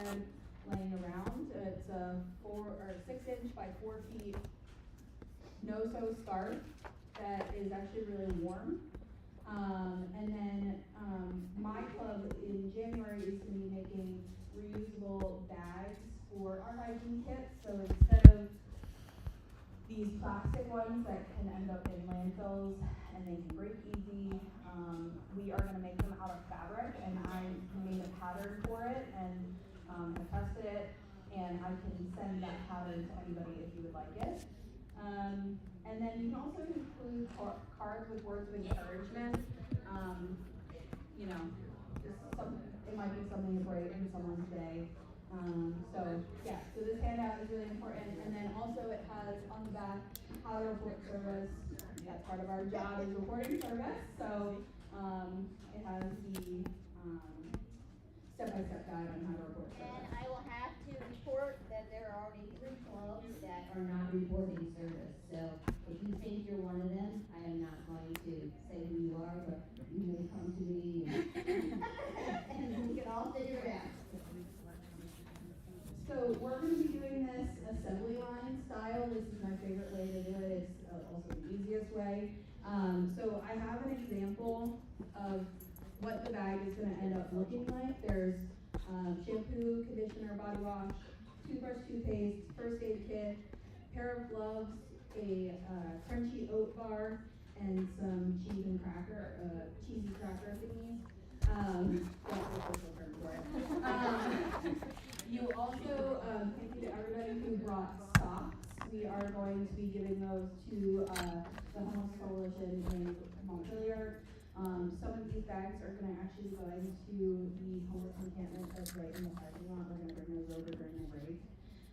bed laying around. It's a 6 inch by 4 feet no-sew scarf that is actually really warm. And then my club in January is going to be making reusable bags for our hygiene kits. So instead of these plastic ones that can end up in landfills and they can break easy, we are going to make them out of fabric, and I made a pattern for it and I tested it, and I can send that pattern to anybody if you would like it. And then you can also include cards with words of encouragement. You know, it might be something to brighten someone's day. So this handout is really important. And then also it has on the back how to report service. That's part of our job is reporting service. So it has the step-by-step guide on how to report service. And I will have to report that there are already 3 clubs that are not reporting service. So if you think you're one of them, I am not going to say who you are, but you may come to me and we can all figure it out. So we're going to be doing this assembly line style. This is my favorite way to do it. It's also the easiest way. So I have an example of what the bag is going to end up looking like. There's shampoo, conditioner, body wash, toothbrush, toothpaste, first aid kit, pair of gloves, a crunchy oat bar, and some cheesy cracker thingies. That's the official term for it. You also, thank you to everybody who brought socks. We are going to be giving those to the Homeless Coalition in Montpelier. Some of these bags are going to actually go into the homeless encampment that's right in the parking lot. We're going to bring those over during the break,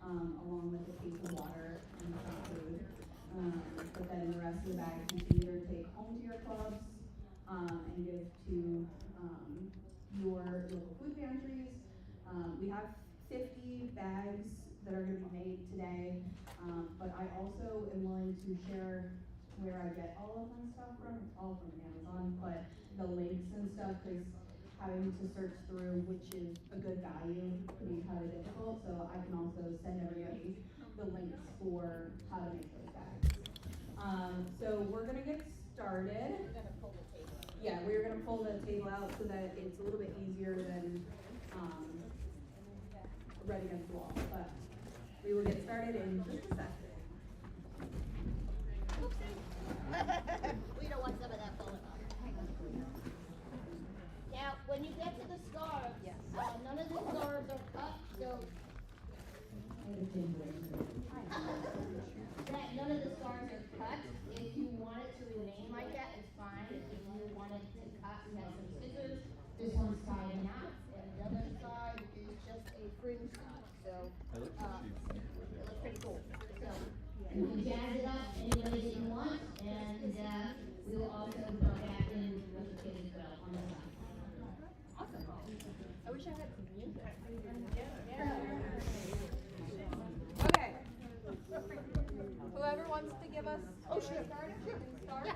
along with a case of water and some food. But then the rest of the bags you can either take home to your clubs and give to your local food pantries. We have 50 bags that are going to be made today, but I also am willing to share where I get all of my stuff from. It's all from Amazon, but the links and stuff, because having to search through which is a good value can be kind of difficult, so I can also send everybody the links for how to make those bags. So we're going to get started. We're going to pull the table. Yeah, we're going to pull the table out so that it's a little bit easier than right against the wall, but we will get started in just a second. We don't want some of that falling off. Now, when you get to the scarves, none of the scarves are cut, so none of the scarves are cut. If you want it to remain like that, it's fine. If you want it to cut, we have some scissors. This one's tied in knots, and the other side is just a fringe knot. So it looks pretty cool. So you can jazz it up any way that you want, and we will also go back in with the kid as well on the side. Awesome. I wish I had some music. Okay. Whoever wants to give us Oh, sure. start? Yeah,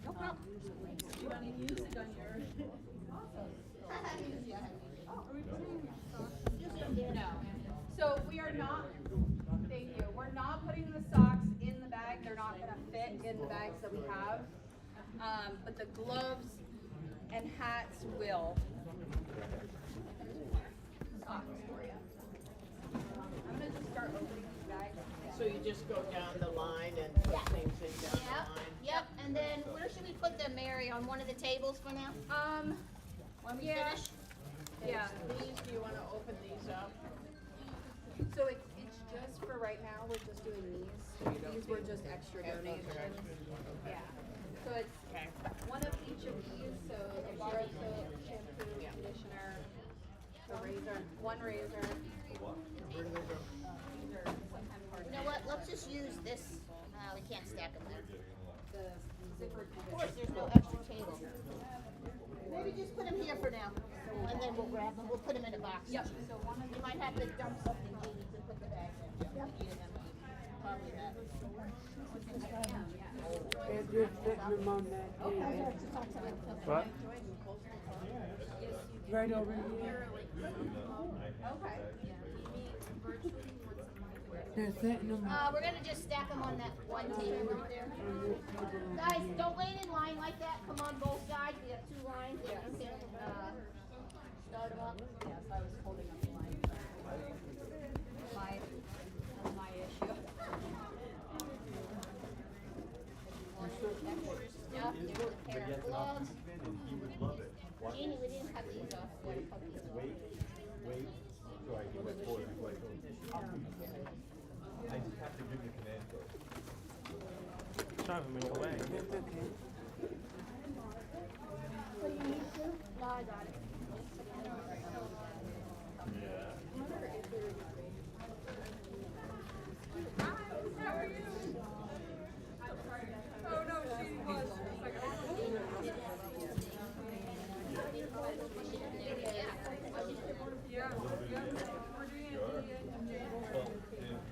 no problem. Do you want to use it on your Awesome. No. So we are not, thank you, we're not putting the socks in the bag. They're not going to fit in the bags that we have. But the gloves and hats will. Socks for you. I'm going to just start opening these bags. So you just go down the line and put things in down the line? Yep, and then where should we put them, Mary? On one of the tables for now? When we Yeah. finish? Yeah. These, do you want to open these up? So it's just for right now, we're just doing these. These were just extra donations. Yeah. So it's one of each of these, so a bar of soap, shampoo, conditioner, a razor, one razor. Where do they go? These are sometimes hard. You know what, let's just use this. We can't stack them there. The zipper. Of course, there's no extra table. Maybe just put them here for now, and then we'll grab them, we'll put them in a box. Yep. So one of You might have to dump something, Jeannie, to put the bags in. Yep. Probably that. What? Right over here. Okay. They're setting them. We're gonna just stack them on that one table right there. Guys, don't wait in line like that. Come on, both sides. We have 2 lines there. Okay. Start them up. Yes, I was holding up the line. My issue. Stuff. Give it a pair of gloves. Jeannie, we didn't cut these off. We gotta cut these off. Wait. Sorry, he went forward before I told him. I just have to give the command code. Driving me away. That's okay. What do you need to? No, I got it.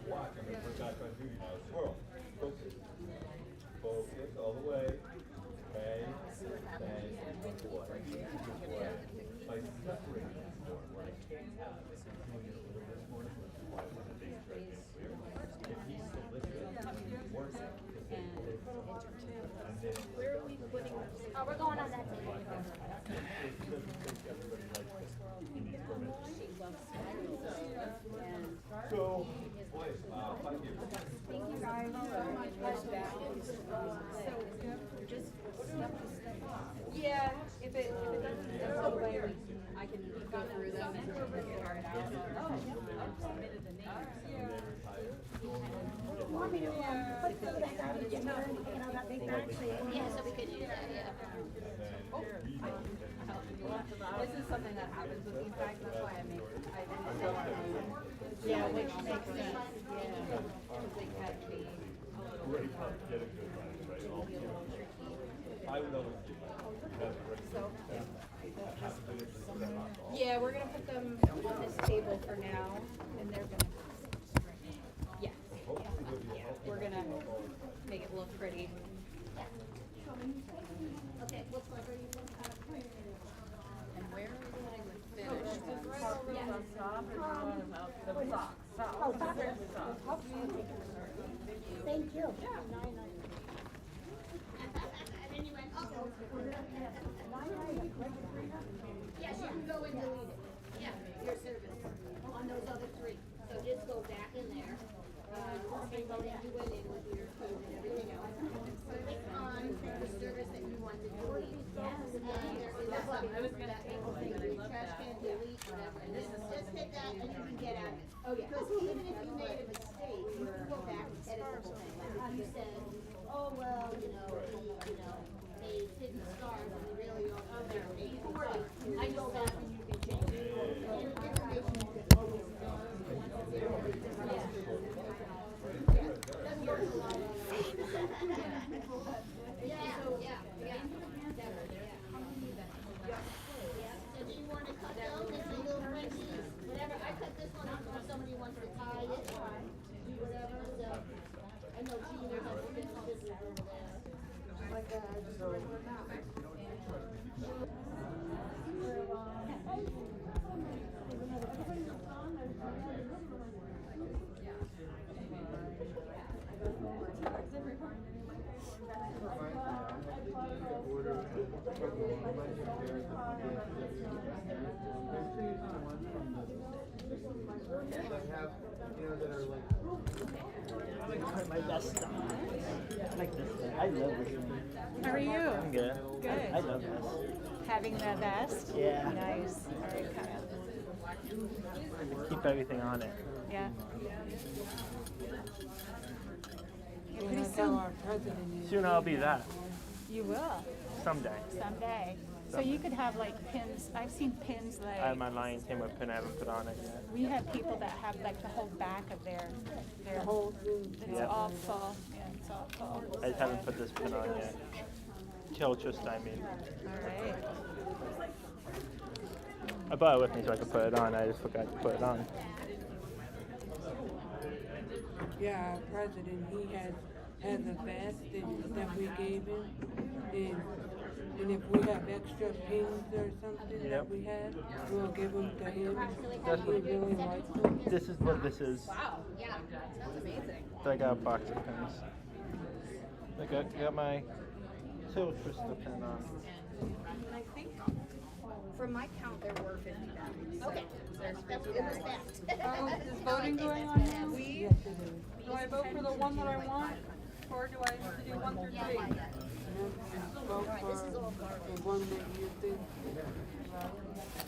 Walk. I'm going to put back on duty now. Swirl. Focus. Focus all the way. Okay. Then good boy. Good boy. By separating this more, where I can't have this. Doing it a little bit more. Why would the base right hand clear? If he's still listening, works it. And then Where are we putting this? Oh, we're going on that table. he doesn't think everybody likes this. He needs permission. She loves spiders. And So, boy, 5 years. thank you guys so much for that. So just stuff the stuff off. Yeah, if it doesn't go away, I can go through them and figure it out. Oh, I've submitted the name. Want me to put some of that garbage in there, you know, that big bag? Yeah, so we could use that, yeah. This is something that happens with these bags, that's why I didn't say Yeah, which makes sense. yeah, because they can be a little bit hard. Get a good run, right? All two. I would always do that. That's great. Yeah, we're gonna put them on this table for now, and they're gonna, yeah, we're gonna make it look pretty. Okay, looks like we're using, And where are we putting the finish? thank you. And then you went, oh. Yes, you can go and delete it. Yeah, your service on those other 3. So just go back in there. Okay, go down, you went in with your code and everything else. Click on the service that you want to delete. That's what I was gonna say. Trash can, delete, whatever. And just hit that and you can get out of it. Oh, yeah. Because even if you made a mistake, you can go back and edit the whole thing. Like how you said, oh, well, he made hidden stars and they really don't, oh, they're 840. I go back and you can change it. And information you can always go. If you want to cut those, it's a little Frenchie, whatever. I cut this one off if somebody wants to tie it, do whatever. So I know Gina has a bit of this over there. Like just a regular knot. My best stuff. Like this. I love this. How are you? I'm good. Good. I love this. Having the vest? Yeah. Nice. All right, Kyle. Keep everything on it. Yeah. We're Pretty gonna tell soon. our president. Soon I'll be that. You will. Someday. Someday. So you could have like pins. I've seen pins I have like, my Lions Tamer pin I haven't put on it yet. we have people that have like the whole back of their Whole thing. it's Yeah. all full. Yeah, it's all full. I just haven't put this pin on yet. Chilchust, I mean. All right. I brought it with me so I could put it on. I just forgot to put it on. Yeah, our president, he has a vest that we gave him. And if we have extra pins or something that we have, we'll give them to him. That's He what, really likes them. this is what this is. Yeah. That's amazing. I got a box of pens. I got my Tail Twister pen on. And I think from my count there were 50 bags. Okay. There's That's 50 in the bags. back. Is voting going on now? We Do I vote for the one that I want, or do I have to do 1 through 3? Vote for the one that you think.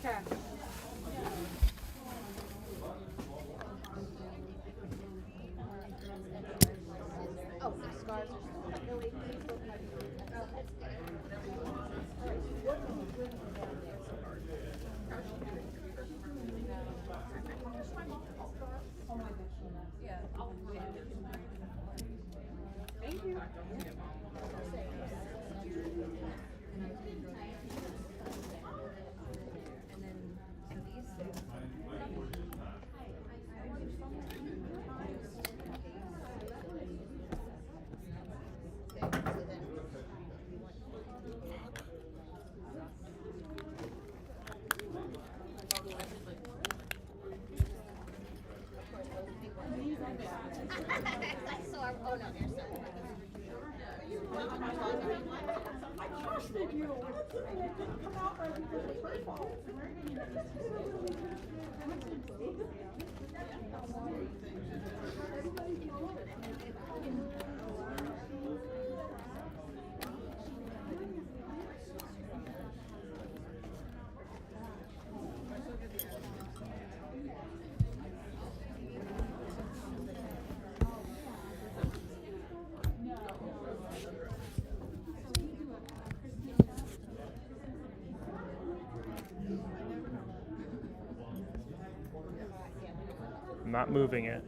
Okay. Oh, the scars are still really Thank you. I saw, oh no, there's some. I'm not moving it.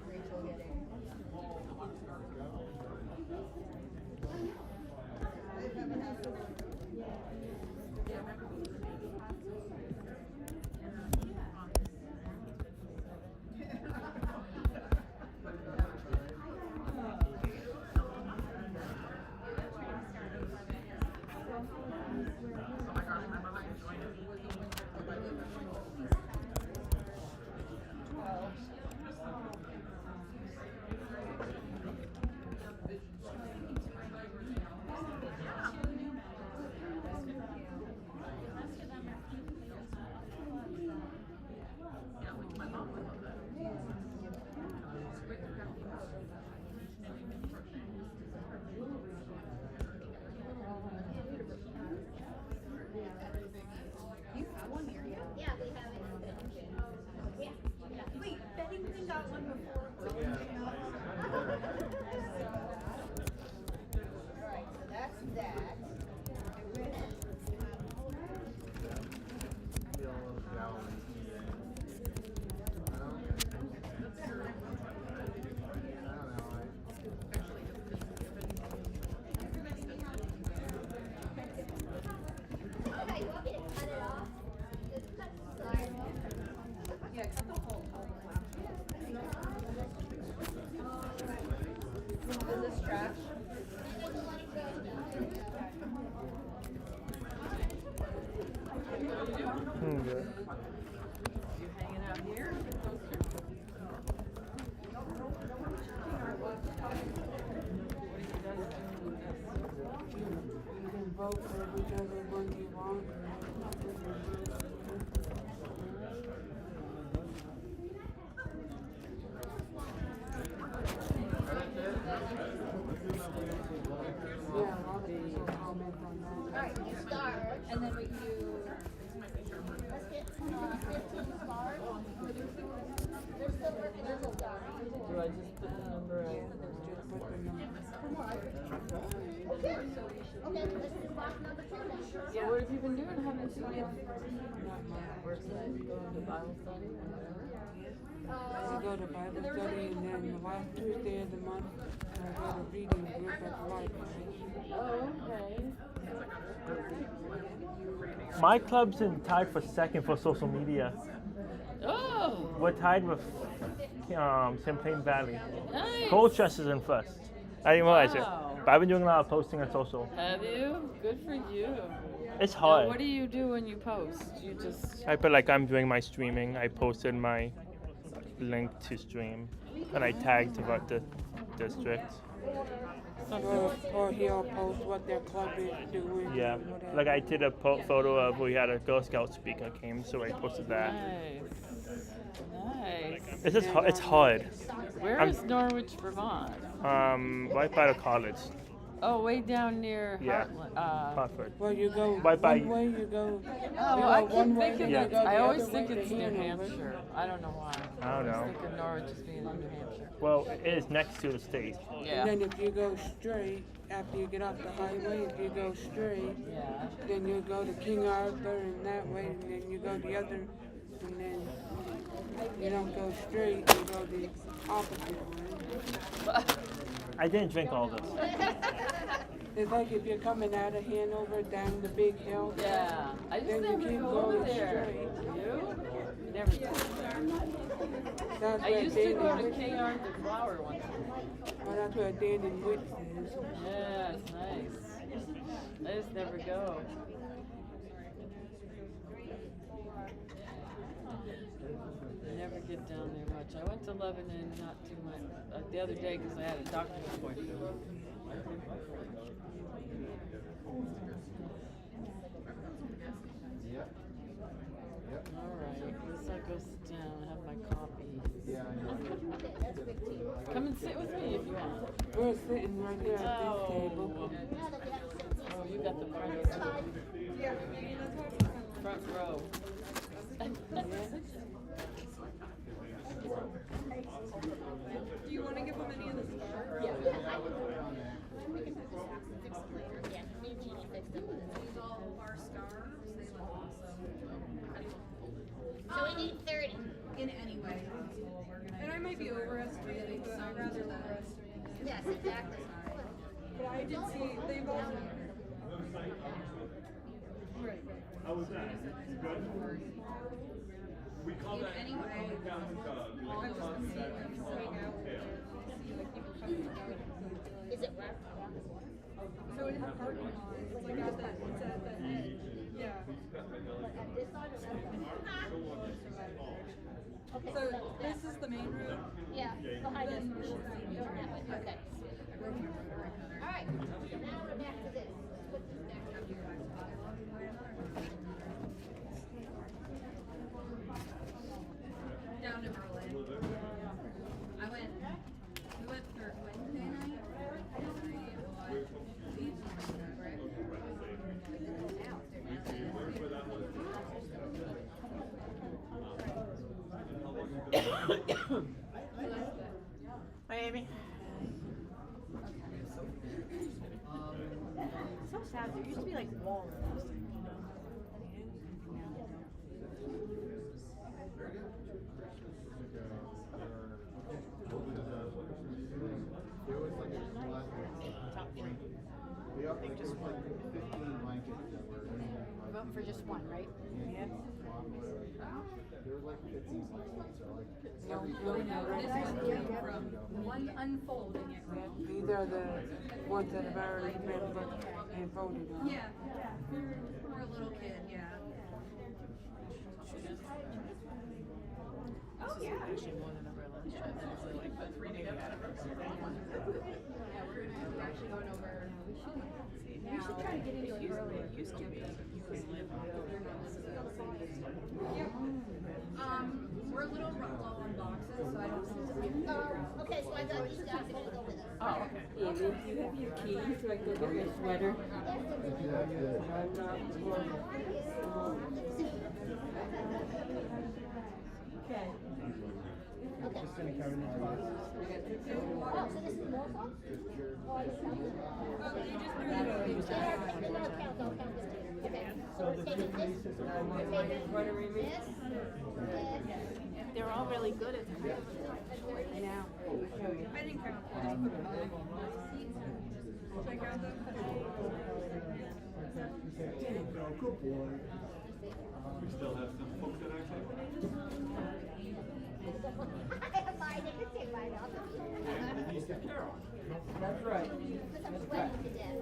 You have one here, yeah? Yeah, we have it. Yeah. Wait, Bennington got one before. Alright, so that's that. Okay, you want me to cut it off? Just cut the side off. Yeah, cut the whole Is this trash? Good. You hanging out here? You can vote for whichever one you want. Yeah, a lot of people comment on that. Alright, you start. And then we do. Let's get 15 stars. They're still working on the stars. Do I just put the number out? Just put the number. Okay. Okay, let's do box number 2 then. So what have you been doing? Haven't seen you? Not much. Work side, going to Bible study? We go to Bible study and then the last Tuesday of the month, I go to reading group at the library. Oh, okay. My club's in tied for second for social media. Oh, We're tied with Champlain Valley. nice. Colchester is in first. I didn't realize Wow. it, but I've been doing a lot of posting on social. Have you? Good for you. It's Now, hard. what do you do when you post? You just I put like I'm doing my streaming. I posted my link to stream, and I tagged about the district. Or he'll post what their club is doing. Yeah, and whatever. like I did a photo of we had a Girl Scout speaker came, so I posted that. Nice. It's just it's hard. Where is Norwich, Vermont? Right by the college. Oh, way down near Yeah. Heartland. Hartford. Well, you go Right by. one way, you go. Oh, well, I keep one way, thinking then that. you go the I always other think way to it's New Hanover. Hampshire. I don't know why. I don't know. I was thinking Norwich as being in New Hampshire. Well, it is next to the state. Yeah. And then if you go straight, after you get off the highway, if you go straight, Yeah. then you go to King Arthur and that way, and then you go the other, and then you don't go straight, you go the opposite way. I didn't drink all this. It's like if you're coming out of Hanover down the big hill. Yeah. I just Then you never keep go over going there. straight. You? Never go. That's I where used to Danny go to Wicks- King Arthur Flower once. Well, that's where Danny Wicks is. Yeah, it's nice. I just never go. I never get down there much. I went to Lebanon not too much the other day because I had a doctor's appointment. All right, guess I'll go sit down and have my coffee. Come and sit with me if you want. We're sitting right here at this table. Oh, you got the front row. Do you want to give them any of the stars? Yeah. These all are stars. They look awesome. So we need 30. In any way possible, we're gonna. And I might be overestimating, but I'd rather overestimate. Yes, exactly. But I did see, they've all. Right. How was that? Good? We call In that. any way I was gonna see like hang out there, see like people coming and going. Is it where? So in the parking lot, it's like at that, it's at the end. Yeah. So this is the main road. Yeah, behind us. Then this is the main road. Yeah, okay. All right, so now we're back to this. Down to Berlin. We went for Wednesday night. Hi, Amy. So sad. There used to be like walls. Vote for just one, right? No, This one came from one unfolding it. these are the ones that have already been looked and voted on. Yeah. For a little kid, yeah. Oh, yeah. Actually, more than a real shot. Actually, like put 3 together. Yeah, we're actually going over. We should try to get into it early. It used to be. We're a little low on boxes, so I don't know. Okay, so I got these guys are gonna go with us. Oh, okay. Amy, do you have your keys so I can get your sweater? Okay. Oh, so this is Norfolk? Oh, I didn't know. No, I'll count it. Okay, so we're taking this, we're taking this, They're all really good at that. Now, I didn't count. I just put them back. Should I count them? Good boy. We still have some folks that actually. I have mine, I can take mine off. that's right. Because I'm sweating to death.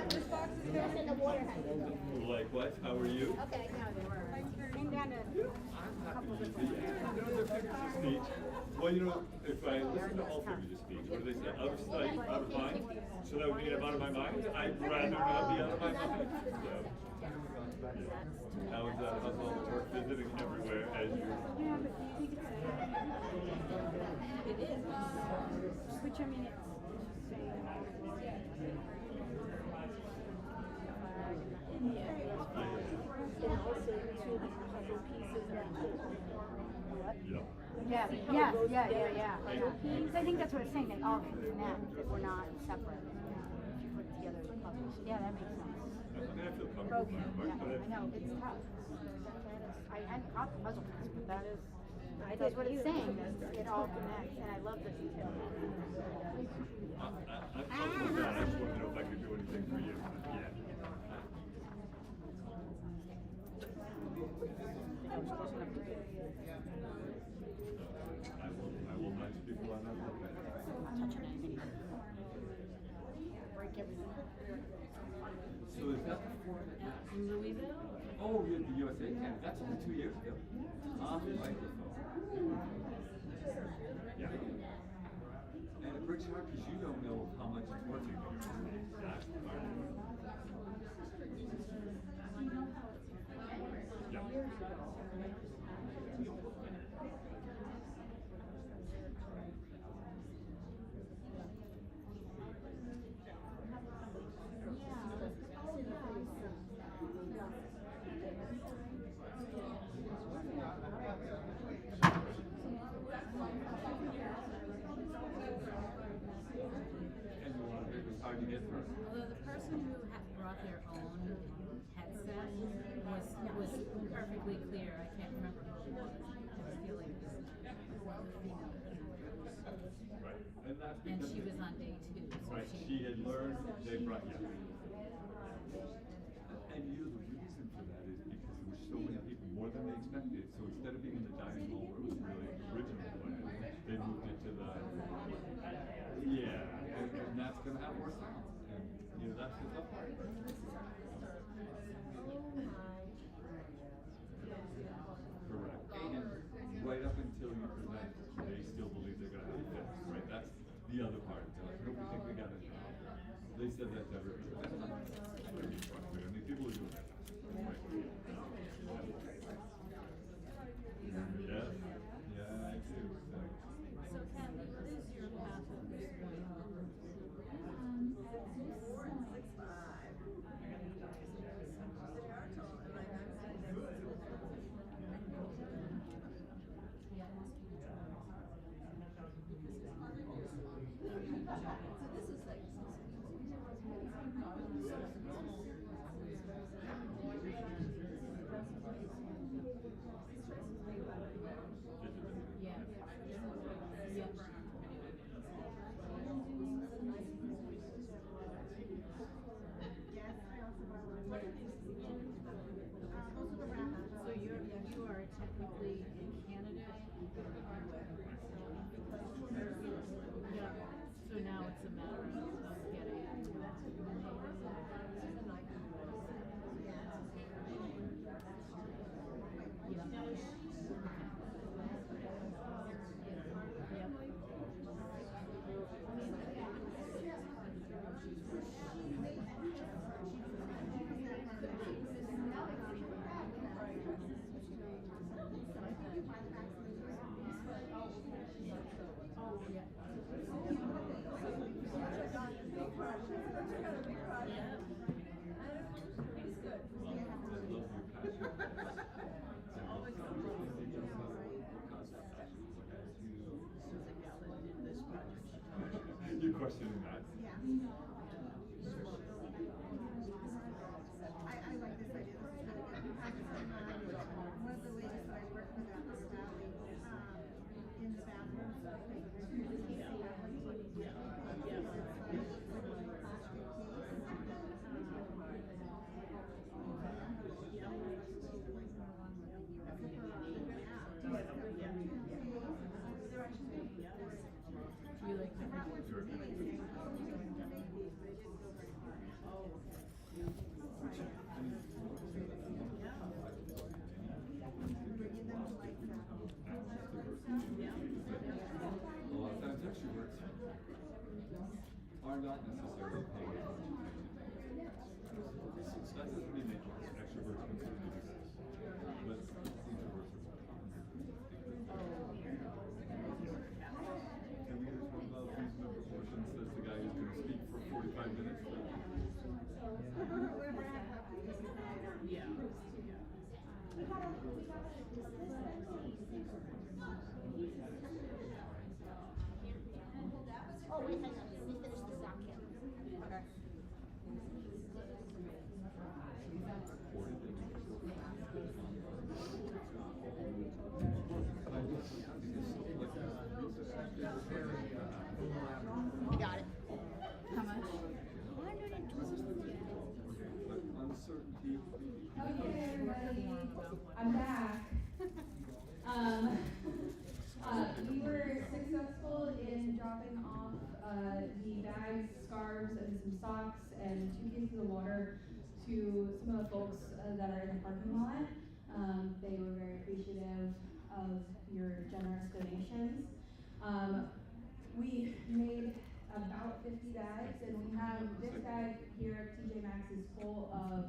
This box is That's in the water house. Like what? How are you? Okay, now. Bring down to. couple different ones. You know, their figures of speech. Well, you know, if I listen to all figures of speech, what do they say? Out of sight, out of mind. So that would mean I'm out of my mind. I'd rather not be out of my mind. So, how is that? How's all the work visiting everywhere as you? Yeah, but do you think it's it is. Which I mean it's saying And also two of the puzzle pieces are Yeah. Yeah. Because I think that's what it's saying, they all can connect, that we're not separate. If you put it together as puzzles. Yeah, that makes sense. I mean, I feel comfortable Broken, with my yeah, but I know, it's tough. I hadn't caught the puzzle piece, but that's what it's saying, that it all connects, and I love the detail. I'm comfortable with that. I just want to know if I could do anything for you. Yeah. I will nudge people on that. Touching anything. Break everything. So is that the format? In Louisville? Oh, yeah, the USA Canada. That's only 2 years ago. Off microphone. Yeah. And it breaks your heart because you don't know how much it's working for you. That's the part. Yeah. And you want to pick a side to get through. Although the person who brought their own headset was perfectly clear. I can't remember who it was. I feel like it was the female presenter. Right. And that's And because she was on day 2. So right. She had learned they brought you. And you know the reason for that is because there were so many people, more than they expected. So instead of being in the dining hall where it was really the original plan, they moved it to the and that's gonna have more sound. And you know that's the tough part. Correct. And right up until you present, they still believe they're gonna have it fixed, right? That's the other part. They're like, nope, we think we got it. They said that to everybody. That's pretty frustrating. I mean, people are doing that. Right? Yeah. Yeah, I do. So Kathy, what is your path at this point? So you are technically in Canada? Yeah. So now it's a matter of getting You're questioning that. Yeah. I like this idea. This is really good. One of the ladies that I worked with at the Valley, in the bathroom, you like bringing them to life. are not necessarily paying attention to anything. So that doesn't mean that extroverts consider to be this, but introverts are more common. Can we just talk about reasonable proportions says the guy who's going to speak for 45 minutes? Oh, wait, hang on, let me finish this doc here. Okay. You got it. How much? Uncertainty. Okay, everybody, I'm back. We were successful in dropping off the bags, scarves, and some socks and 2 cases of water to some of the folks that are in the parking lot. They were very appreciative of your generous donations. We made about 50 bags, and we have this bag here at TJ Maxx is full of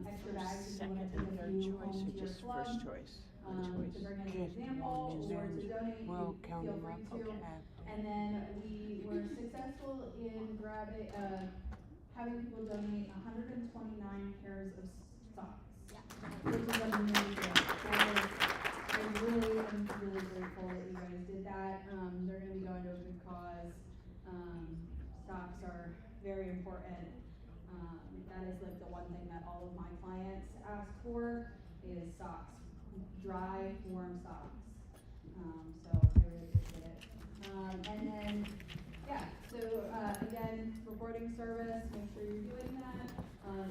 extra bags. If you want to take a few home to your club, to bring as an example, or to donate, Well, you count feel them free up. to. And then we were successful in grabbing, having people donate 129 pairs of socks, which is amazing. I'm really grateful that you guys did that. They're going to be going to a good cause. Socks are very important. That is like the one thing that all of my clients ask for is socks, dry, warm socks. So I really appreciate it. And then, yeah, so again, reporting service, make sure you're doing that.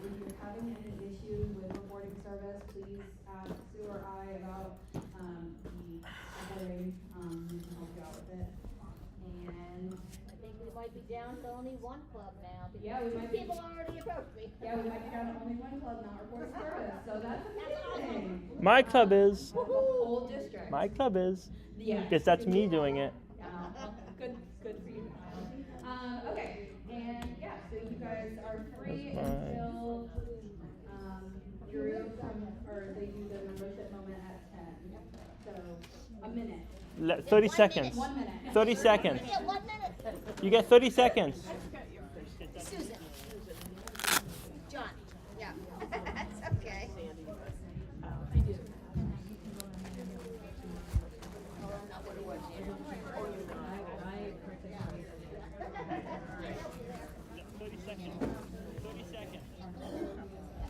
If you're having any issues with reporting service, please ask Sue or I about the reporting. We can help you out with it. And I think we might be down to only one club now, because yeah, we might be, people already approached me. yeah, we might be down to only one club not reporting service, so that's amazing. My club is. The whole district. My club is. Yeah. Because that's me doing it. Good for you. Okay, and yeah, so you guys are free That's fine. until Drew or they do the membership moment at 10. So a minute. 30 seconds. 1 minute. 30 seconds. Yeah, 1 minute. You get 30 seconds. Susan. John. Yeah. That's okay.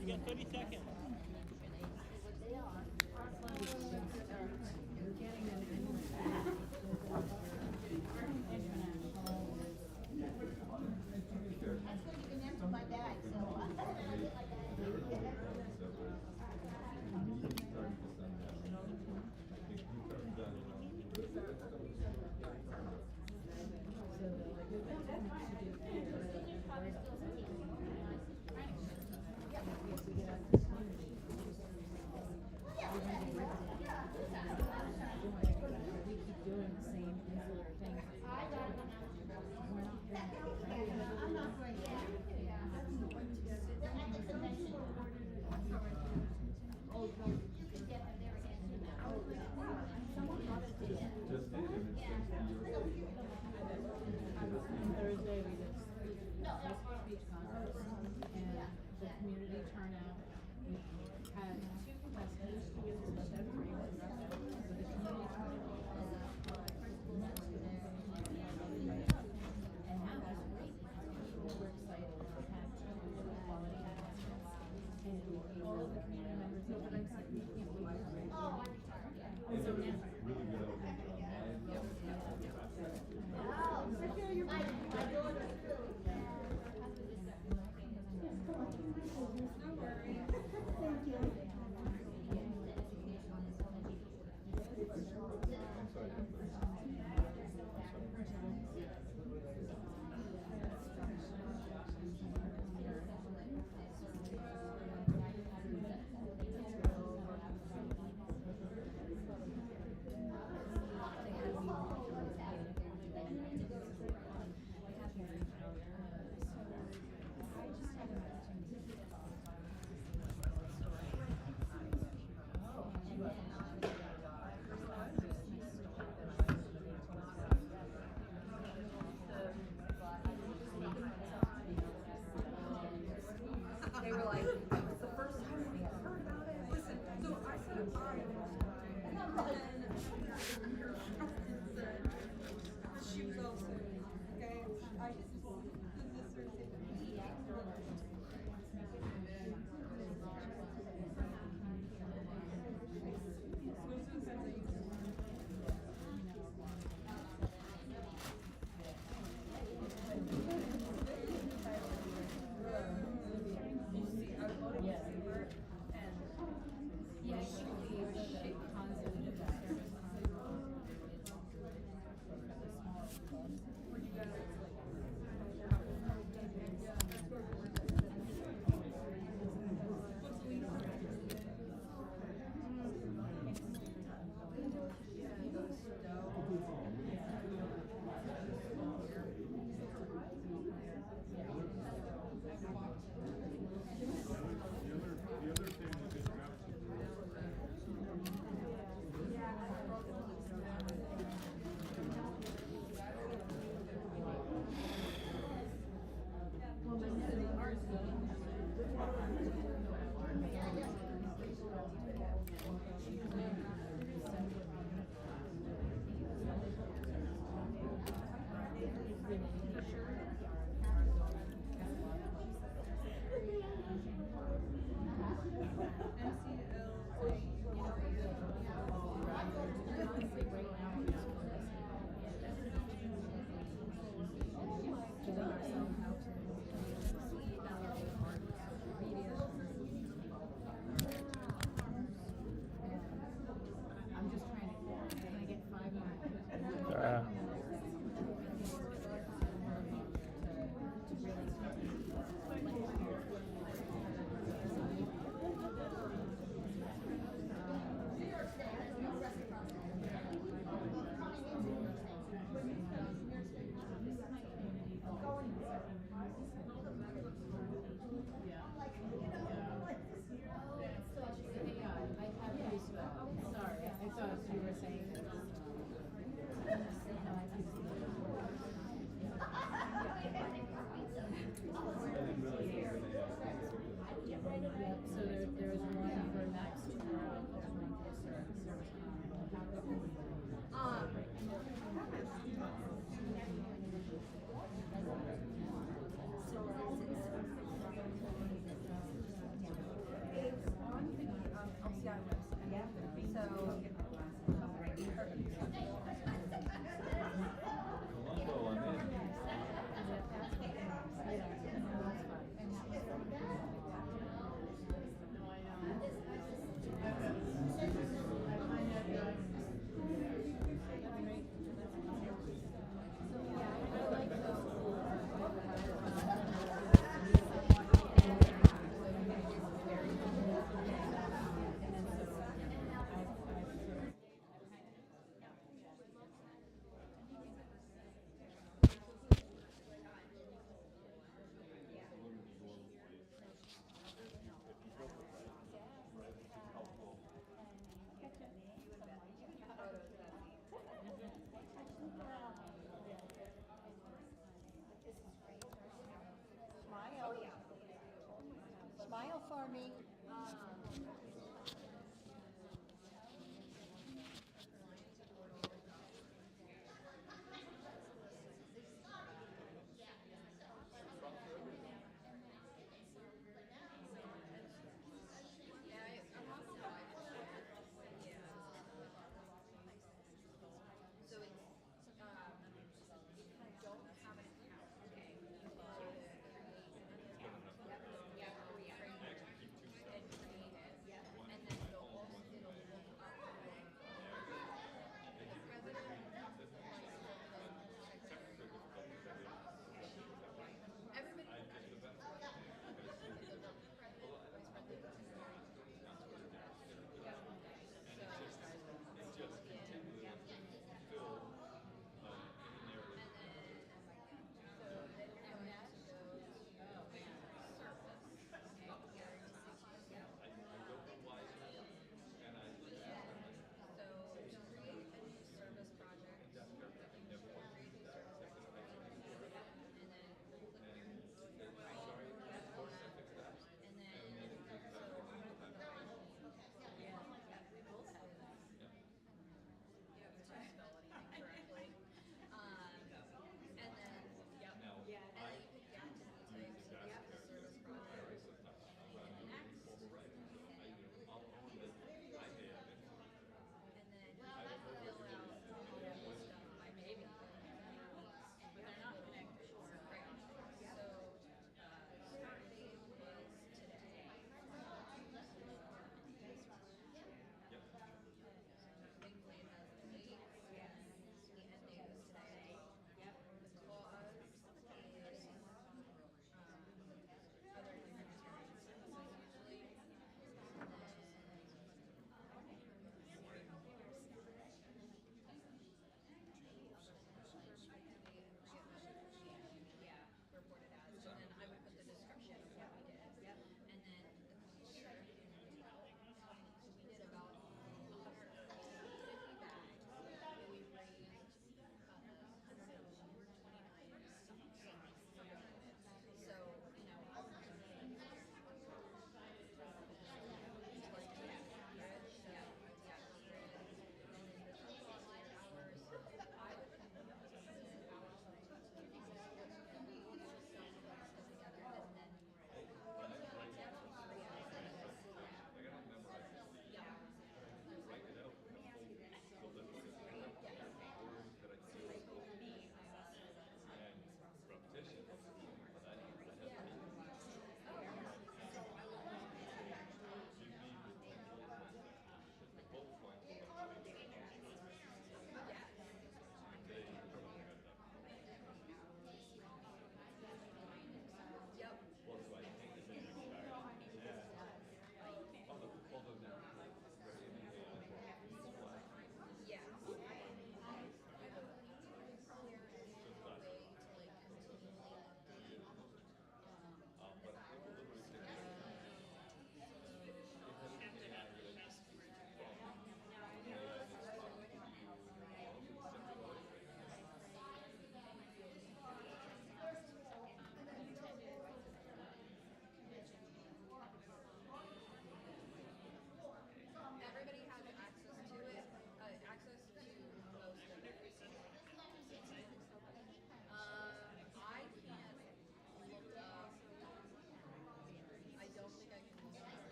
You get 30 seconds. Just did, and it's 60 years old. Thursday we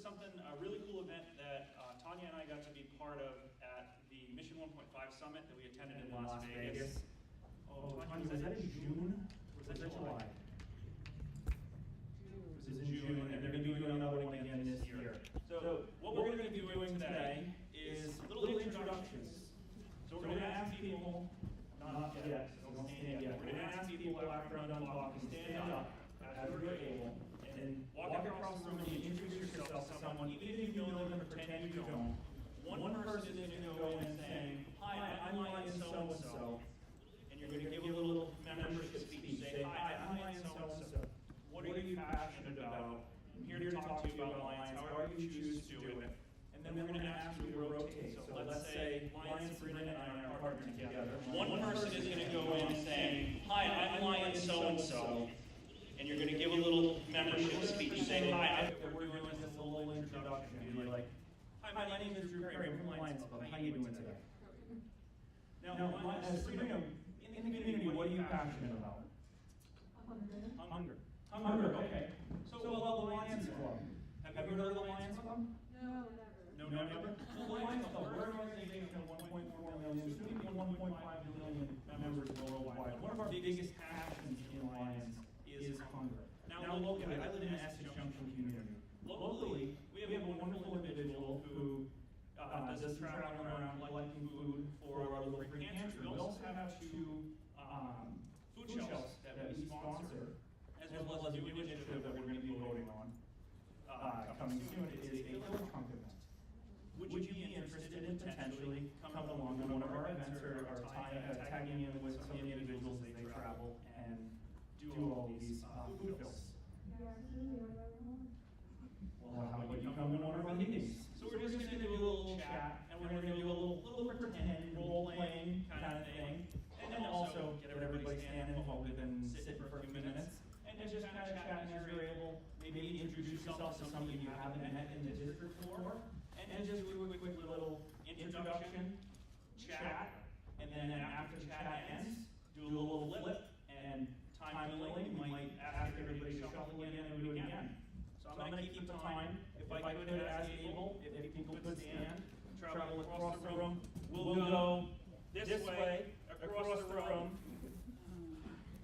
something, a really cool event that Tanya and I got to be part of at the Mission 1.5 Summit that we attended in Las Vegas. Oh, Tanya, was that in June? Or was that July? It was in June, and they're going to be doing another one again this year. So what we're going to be doing today is little introductions. So we're going to ask people, not yet, so don't stand yet. We're going to ask people after I'm done talking, stand up as you're able, and walk across the room and introduce yourself to someone, even if you know them or pretend you don't. One person is going to go in saying, "Hi, I'm Ryan so-and-so," and you're going to give a little membership speech. Say, "Hi, I'm Ryan so-and-so. What are you passionate about? I'm here to talk to you about Lions, however you choose to do it." And then we're going to ask you to rotate. So let's say Lions, Sabrina, and I are partnering together. One person is going to go in saying, "Hi, I'm Lion so-and-so." And you're going to give a little membership speech. Say, "Hi, we're doing this little introduction." You're like, "Hi, my name is Drew Perry. I'm from Lions Club. How are you doing today?" Now, Sabrina, in the community, what are you passionate about? Hunger. Hunger, okay. So, well, the Lions Club. Have you heard of the Lions Club? No, never. No, never? Well, the Lions Club, we're an organization of 1.4 million, soon to be 1.5 million members worldwide. One of our biggest passions in Lions is hunger. Now locally, I live in the Essex Junction community. Locally, we have a wonderful individual who does traveling around collecting food for our local free pantry. We also have two food shelves that we sponsor, as well as a new initiative that we're going to be voting on coming soon. It is a food trunk event. Would you be interested in potentially coming along to one of our events or tagging in with some of the individuals as they travel and do all these food fills? Well, how about you come to one of our meetings? So we're just going to do a little chat, and we're going to do a little pretend role-playing kind of thing, and then also get everybody standing and hold it and sit for a few minutes, and just kind of chat as you're able. Maybe introduce yourself to somebody you haven't met in the district before, and just do a quick little introduction, chat, and then after the chat ends, do a little flip, and time willing, you might ask everybody to shuffle again and do it again. So I'm going to keep the time. If I could, as able, if people could stand, travel across the room, we'll go this way, across the room,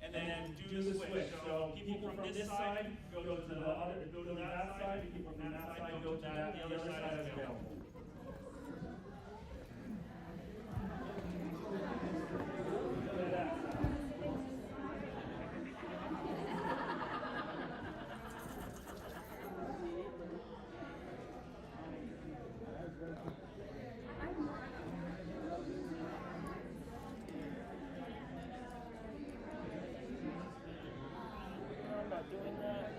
and then do the switch. So people from this side go to the other, go to that side. People from that side go to that. The other side is available. I'm not doing that.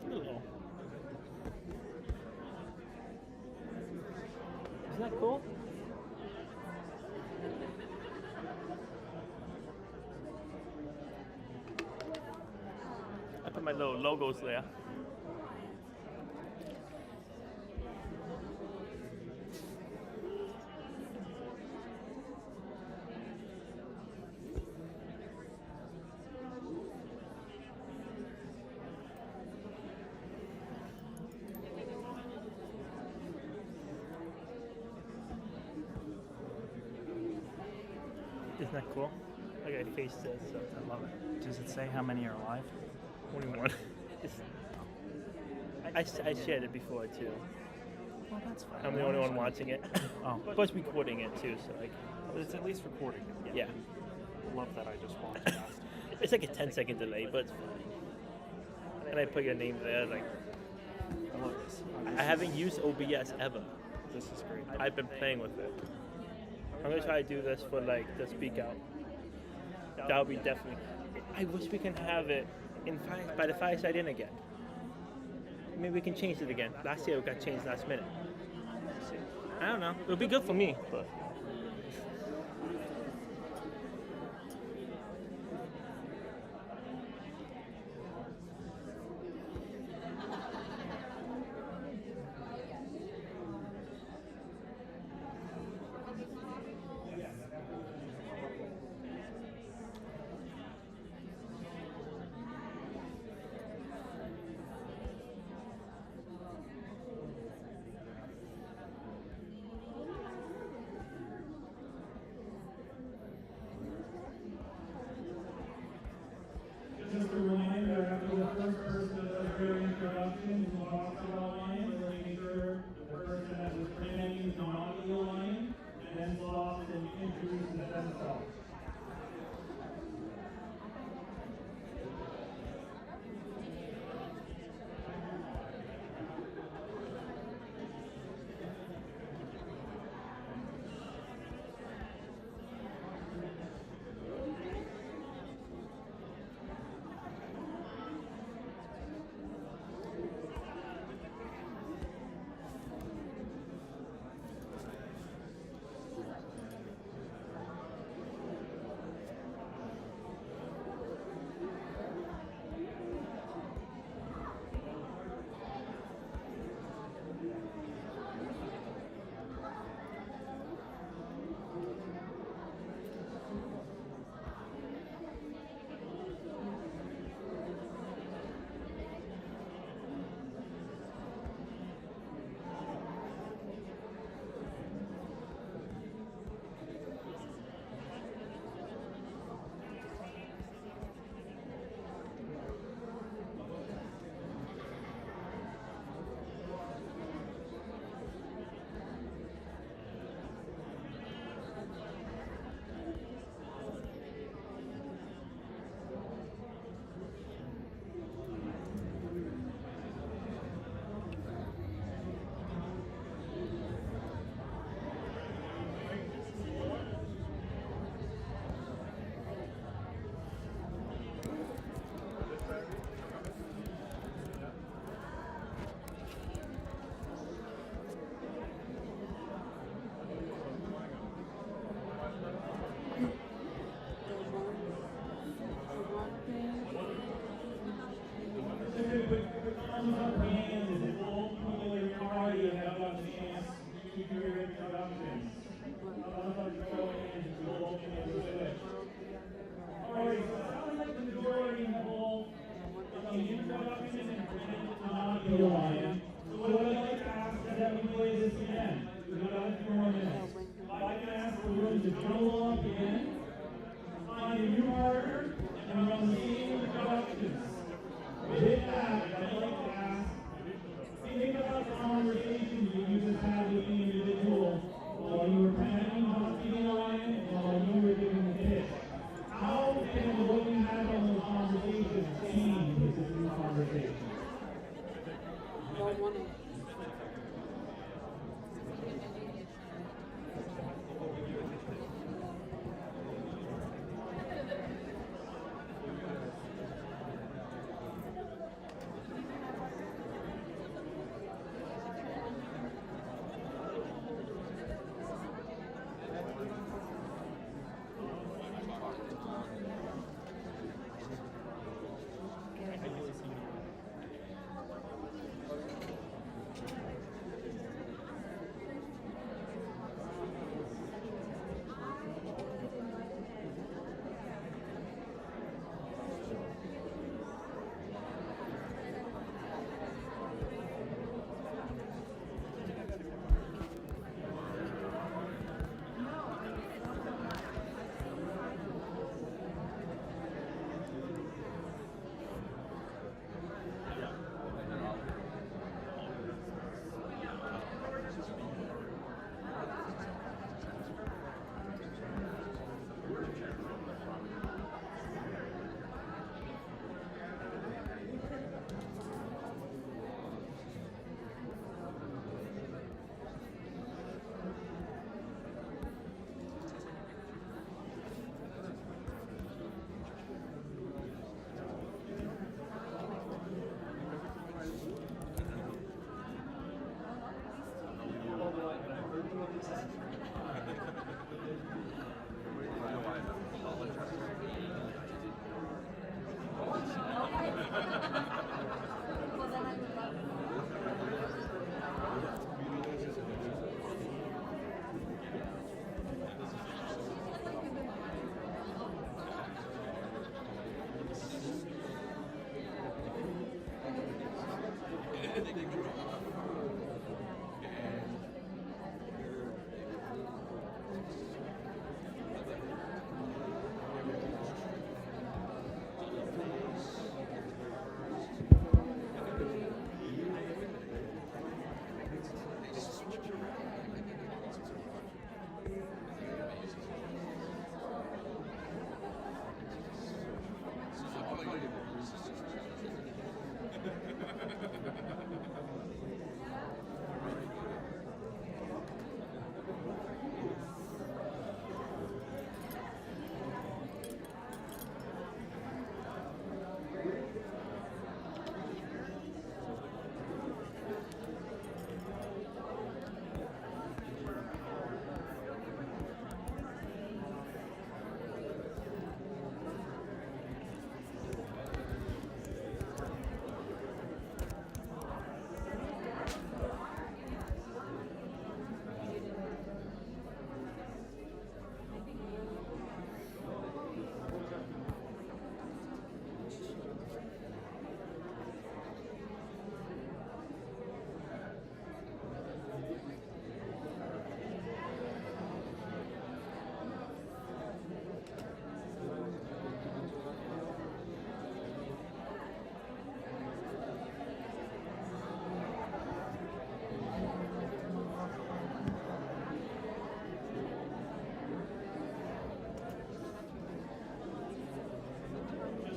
Hello. Isn't that cool? I put my little logos there. Isn't that cool? Look at face says so. I love it. Does it say how many are alive? Only one. I shared it before too. Well, that's fine. I'm the only one watching it. Oh. Plus recording it too, so like. But it's at least recording it. Yeah. I love that I just walked past it. It's like a 10-second delay, but it's fine. And I put your name there, like. I love this. I haven't used OBS ever. This is great. I've been playing with it. I'm gonna try to do this for like the speak out. That would be definitely. I wish we can have it in by the Fireside Inn again. Maybe we can change it again. Last year it got changed last minute. I don't know. It would be good for me, but.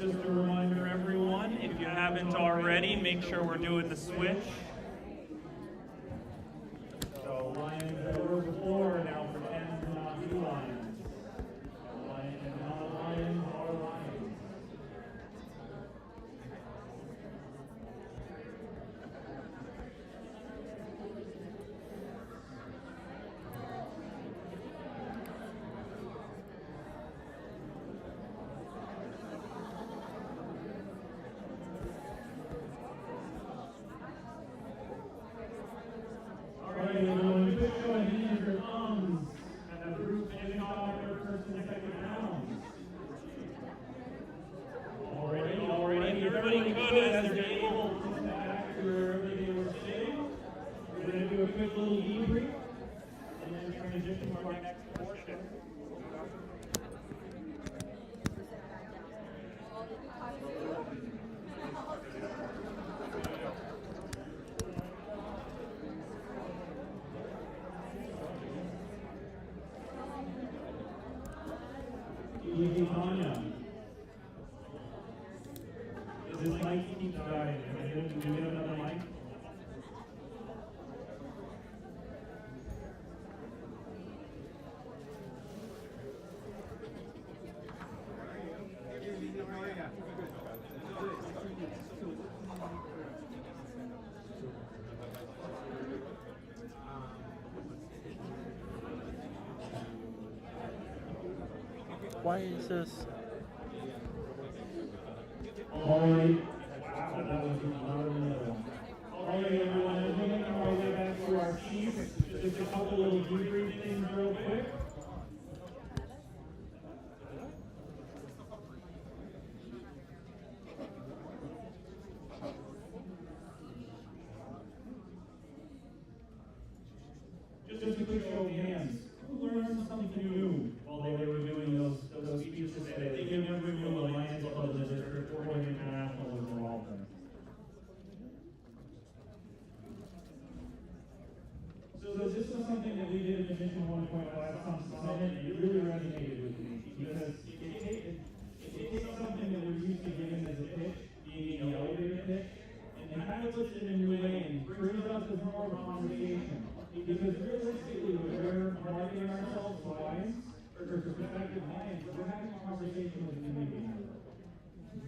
just a reminder, everyone, if you haven't already, make sure we're doing the switch. So lions that were before now pretend to not be lions. Lions and non-lions are lions. Alright, everyone, quick show of hands or thumbs and a group and our first and second rounds. Already, everybody good as they're able to step back to wherever they were sitting. We're going to do a quick little debrief and then transition to our next portion. Easy, Tanya. Is this mic keeps dying? Do we get another mic? Why is this? Alright. Wow, that was louder than the other one. Alright, everyone, as we make our way back to our seats, just a couple little debrief things real quick. Just a quick show of hands. Who learned something new while they were doing those speeches today? They gave everyone the Lions Club in the district or international was involved in. So this was something that we did in Mission 1.5 Summit, and it really resonated with me because it takes something that we're used to giving as a pitch, being the elevator pitch, and kind of puts it in a new way and brings us as more of a conversation. Because realistically, when we're marketing ourselves to Lions, or to prospective Lions, we're having a conversation with a community member.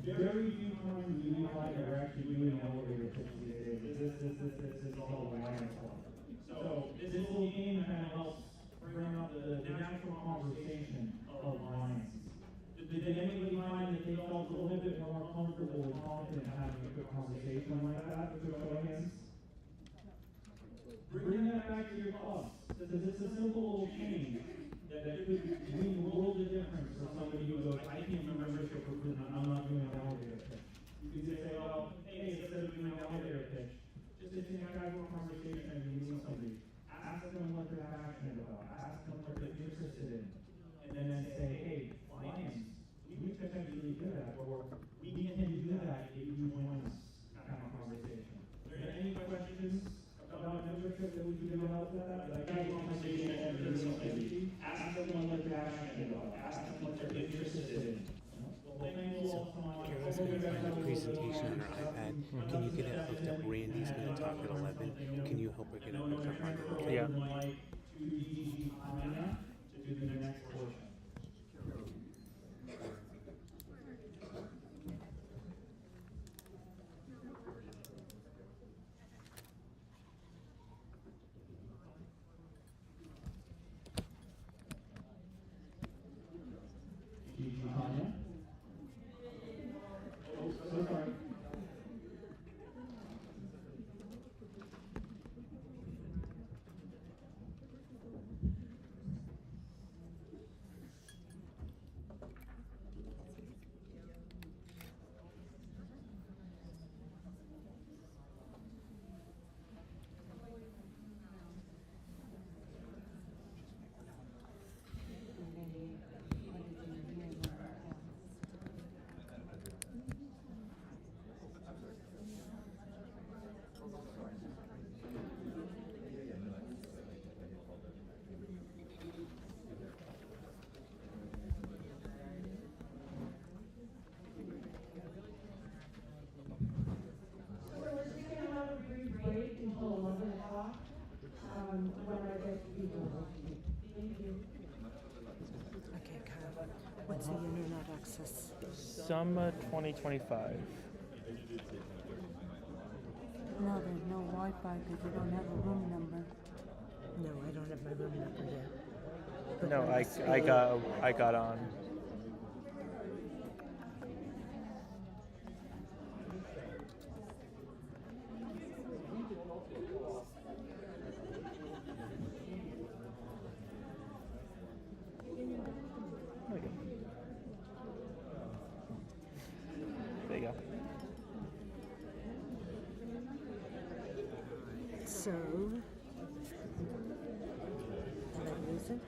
Very few times do we find that we're actually doing an elevator pitch these days. This is all Lions Club. So this little game kind of helps bring up the natural conversation of Lions. Did anybody find that they felt a little bit more comfortable and confident having a good conversation like that with their hands? Bring that back to your clubs, because it's a simple little change that could mean a world of difference for somebody who goes, I can't do membership recruitment, I'm not doing an elevator pitch. You could say, well, hey, instead of doing an elevator pitch, just in a casual conversation and you meet somebody, ask them what they're passionate about, ask them what they're interested in, and then say, hey, Lions, we potentially do that, or we can do that if you join us, kind of conversation. Are there any questions about membership that we can do to help with that? Like, have a conversation and ask them what they're passionate about, ask them what they're interested in. Kara's going to find a presentation on her iPad. Can you get it hooked up? Randy's going to talk at 11. Can you help her get it hooked up on her? Yeah. To do the next portion. Tanya? Oh, so sorry. What's the internet access? Summer 2025. No, there's no Wi-Fi because you don't have a room number. No, I don't have my room number here. But No, there must I be- got on. There you go. So, did I lose it?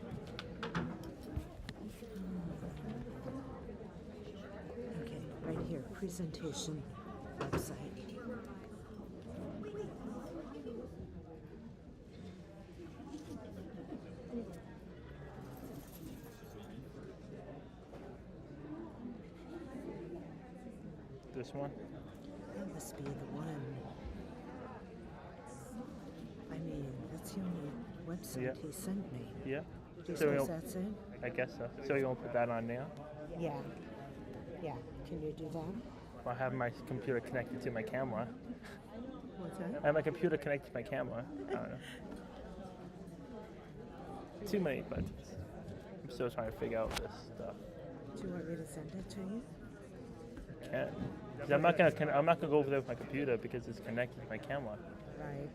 Okay, right here, presentation website. This one? That must be the one. I mean, that's the only website Yeah. he sent me. Yeah. Do you So suppose you'll- that's it? I guess so. So you won't put that on now? Yeah. Yeah. Can you do that? I have my computer connected to my camera. What's that? I have my computer connected to my camera. I don't know. Too many buttons. I'm still trying to figure out this stuff. Do you want me to send it to you? Can't. 'Cause I'm not gonna go over there with my computer because it's connected to my camera. Right.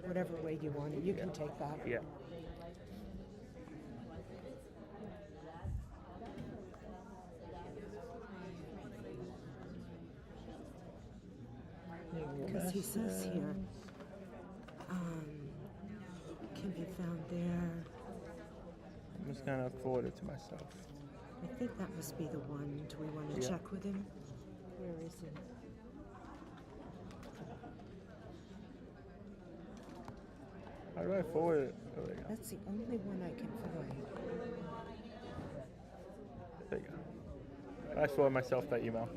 Whatever way you want it, you can take that. Yeah. Because he says here, can be found there. I'm just gonna forward it to myself. I think that must be the one. Do we want to Yeah. check with him? Where is he? How do I forward it? Oh, there you go. That's the only one I can find. There you go. I forward myself that email.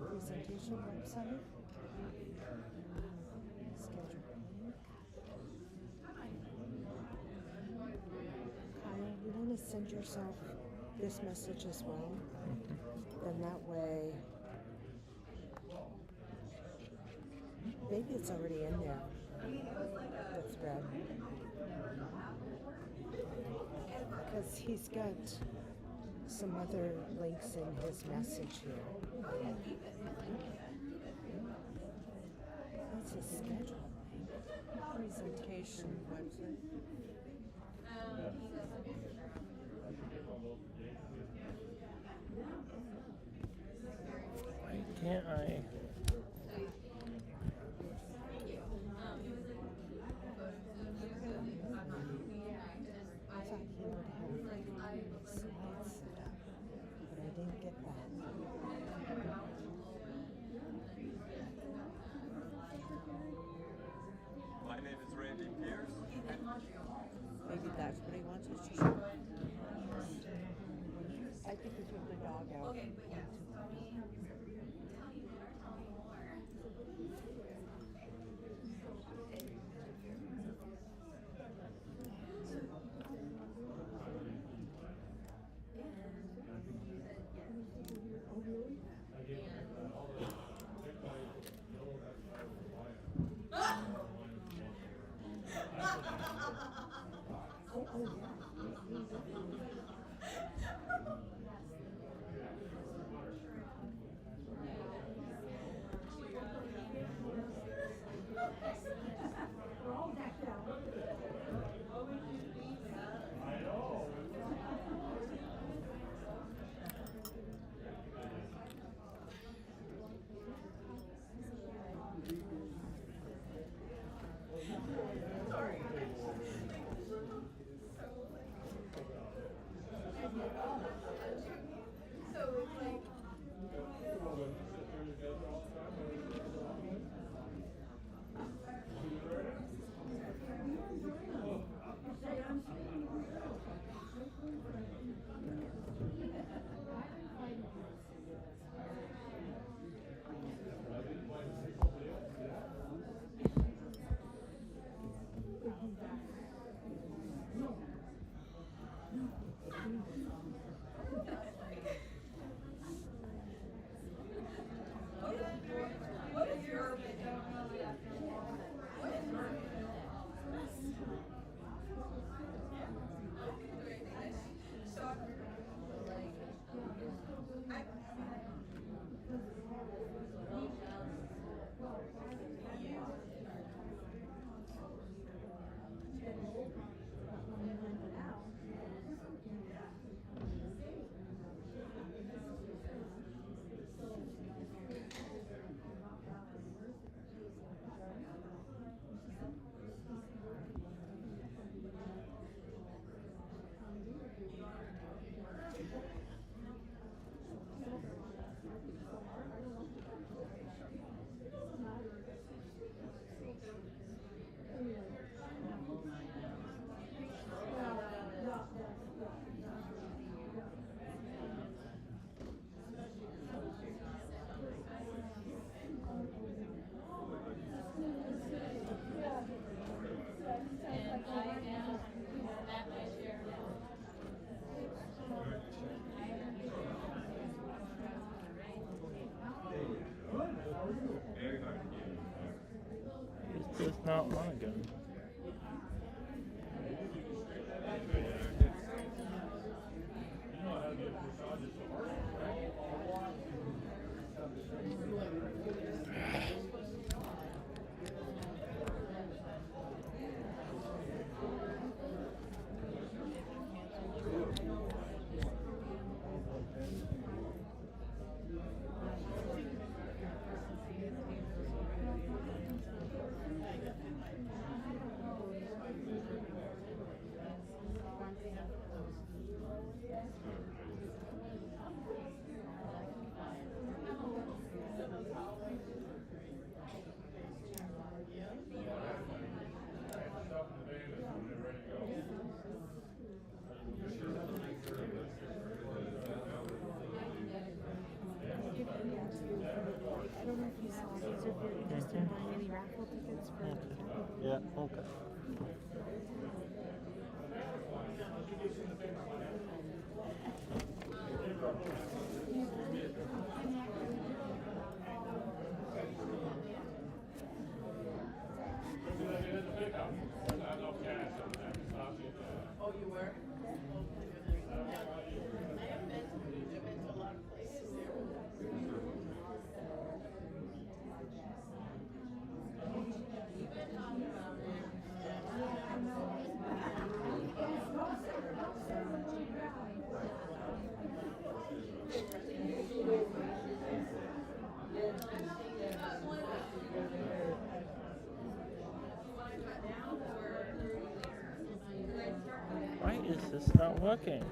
Presentation website. Schedule. Kyle, you want to send yourself this message as well? Then that way, maybe it's already in there. The thread. Because he's got some other links in his message here. That's his schedule. Presentation website. Why can't I? I thought he would have slides set up, but I didn't get that. My name is Randy Pierce. Maybe that's what he wants us to show. I think we took the dog out. This does not want to go. I don't know if you saw these or if you're interested in buying any raffle tickets for. Yeah, okay. Oh, you were? I have been to a lot of places there. Why is this not working?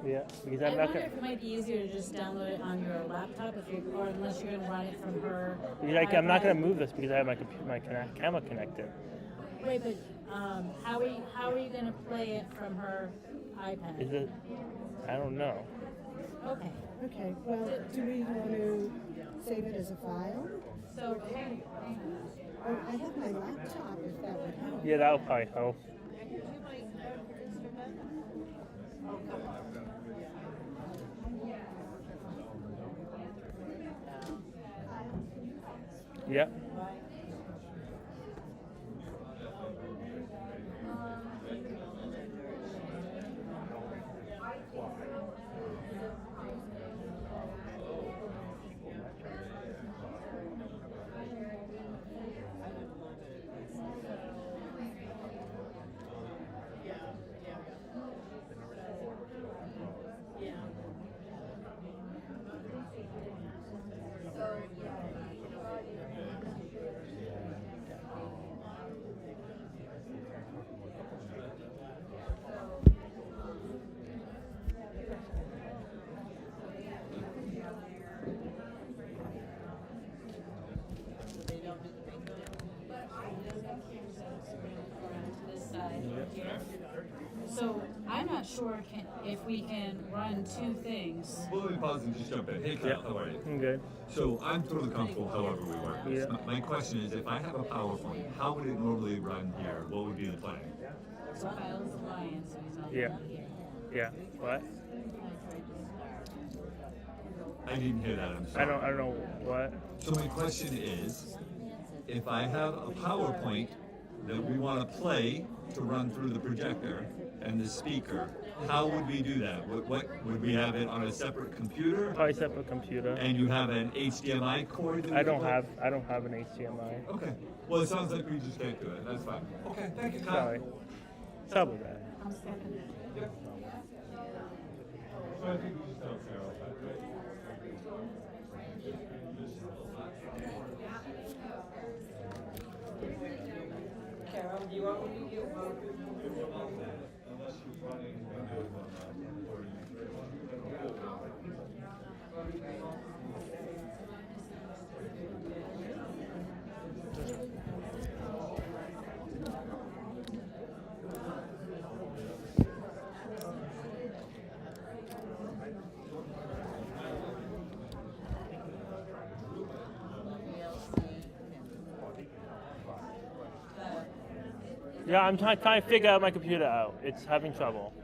Yeah, because I'm I not wonder gonna. if it might be easier to just download it on your laptop if you, or unless you're gonna run it from her. Because I'm not iPad. gonna move this because I have my camera connected. Wait, but how are you gonna play it from her iPad? Is it? I don't know. Okay. Okay, well, do we want to save it as a file? So, Oh, I have my laptop if that would help. Yeah, that'll probably help. You might Yeah. This side here. So I'm not sure if we can run two things. Well, let me pause and just jump in. Hey, Kyle, how are you? I'm good. So I'm totally comfortable however we work this. Yeah. My question is, if I have a PowerPoint, how would it normally run here? What would be the plan? So Kyle's the lion, so he's on Yeah. here. Yeah. What? I didn't hear that. I'm sorry. I don't know what. So my question is, if I have a PowerPoint that we want to play to run through the projector and the speaker, how would we do that? What would we have it on a separate computer? Probably separate computer. And you have an HDMI cord? That I don't have an HDMI. Okay. Well, it sounds like we just can't do it. That's fine. Okay. Thank you, Kyle. Sorry. Sorry about that. I'm second. So I think we just tell Carol that, right? Carol, do you want me to get one? Unless you're running Windows on that, or Yeah, I'm trying to figure out my computer out. It's having trouble.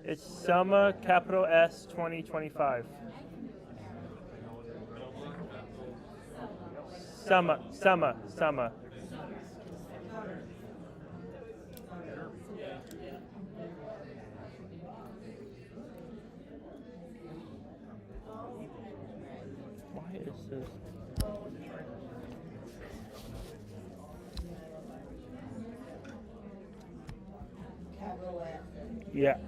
It's summer, capital S 2025. Summer. Why is this? Yeah.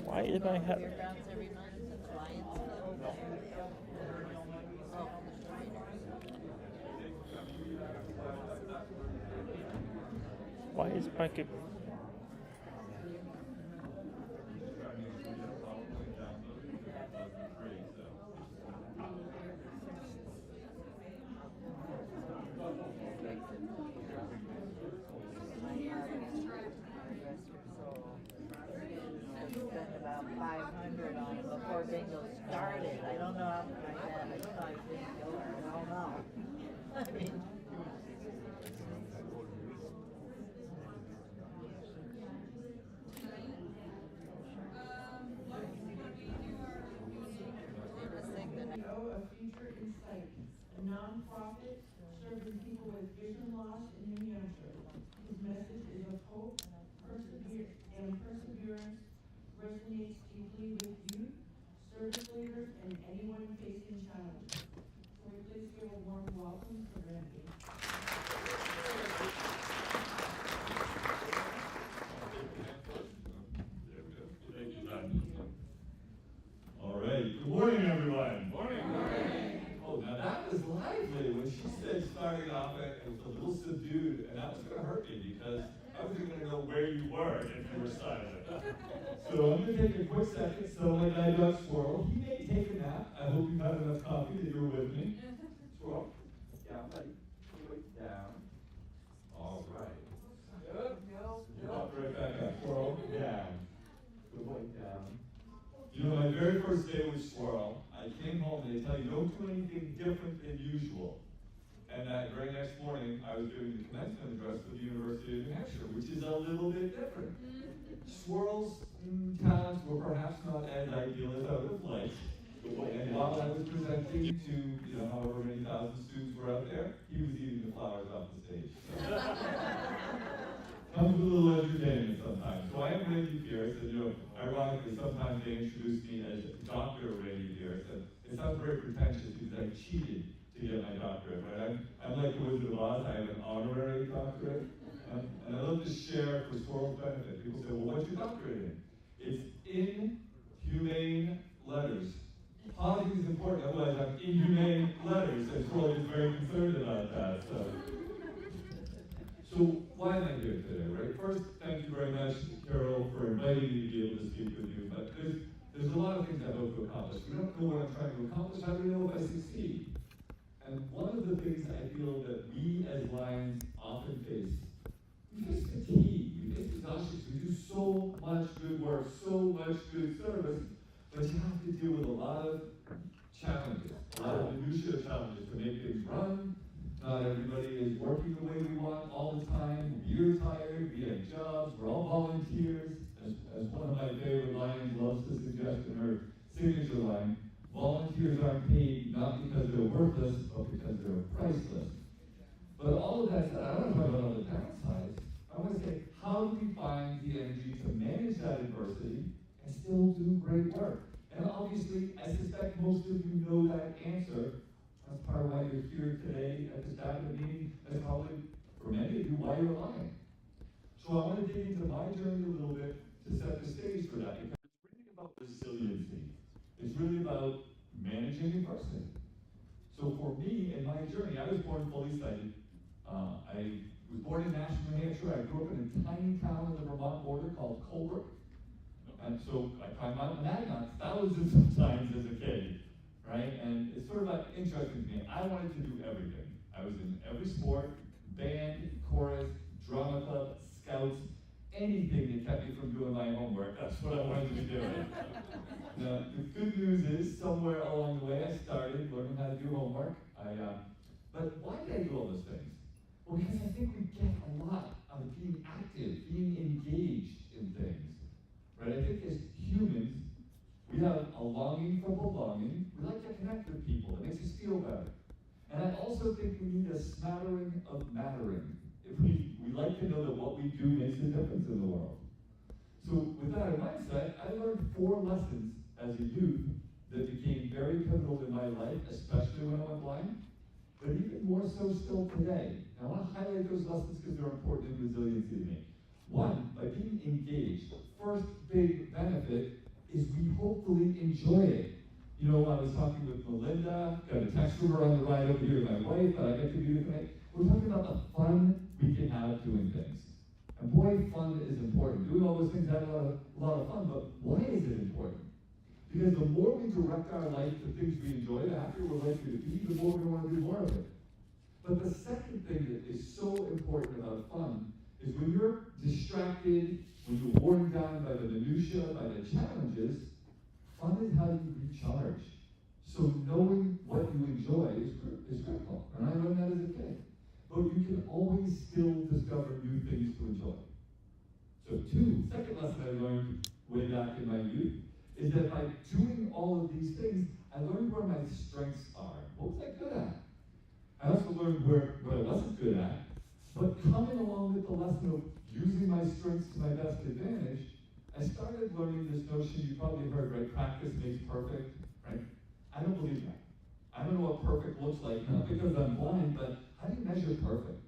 Why did I have? Why is my computer? About 500 on it before bingo started. I don't know how much I had. I thought it didn't go. I don't know. I mean, a future insight a nonprofit serving people with vision loss in New Hampshire. His message is of hope, perseverance resonates deeply with youth, service leaders, and anyone facing challenges. Can we please give a warm welcome to Randy? Thank you, Don. All right. Good morning, everyone. Morning. Oh, now that was lively. When she said starting off, it was a little subdued, and that was going to hurt me because I wasn't going to know where you were if you were silent. So I'm going to take a quick second. So my guide dog Squirrel, he may take a nap. I hope you've had enough coffee that you're with me. Squirrel, down, buddy. Wait, down. All right. Good. You popped right back up. Squirrel, down. Good boy, down. You know, my very first day with Squirrel, I came home and they tell you don't do anything different than usual. And that very next morning, I was doing the commencement address for the University of New Hampshire, which is a little bit different. Squirrel's talents were perhaps not as ideal as I would have liked. And while I was presenting to, however many thousand students were out there, he was eating the flowers off the stage. Comes with a little entertainment sometimes. So I am Randy Pierce, and ironically, sometimes they introduce me as Dr. Randy Pierce, and it sounds very pretentious because I cheated to get my doctorate, right? I'm like the Wizard of Oz, I have an honorary doctorate, and I love to share for Squirrel's benefit. People say, well, what's your doctorate in? It's in humane letters. Pausing is important, otherwise I'm inhumane letters, and Squirrel is very concerned about that, So why am I here today, right? First, thank you very much, Carol, for inviting me to be able to speak with you. But there's a lot of things I hope to accomplish. We don't know what I'm trying to accomplish. How do we know if I succeed? And one of the things I feel that we as Lions often face, we face fatigue, we face exhaustion. We do so much good work, so much good service, but you have to deal with a lot of challenges, a lot of minutiae challenges to make things run. Not everybody is working the way we want all the time. We're tired, we have jobs, we're all volunteers. As one of my favorite Lions loves to suggest in her signature line, volunteers aren't paid not because they're worthless, but because they're priceless. But all of that said, I don't want to talk about all the downsides. I want to say, how do we find the energy to manage that adversity and still do great work? And obviously, I suspect most of you know that answer. That's part of why you're here today at the start of the meeting. That's probably, for many of you, why you're alive. So I want to dig into my journey a little bit to set the stage for that, because it's really about resiliency. It's really about managing adversity. So for me, in my journey, I was born fully sighted. I was born in Nashville, New Hampshire. I grew up in a tiny town on the Vermont border called Colbrook. And so I climbed Mount Magnon thousands of times as a kid. Right? And it's sort of like interesting to me. I wanted to do everything. I was in every sport, band, chorus, drama club, scouts, anything that kept me from doing my homework. That's what I wanted to be doing. Now, the good news is, somewhere along the way, I started learning how to do homework. But why did I do all those things? Well, because I think we get a lot out of being active, being engaged in things. Right? I think as humans, we have a longing for belonging. We like to connect with people. It makes us feel better. And I also think we need a smattering of mattering. We like to know that what we do makes a difference in the world. So with that in mindset, I learned 4 lessons as a youth that became very pivotal in my life, especially when I went blind, but even more so still today. And I want to highlight those lessons because they're important in resiliency to me. 1, by being engaged, first big benefit is we hopefully enjoy it. I was talking with Melinda, got a text from her on the ride over here, my wife, that I get to do tonight. We're talking about the fun we can have doing things. And boy, fun is important. Doing all those things have a lot of fun, but why is it important? Because the more we direct our life to things we enjoy, the happier we're likely to be, the more we want to do more of it. But the second thing that is so important about fun is when you're distracted, when you're worn down by the minutiae, by the challenges, fun is how you recharge. So knowing what you enjoy is critical. And I learned that as a kid. But you can always still discover new things to enjoy. So second lesson I learned way back in my youth is that by doing all of these things, I learned where my strengths are. What was I good at? I also learned what I wasn't good at, but coming along with the lesson of using my strengths to my best advantage, I started learning this notion you probably heard, right? Practice makes perfect, right? I don't believe that. I don't know what perfect looks like, not because I'm blind, but how do you measure perfect?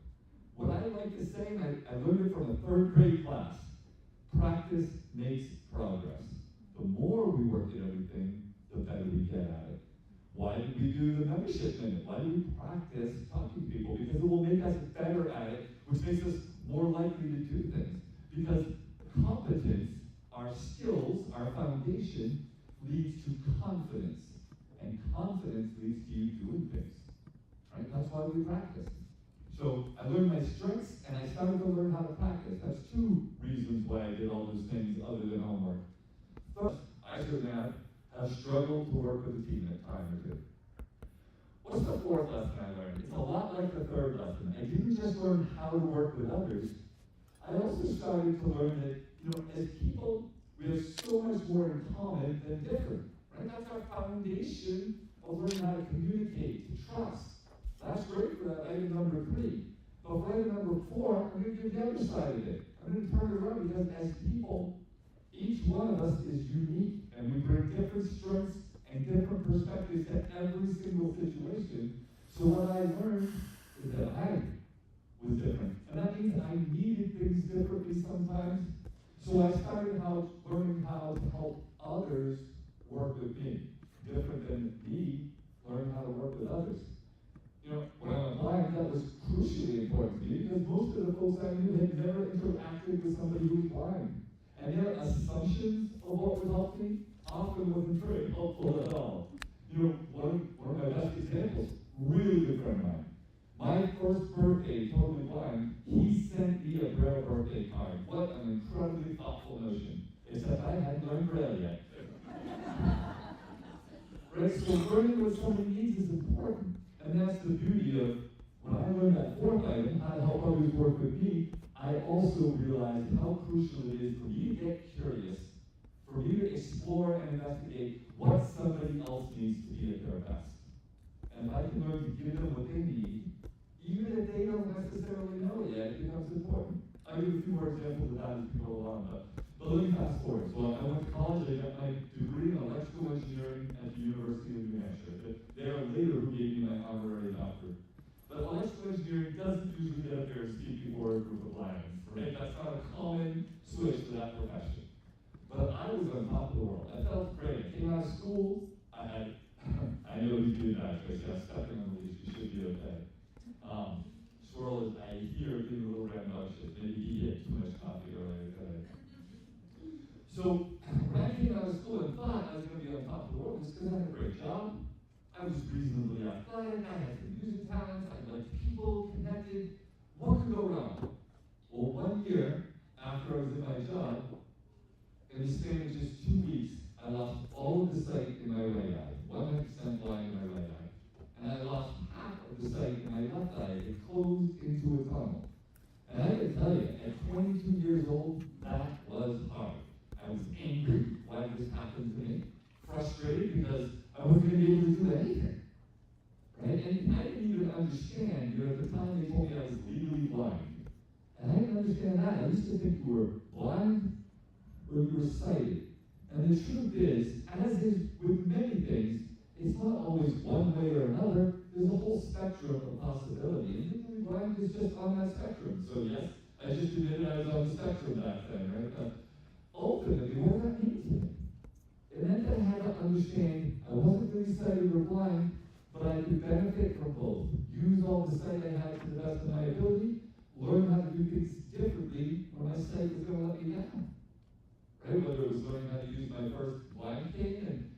What I like to say, and I learned it from a 3rd grade class, practice makes progress. The more we work at everything, the better we get at it. Why did we do the membership minute? Why do we practice talking to people? Because it will make us better at it, which makes us more likely to do things. Because competence, our skills, our foundation, leads to confidence. And confidence leads to you doing things. Right? That's why we practice. So I learned my strengths, and I started to learn how to practice. That's 2 reasons why I did all those things other than homework. First, I certainly have struggled to work with a team at time or 2. What's the 4th lesson I learned? It's a lot like the 3rd lesson. I didn't just learn how to work with others. I also started to learn that, as people, we have so much more in common than different. Right? That's our foundation of learning how to communicate, to trust. That's great for that item number 3. But for item number 4, I'm going to do the other side of it. I'm going to turn it around because as people, each one of us is unique, and we bring different strengths and different perspectives to every single situation. So what I learned is that I was different. And that means I needed things differently sometimes. So I started learning how to help others work with me. Different than me learning how to work with others. When I went blind, that was crucially important to me because most of the folks I knew had never interacted with somebody who was blind. And their assumptions of what would help me often wasn't very helpful at all. One of my best examples, really good friend of mine. My first birthday, totally blind, he sent me a Braille birthday card. What an incredibly thoughtful notion. Except I hadn't learned Braille yet. Right, so learning what somebody needs is important. And that's the beauty of, when I learned that 4th item, how to help others work with me, I also realized how crucial it is for me to get curious, for me to explore and investigate what somebody else needs to be at their best. And if I can learn to give them what they need, even if they don't necessarily know it yet, it becomes important. I'll give a few more examples of that as we go along, but let me fast forward. So I went to college, I got my degree in electrical engineering at the University of New Hampshire. They are later who gave me my honorary doctorate. But electrical engineering doesn't usually get up there and speak before a group of blinds, right? That's not a common switch for that profession. But I was on top of the world. I felt great. I came out of school, I know he's doing that, Tracy. I'm stepping on the leash. You should be okay. Swirl is, I hear, being a little rambunctious. Maybe he ate too much coffee earlier today. So when I came out of school and thought I was going to be on top of the world, it's because I had a great job. I was reasonably athletic. I had some music talents. I liked people, connected. What could go wrong? Well, 1 year after I was in my job, in the span of just 2 weeks, I lost all of the sight in my right eye, 100% blind in my right eye. And I lost half of the sight in my left eye. It closed into a tunnel. And I can tell you, at 22 years old, that was hard. I was angry why this happened to me, frustrated because I wasn't going to be able to do anything. Right? And I didn't even understand, at the time they told me I was legally blind. And I didn't understand that. I used to think you were blind or you were sighted. And the truth is, as is with many things, it's not always one way or another. There's a whole spectrum of possibility. And legally blind is just on that spectrum. So yes, I just admitted I was on the spectrum back then, right? But ultimately, what does that mean to me? It meant that I had to understand I wasn't really sighted or blind, but I could benefit from both. Use all the sight I had to the best of my ability, learn how to do things differently when my sight was going to let me down. Right? Whether it was learning how to use my first blind cane, and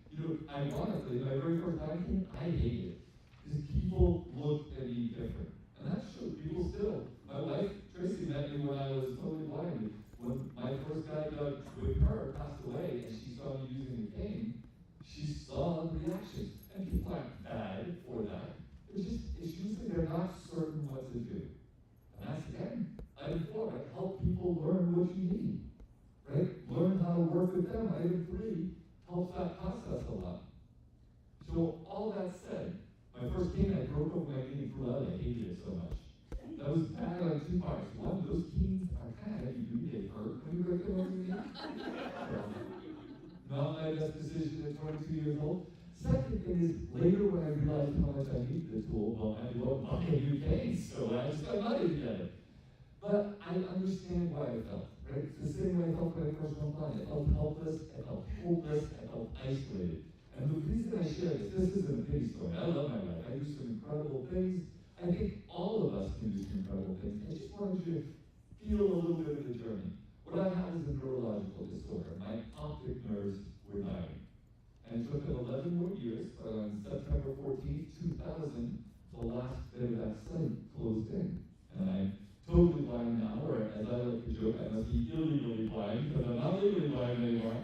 ironically, my very first blind cane, I hated it. Because people looked at me different. And that's true, people still. My wife, Tracy, met me when I was totally blind. When my first guide dog with her passed away and she saw me using the cane, she saw the reactions. And people aren't bad for that. It's usually they're not certain what to do. And that's again, item 4, right? Help people learn what you need. Right? Learn how to work with them. Item 3 helps that process a lot. So all that said, my first cane, I broke over my knee and threw out. I so much. That was bad on two parts. One, those keys are kind of heavy duty, they hurt when you break them over your knee. Not my best decision at 22 years old. Second thing is, later when I realized how much I needed the tool, well, I won't buy a new cane, so I just got money together. But I understand why I felt, right? It's the same way I felt when I first went blind. I felt helpless, I felt hopeless, I felt isolated. And the reason I share this isn't a pity story. I love my life. I do some incredible things. I think all of us can do some incredible things. I just wanted you to feel a little bit of the journey. What I have is a neurological disorder. My optic nerves were dying. And it took them 11 more years, but on September 14th, 2000, the last bit of that sight closed in. And I'm totally blind now, or as I like to joke, I must be illegally blind, because I'm not legally blind anymore.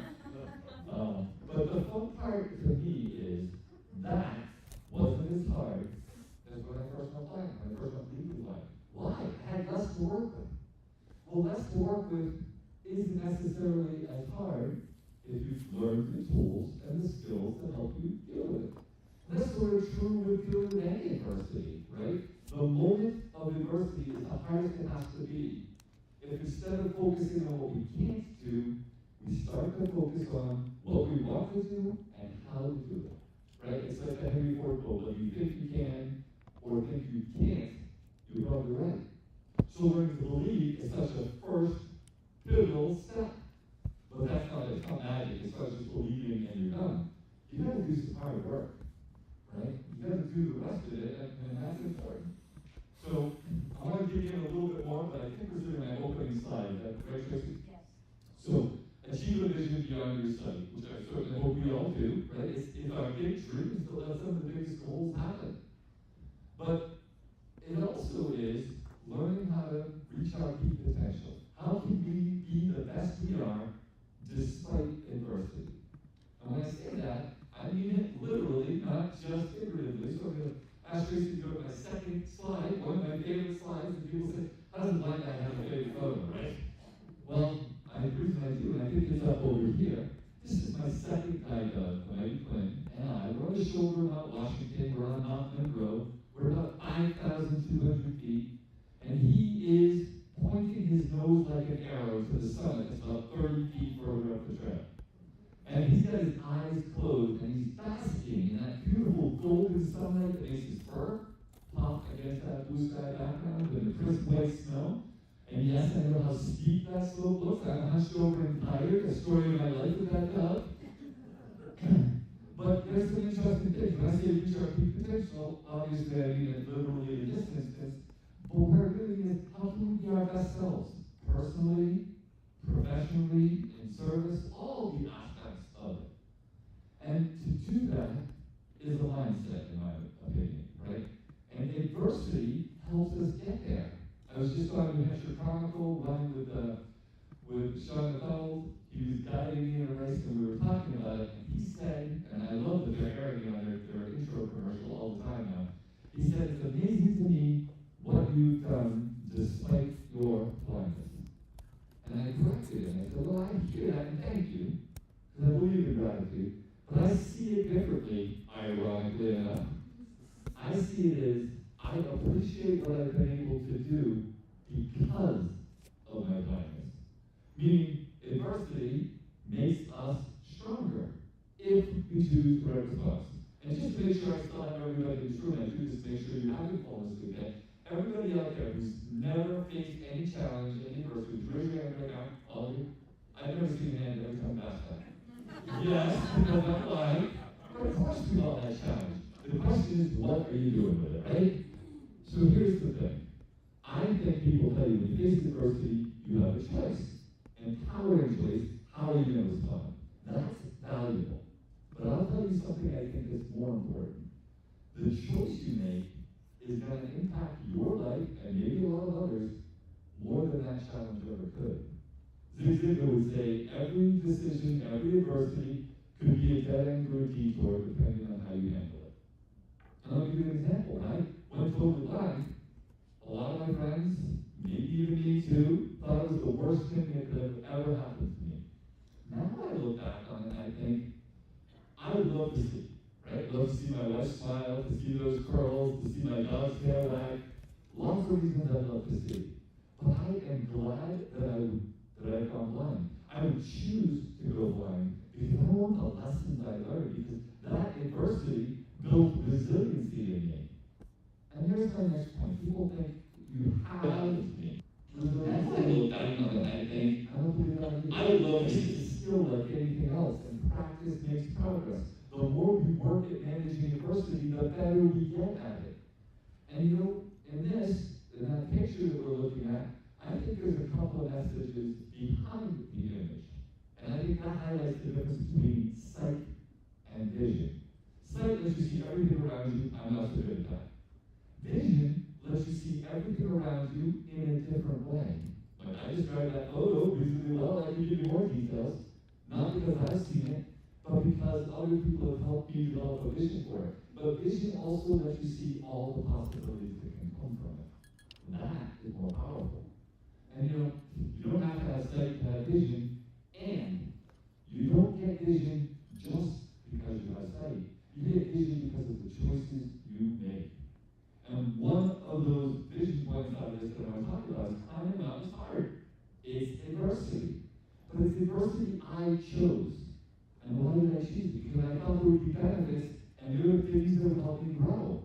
But the fun part to me is that wasn't as hard as when I first went blind, when I first went legally blind. Why? I had less to work with. Well, less to work with isn't necessarily as hard if you've learned the tools and the skills to help you deal with it. And that's sort of true with dealing with any adversity, right? The moment of adversity is the hardest it has to be. If instead of focusing on what we can't do, we start to focus on what we want to do and how to do it, right? It's like the Henry Ford quote, whether you think you can or think you can't, you're probably right. So learning to believe is such a first pivotal step. But that's not it. It's not magic. It's not just believing and you're done. You got to do some hard work, right? You got to do the rest of it, and that's important. So I want to dig in a little bit more, but I think we're doing my opening slide. Is that right, Tracy? Yes. So achieve a vision beyond your study, which I certainly hope we all do, right? It's our big dreams to let some of the biggest goals happen. But it also is learning how to reach our peak potential. How can we be the best we are despite adversity? And when I say that, I mean it literally, not just figuratively. So I'm going to ask Tracy to go to my second slide, one of my favorite slides, and people say, how does a blind guy have a favorite photo, right? Well, the reason I do, and I think it's up over here, this is my second guide dog, Mike Quinn, and I. We're on the shoulder of Mount Washington, we're on Mount Monroe, we're about 5,200 feet, and he is pointing his nose like an arrow to the summit. It's about 30 feet further up the trail. And he's got his eyes closed, and he's basking in that beautiful golden sunlight that makes his fur pop against that blue sky background and the crisp white snow. And yes, I know how steep that slope looks. I'm hunched over and tired. The story of my life with that dog. But there's some interesting things. When I say reach our peak potential, obviously I mean it literally in this instance. But what I really is, how can we be our best selves? Personally, professionally, in service, all the aspects of it. And to do that is a mindset, in my opinion, right? And adversity helps us get there. I was just on New Hampshire Chronicle running with Sean McDonald. He was guiding me in a race, and we were talking about it, and he said, and I love that they're airing on their intro commercial all the time now, he said, it's amazing to me what you've done despite your blindness. And I corrected him. I said, well, I hear that, and thank you, because I believe in gratitude, but I see it differently, ironically enough. I see it as, I appreciate what I've been able to do because of my blindness. Meaning, adversity makes us stronger if we choose the right response. And just to make sure I still have everybody in this room, I do this to make sure you haven't fallen asleep yet. Everybody out there who's never faced any challenge, any adversity, raise your hand right now, all of you. I've never seen a hand every time past that. Yes, because I'm lying. But of course we all have challenge. The question is, what are you doing with it, right? So here's the thing. I think people tell you when you face adversity, you have a choice. Empowering choice, how are you going to respond? That's valuable. But I'll tell you something I think is more important. The choice you make is going to impact your life, and maybe a lot of others, more than that challenge ever could. Zig Ziglar would say, every decision, every adversity could be a dead end or a detour, depending on how you handle it. And I'll give you an example. When I went totally blind, a lot of my friends, maybe even me too, thought it was the worst thing that could have ever happened to me. Now I look back on it and I think, I would love to see, right? Love to see my wife smile, to see those curls, to see my dog's tail wag. Lots of reasons I'd love to see. But I am glad that I've gone blind. I would choose to go blind because I want the lessons I learned, because that adversity built resiliency in me. And here's my next point. People think you have me. That's why I look back on it, I think, I don't believe I would love to see a skill like anything else, and practice makes progress. The more we work at managing adversity, the better we get at it. And you know, in that picture that we're looking at, I think there's a couple of messages behind the image. And I think that highlights the difference between sight and vision. Sight lets you see everything around you. I'm not so good at that. Vision lets you see everything around you in a different way. Like, I described that photo reasonably well. I can give you more details, not because I've seen it, but because other people have helped me develop a vision for it. But vision also lets you see all the possibilities that can come from it. That is more powerful. And you know, you don't have to have sight to have vision, and you don't get vision just because you have sight. You get vision because of the choices you make. And one of those vision points out of this that I want to talk about is climbing a mountain is hard. It's adversity. But it's adversity I chose. And why did I choose it? Because I thought there would be benefits, and there were things that would help me grow.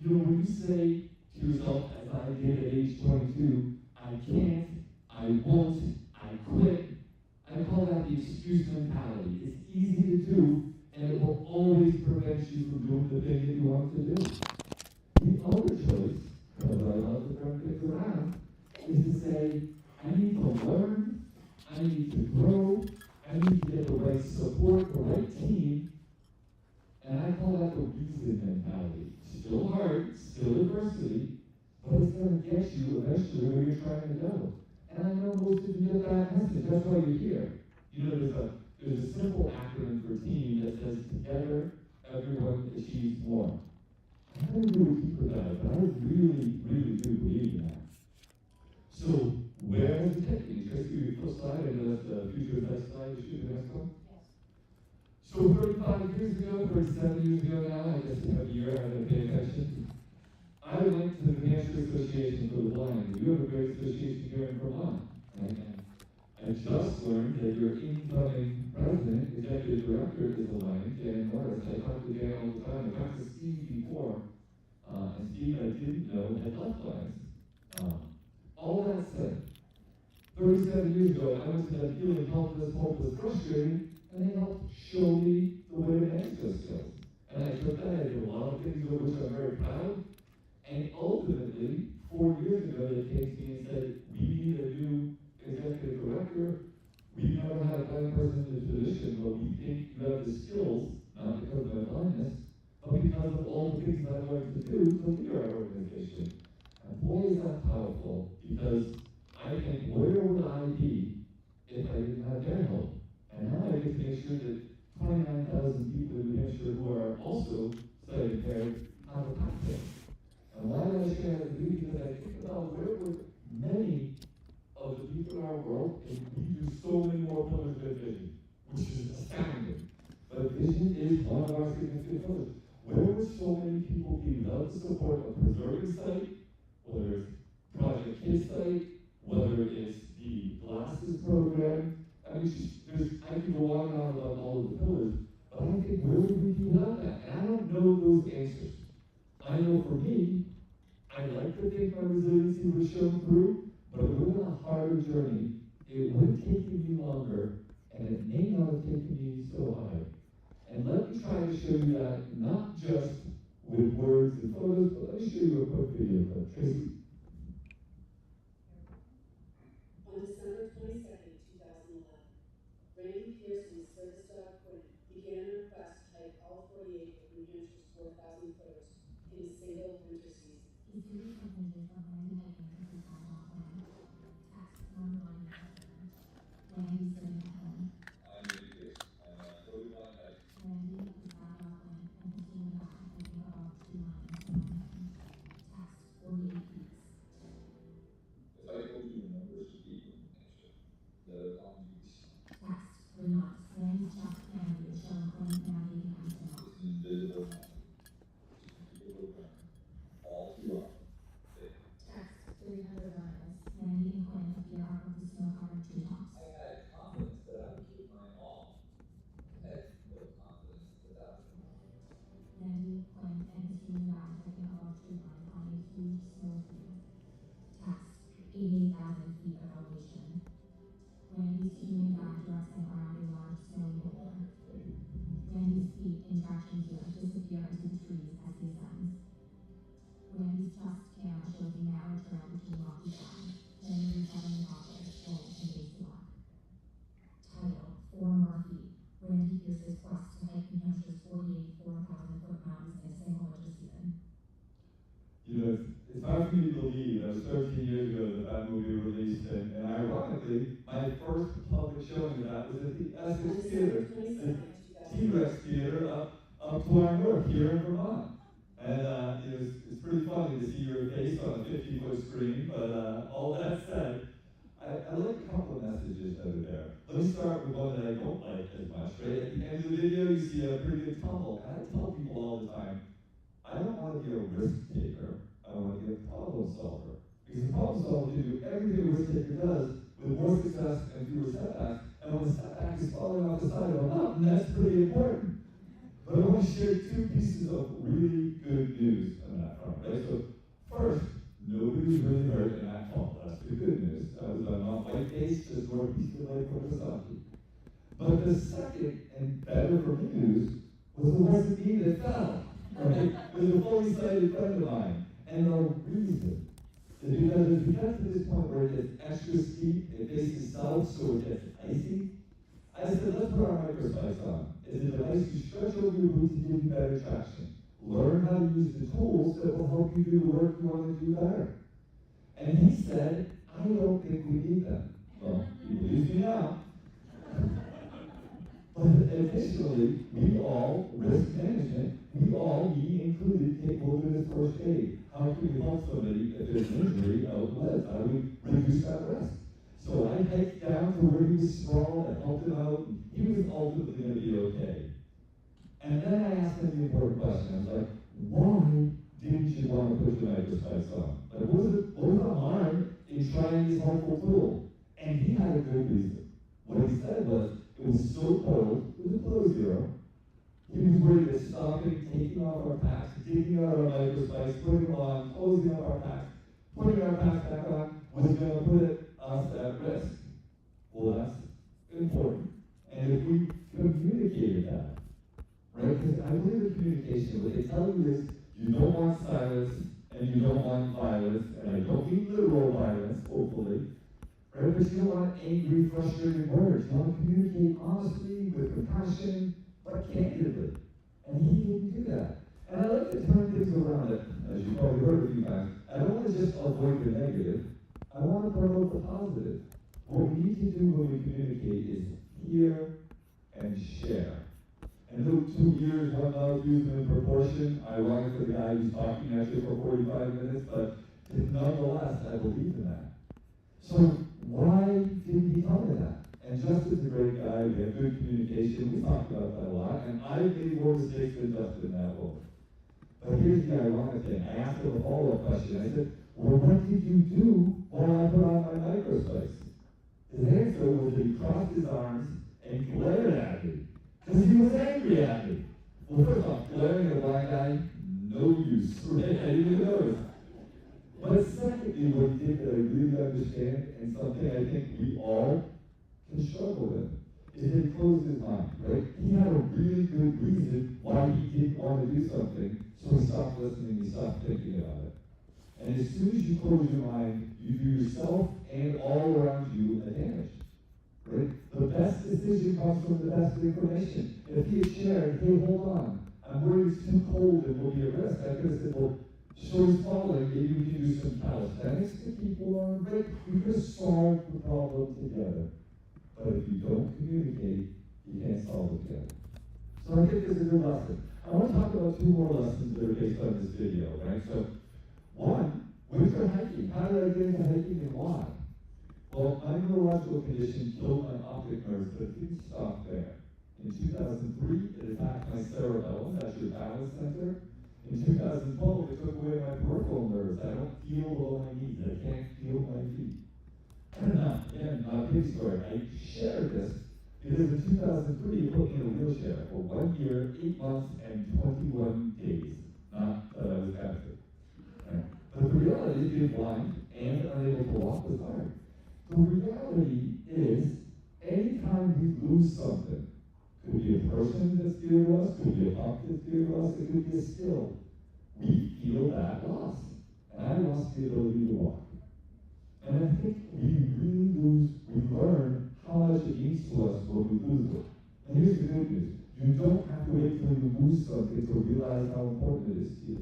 You know, when you say to yourself, as I did at age 22, I can't, I won't, I quit, I call that the excuse mentality. It's easy to do, and it will always prevent you from doing the thing that you want to do. The other choice, because I love to turn things around, is to say, I need to learn, I need to grow, I need to get the right support, the right team, and I call that the reason mentality. Still hard, still adversity, but it's going to get you eventually where you're trying to go. And I know most of you get that message, that's why you're here. You know, there's a simple acronym for team that says, together, everyone achieves more. I don't do a deeper dive, but I really, really do believe in that. So, where has it taken you? Tracy, your first slide, I know that's the future next slide. You should the next one. Yes. So 35 years ago, 37 years ago now, I guess a year I had to pay attention. I went to the New Hampshire Association for the Blind. You have a great association here in Vermont. And I just learned that your incoming president, executive director, is a blind, Dan Morris. I talk to Dan all the time. I talked to Steve before. And Steve, I didn't know, had left lines. All that said, 37 years ago, I went to that feeling helpless, hopeless, frustrating, and they helped show me the way to manage those skills. And I took that, I did a lot of things of which I'm very proud, and ultimately, 4 years ago, they came to me and said, we need a new executive director. We've never had a blind person in this position, but we think you have the skills, not because of my blindness, but because of all the things I've learned to do to lead our organization. And boy, is that powerful, because I think, where would I be if I didn't have their help? And now I get to make sure that 29,000 people in New Hampshire who are also sight impaired have a pathway. And why do I share that with you? Because I think about where would many of the people in our world, and we do so many more pillars than vision, which is astounding. But vision is one of our significant pillars. Where would so many people be without the support of preserving sight, whether it's Project Kids Sight, whether it's the Glasses program? I mean, I can go on and on about all of the pillars, but I think where would we be without that? And I don't know those answers. I know for me, I like to think my resiliency was shown through, but it would have been a harder journey. It would have taken me longer, and it may not have taken me so high. And let me try to show you that, not just with words and photos, but let me show you a quick video clip. Tracy. On December 22nd, 2011, Randy Pearson's service dog Quinn began her quest to hike all 48 of New Hampshire's 4,000 footers in a single winter season. His duties depended on Randy hiking with his guide dog Quinn. Text from one customer. Randy sitting at home. I'm Randy Pierce. I'm a 41 hike. Randy, his guide dog Quinn, and his team back hiking about 2 miles from home. Text 48 weeks. If I told you the numbers of people in New Hampshire that have gone to the sun, Text 3 months. Randy's chest family is showing Quinn navigating ice and rock. it's an invisible mountain. People will burn all throughout. They have teeny guy hiking above tree line on a huge snowfield. Text, 88,000 feet of elevation. Randy's teeny guy dressing around a large snowy boulder. Randy's feet in traction gear disappear into the trees as he ascends. Randy's chest camera shows a narrow trail between rocky sides. Randy having accomplished full and base luck. Title, 4 more feet. Randy Pierce's quest to hike New Hampshire's 48 4,000-foot mountains in a single winter season. You know, it's hard for me to believe that was 13 years ago that movie released, and ironically, my first public showing of that was at the Essex Theater, the T-Rex Theater up to our north here in Vermont. And it's pretty funny to see your face on a 50-foot screen, but all that said, I like a couple of messages that are there. Let me start with one that I don't like as much, right? At the end of the video, you see a pretty good tumble, and I tell people all the time, I don't want to be a risk taker, I want to be a problem solver. Because a problem solver can do everything a risk taker does with more success and fewer setbacks, and when the setback is falling off the side of a mountain, that's pretty important. But I want to share 2 pieces of really good news on that front, right? So first, nobody was really hurt in that fall. That's the good news. That was on White Base, just northeast of Lake Winnipesaukee. But the second and better for me news was it wasn't me that fell. Right? It was a fully sighted friend of mine. And the reason is because as we get to this point where it gets extra steep, it faces south, so it gets icy. I said, let's put our microspikes on. It's a device you stretch over your boot to give you better traction. Learn how to use the tools that will help you do the work you want to do better. And he said, I don't think we need them. Well, he believes me now. But additionally, we all, risk management, we all, me included, take wilderness first aid. How can we help somebody if there's an injury out west? How do we reduce that risk? So I hiked down to where he was sprawled and helped him out, and he was ultimately going to be okay. And then I asked him the important question. I was like, why didn't you want to put the microspikes on? Like, what was the harm in trying this helpful tool? And he had a good reason. What he said was, it was so cold, it was below zero. He was worried that stopping, taking off our packs, digging out our microspikes, putting them on, closing up our packs, putting our packs back on, was going to put us at risk. Well, that's important. And if we communicated that, right? Because I believe in communication. What they tell you is you don't want silence and you don't want violence, and I don't mean literal violence, hopefully, right? But you don't want angry, frustrated words. You want to communicate honestly, with compassion, but candidly. And he didn't do that. And I like to turn things around, as you probably heard a few times. I don't want to just avoid the negative. I want to promote the positive. What we need to do when we communicate is hear and share. And those 2 years, one not used in proportion, ironic for the guy who's talking actually for 45 minutes, but nonetheless, I believe in that. So why didn't he tell me that? And Justin's a great guy, we have good communication, we talked about that a lot, and I made more mistakes than Justin that moment. But here's the ironic thing, I asked him a follow-up question, I said, well, what did you do while I put on my microspikes? His answer was that he crossed his arms and glared at me. Because he was angry at me. Well, first off, glaring at a blind guy, no use, right? I didn't even notice. But secondly, what he did that I really understand, and something I think we all can struggle with, is that he closed his mind, right? He had a really good reason why he didn't want to do something, so he stopped listening, he stopped thinking about it. And as soon as you close your mind, you do yourself and all around you a damage. Right? The best decision comes from the best information. If he had shared, hey, hold on, I'm worried it's too cold and we'll be at risk, I could have said, well, show's falling, maybe we can do some calisthenics to keep warm, right? We could have solved the problem together. But if you don't communicate, you can't solve it together. So I think this is a good lesson. I want to talk about 2 more lessons that are based on this video, right? So, one, winter hiking. How did I get into hiking and why? Well, my neurological condition killed my optic nerves, but it didn't stop there. In 2003, it attacked my cerebellum, that's your balance center. In 2012, it took away my peripheral nerves. I don't feel below my knees. I can't feel my feet. Now, again, not a big story. I shared this because in 2003, it put me in a wheelchair for 1 year, 8 months, and 21 days. Not this benefit. Right? But the reality is being blind and unable to walk is hard. The reality is, anytime we lose something, could be a person that's dear to us, could be a pup that's dear to us, it could be a skill. We feel that loss. And I lost the ability to walk. And I think we learn how much it means to us when we lose it. And here's the good news. You don't have to wait till you lose something to realize how important it is to you.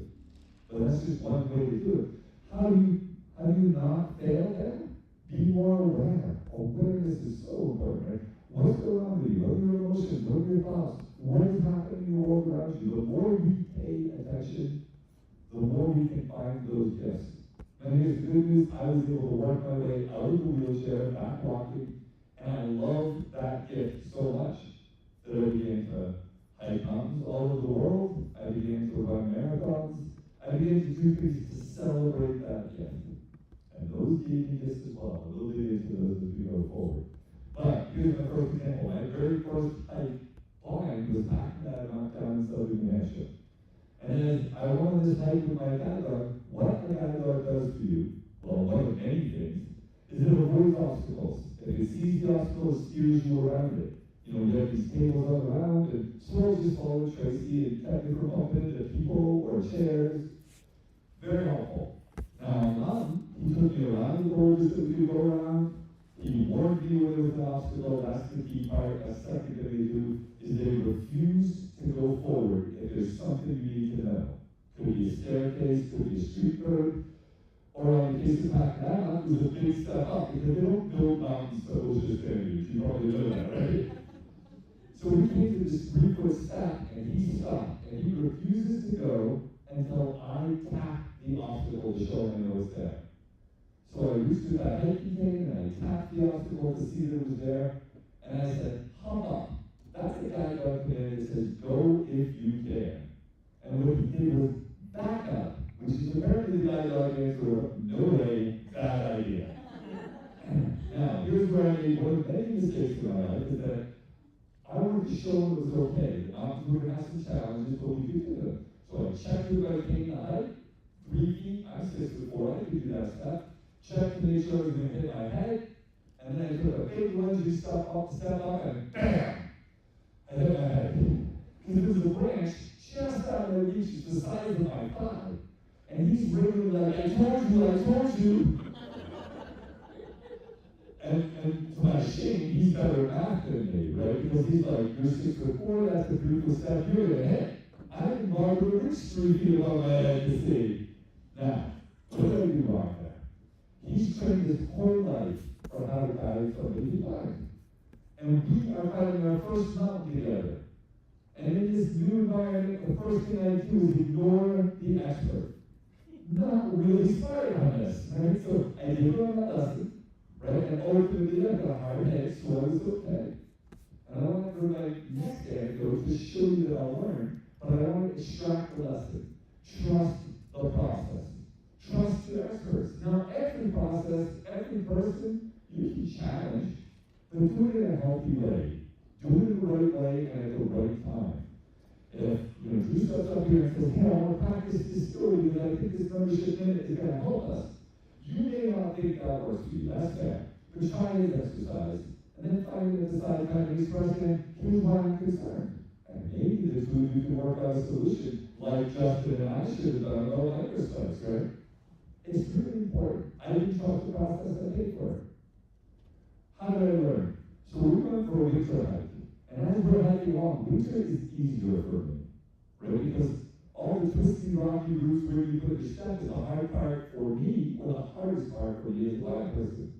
But that's just one way to do it. How do you not fail then? Be more aware. Awareness is so important, right? What's going on with you? What are your emotions? What are your thoughts? What is happening in the world around you? The more we pay attention, the more we can find those gifts. And here's the good news. I was able to work my way out of the wheelchair, back walking, and I loved that gift so much that I began to hike mountains all over the world. I began to run marathons. I began to do things to celebrate that gift. And those gave me gifts as well. We'll dig into those as we go forward. But here's my first example. My very first hike blind was back in that down in southern New Hampshire. And as I went on this hike with my guide dog, what a guide dog does for you, well, one of many things, is it avoids obstacles. If it sees the obstacle, it steers you around it. You know, you have these tables all around, and Swirl just followed Tracy and kept me from bumping into people or chairs. Very helpful. Now, on mountain, he took me around the boulders that we could go around. He warned me when there was an obstacle. That's the key part. A second that they do is they refuse to go forward if there's something you need to know. Could be a staircase, could be a street curb, or in the case of Pac-Man, it was a big step up because they don't build mountains so it was just there. You probably know that, right? So we came to this 3-foot step and he stopped and he refuses to go until I tap the obstacle to show him I know it's there. So I reached through that hiking cane and I tapped the obstacle to see that it was there. And I said, hop up. That's the guide dog command that says, go if you can. And what he did was back up, which is apparently the guide dog answer of no way, bad idea. Now, here's where I made one of many mistakes in my life, is that I wanted to show him it was okay. The mountains were going to have some challenges, but we could do them. So I checked with my cane to height, 3 feet, I'm 6'4", I could do that step. Checked to make sure I was going to hit my head, and then I took a big lunge, step up, and BAM! I hit my head. Because there was a branch just out of my reach, the size of my thigh. And he's wriggling like, I told you. And to my shame, he's better at math than me, right? Because he's like, you're 6'4", that's a 3-foot step, you're going to hit. I didn't bother to reach 3 feet above my head to see. Now, what did I do wrong there? He's trained his whole life on how to guide somebody blind. And we are fighting our first mountain together. And in this new environment, the first thing I do is ignore the expert. Not really smart on this, right? So I did learn that lesson, right? And ultimately I got a hard head, so I was okay. And I want for my next anecdote to show you that I'll learn, but I want to extract the lesson. Trust the process. Trust your experts. Now, every process, every person, you can challenge, but do it in a healthy way. Do it in the right way and at the right time. If Drew steps up here and says, hey, I want to practice this story because I think this membership minute is going to help us. You may not think that works for you. That's fair. But try this exercise. And then finally decide kind of expressing, here's why I'm concerned. And maybe the two of you can work out a solution like Justin and I should have done about microspikes, right? It's really important. I didn't trust the process, I paid for it. How did I learn? So we went for a winter hike. And as we're hiking along, winter is easier for me, right? Because all the twisty, rocky routes where you put your step is the hard part for me, or the hardest part for me as a blind person.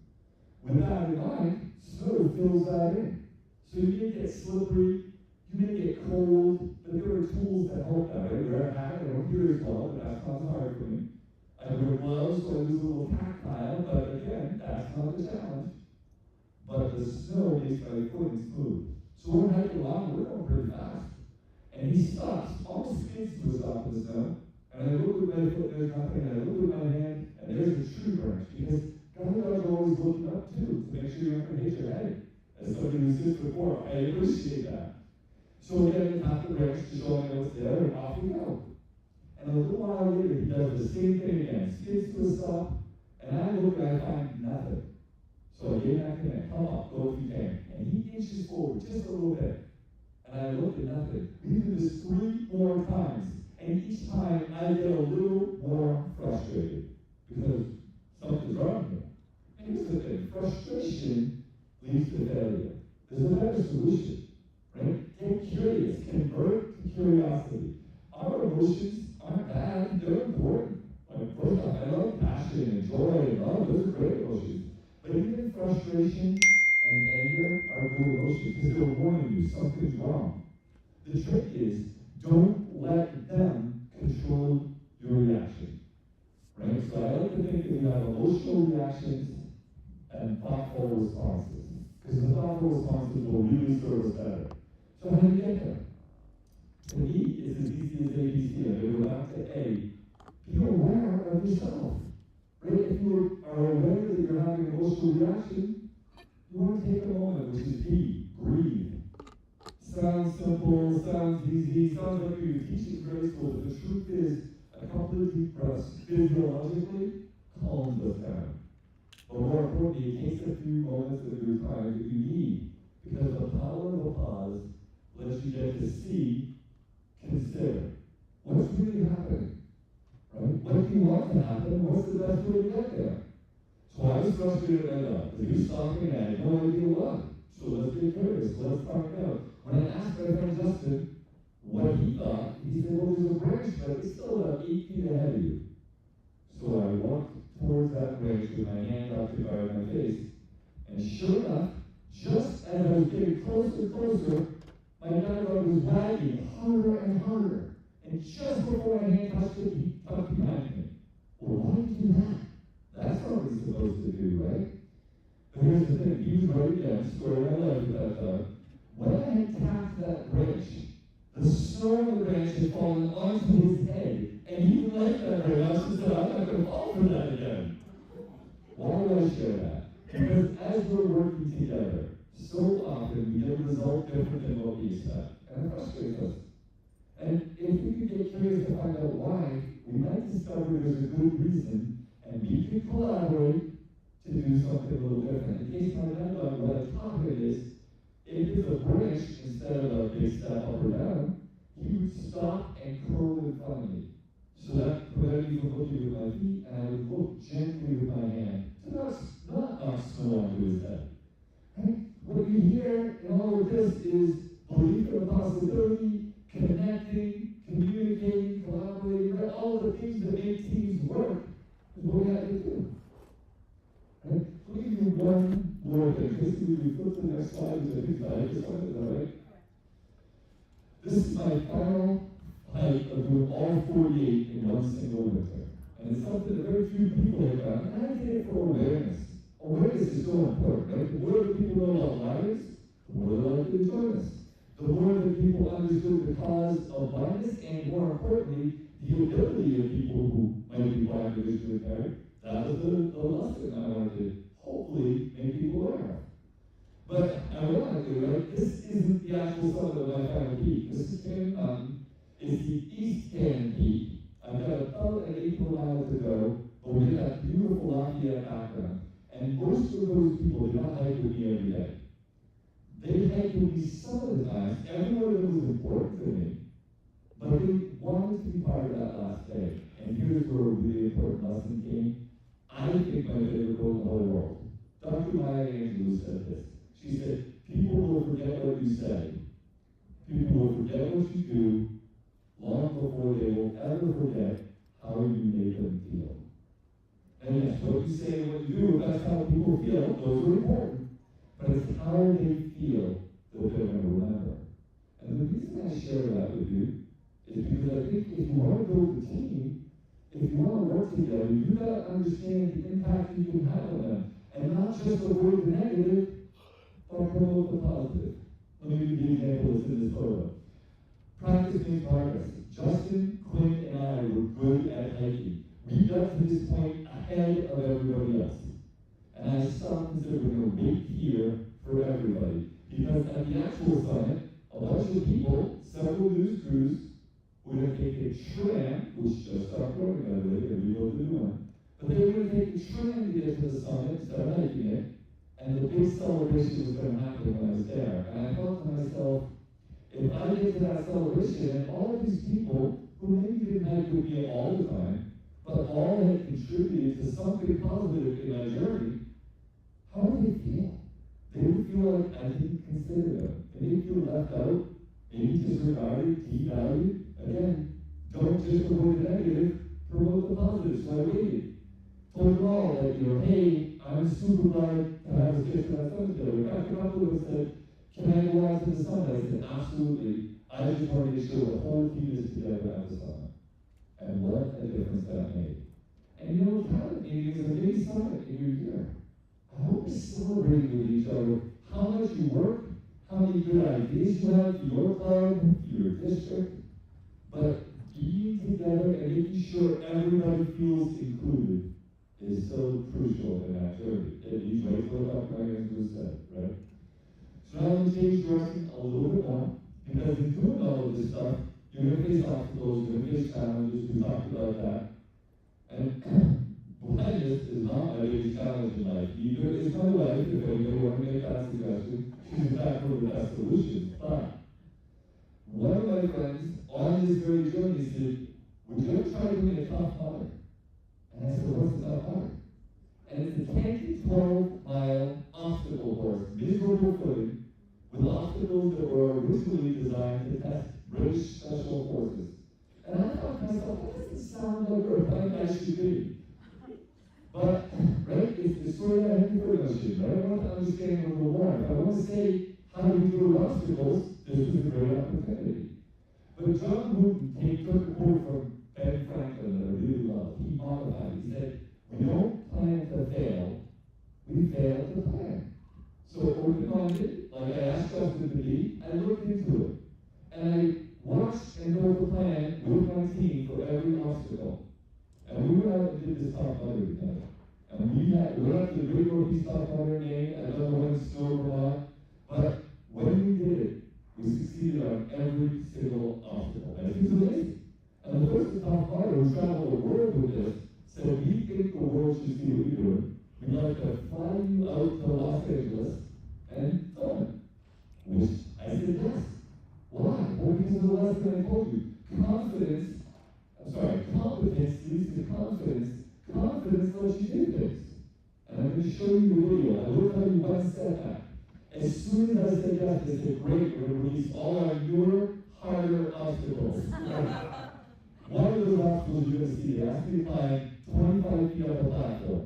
With that in mind, snow fills that in. So you may get slippery, you may get cold, but there are tools that help that, right? Wear a hat, I don't hear as well, but that's not hard for me. I wear gloves, so I lose a little tactile, but again, that's not the challenge. But the snow makes my footing smooth. So we're hiking along, we're going pretty fast. And he stops, almost skids to a stop in the snow. And I look at my foot, there's nothing, and I look at my hand, and there's a tree branch. Because guide dogs are always looking up too, to make sure you're not going to hit your head. As somebody who's 6'4", I appreciate that. So again, I tap the branch to show me what's there, and off we go. And a little while later, he does the same thing again, skids to a stop, and I look and I find nothing. So I gave him that command, come up, go if you can. And he inches forward just a little bit. And I looked at nothing. We do this 3 more times. And each time I get a little more frustrated because something's wrong here. And here's the thing, frustration leads to failure. There's a better solution, right? Get curious, convert to curiosity. Our emotions aren't bad, they're important. Like, first off, I love passion and joy and love, those are great emotions. But even frustration and anger are good emotions because they're warning you something's wrong. The trick is, don't let them control your reaction. Right? So I like to think that you have emotional reactions and thoughtful responses. Because the thoughtful responses will really serve us better. So how do you get there? For me, it's as easy as ABC. I go back to A. Be aware of yourself. Right? If you are aware that you're having an emotional reaction, you want to take a moment, which is B, breathe. Sounds simple, sounds easy, sounds like you're teaching grade school, but the truth is, a couple of deep breaths physiologically calms us down. But more importantly, it takes a few moments of your time that you need, because the power of a pause lets you get to see, consider, what's really happening, right? What do you want to happen? What's the best way to get there? So I was frustrated right now, because you stopped me and I had no idea why. So let's get curious, let's find out. When I asked my friend Justin what he thought, he said, well, there's a branch, but it's still about 8 feet ahead of you. So I walked towards that branch with my hand up to guard my face. And sure enough, just as I was getting closer and closer, my guide dog was wagging harder and harder. And just before my hand touched it, he tucked behind me. Well, why did you do that? That's not what he's supposed to do, right? But here's the thing, he was right again, squaring my leg with that dog. When I had tapped that branch, the snow on the branch had fallen onto his head, and he liked that very much and said, I'm not going to fall for that again. Why do I share that? Because as we're working together, so often we get a result different than what we expect, and it frustrates us. And if we could get curious to find out why, we might discover there's a good reason, and we could collaborate to do something a little different. In case my dog, what I taught him is, if it's a branch instead of a big step up or down, he would stop and curl in front of me. So that prevented me from looking with my feet, and I would look gently with my hand. So that's not snow onto his head. Right? What you hear in all of this is belief in a possibility, connecting, communicating, collaborating, right? All the things that make teams work is what we have to do. Right? Let me give you one more thing. Just to we flip to the next slide, which I think is the highest one, is that right? This is my final hike of doing all 48 in one single winter. And it's something that very few people have done, and I did it for awareness. Awareness is so important, right? The more that people know about lions, the more they're likely to join us. The more that people understood the cause of blindness, and more importantly, the ability of people who might be blind or visually impaired. That was the lesson I wanted to hopefully make people aware of. But ironically, right, this isn't the actual summit of my final peak. This is Canyon Mountain. It's the East Canyon Peak. I've got about an 8 miles to go, but we get that beautiful Lafayette background. And most of those people did not hike with me every day. They hiked with me some of the times. Every one of them was important to me. But they wanted to be part of that last day. And here's where a really important lesson came. I think my favorite quote in the whole world. Dr. Maya Angelou said this. She said, people will forget what you say. People will forget what you do long before they will ever forget how you made them feel. And yes, what you say and what you do, that's how people feel. Those are important. But it's how they feel that they're going to remember. And the reason I share that with you is because I think if you want to build a team, if you want to work together, you got to understand the impact you can have on them. And not just avoid the negative, but promote the positive. Let me give you the example that's in this photo. Practice makes progress. Justin, Quinn, and I were good at hiking. We got to this point ahead of everybody else. And I stopped and said, we're going to wait here for everybody. Because at the actual summit, a bunch of people, several news crews, were going to take a tram, which just stopped growing by the way, and we built a new one. But they were going to take a tram to get to the summit, start hiking it, and the big celebration was going to happen when I was there. And I thought to myself, if I get to that celebration and all of these people who maybe didn't hike with me all the time, but all had contributed to something positive in my journey, how would they feel? They would feel like I didn't consider them. They would feel left out, maybe disregarded, devalued. Again, don't just avoid the negative, promote the positive. So I waited. Told them all that, hey, I'm super glad to have us get to that summit together. In fact, a couple of us said, can I go out to the summit? I said, absolutely. I just want to make sure the whole team is together at the summit. And what a difference that made. And talent meeting is a big summit in your year. I hope you're celebrating with each other how much you work, how many good ideas you have for your club, for your district, but being together and making sure everybody feels included is so crucial in that journey. It leads right to what Dr. Megan just said, right? So now let me change direction a little bit more, because in doing all of this stuff, you're going to face obstacles, you're going to face challenges, we talked about that. And blindness is not my biggest challenge in life. Either it's my wife, if anybody want to make that suggestion, she's in fact one of the best solutions. But one of my friends on this very journey said, would you ever try doing a tough Mudder? And I said, what's a tough Mudder? And it's a 10 to 12 mile obstacle course, miserable footing, with obstacles that were originally designed to test British Special Forces. And I thought to myself, that doesn't sound like where a bike guy should be. But, right, it's the story of Henry Ferguson, right? I want to understand a little more. If I want to say how do we deal with obstacles, this was a great opportunity. But John Wooten took a quote from Ben Franklin that I really love. He modified it. He said, we don't plan to fail, we fail to plan. So open-minded, like I asked Justin to be, I looked into it. And I watched and built a plan with my team for every obstacle. And we went out and did this tough Mudder together. And we went up to the Great Northeast Tough Mudder name, another one in Snow, Vermont. But when we did it, we succeeded on every single obstacle. And it was amazing. And the person Tough Mudder who traveled the world with this said, we think the world should see what you're doing. We'd like to fly you out to Los Angeles and film it. Which I said yes. Why? Well, because of the lesson I told you. Competence leads to confidence. Confidence lets you do things. And I'm going to show you the video. I will tell you one step back. As soon as I said yes, they said, great, we're going to release all our newer, harder obstacles. One of those obstacles you're going to see, they asked me to climb 25 feet up a platform,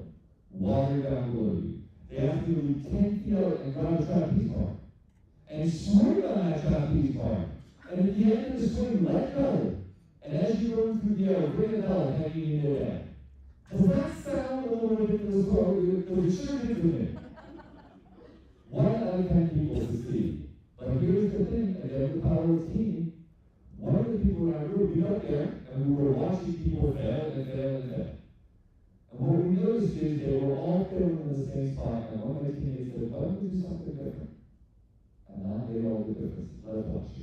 water down below you. They asked me to leap 10 feet out and grab a trapeze bar. And swing on that trapeze bar. And at the end of the swing, let go. And as you go through the air, ring a bell hanging in the air. Does that sound a little ridiculous? Because it sure did to me. 1 out of 10 people succeed. But here's the thing, again, the power of team. One of the people in our group, we got there, and we were watching people fail and fail and fail. And what we noticed is they were all failing in the same spot, and one of my teammates said, why don't we do something different? And that made all the difference. Let us watch it.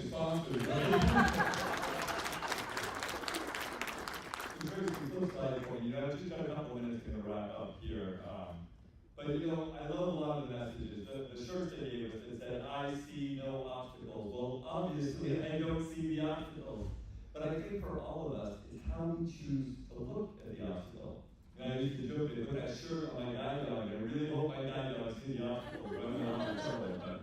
your sponsors. There's some flip side for you. I've just got a couple minutes to wrap up here. But I love a lot of the messages. The shirts they gave us that said, I see no obstacles. Well, obviously, I don't see the obstacles. But I think for all of us, it's how we choose to look at the obstacle. And I used to joke, they put that shirt on my guide dog, and I really hope my guide dog see the obstacles, but I'm not on somewhere.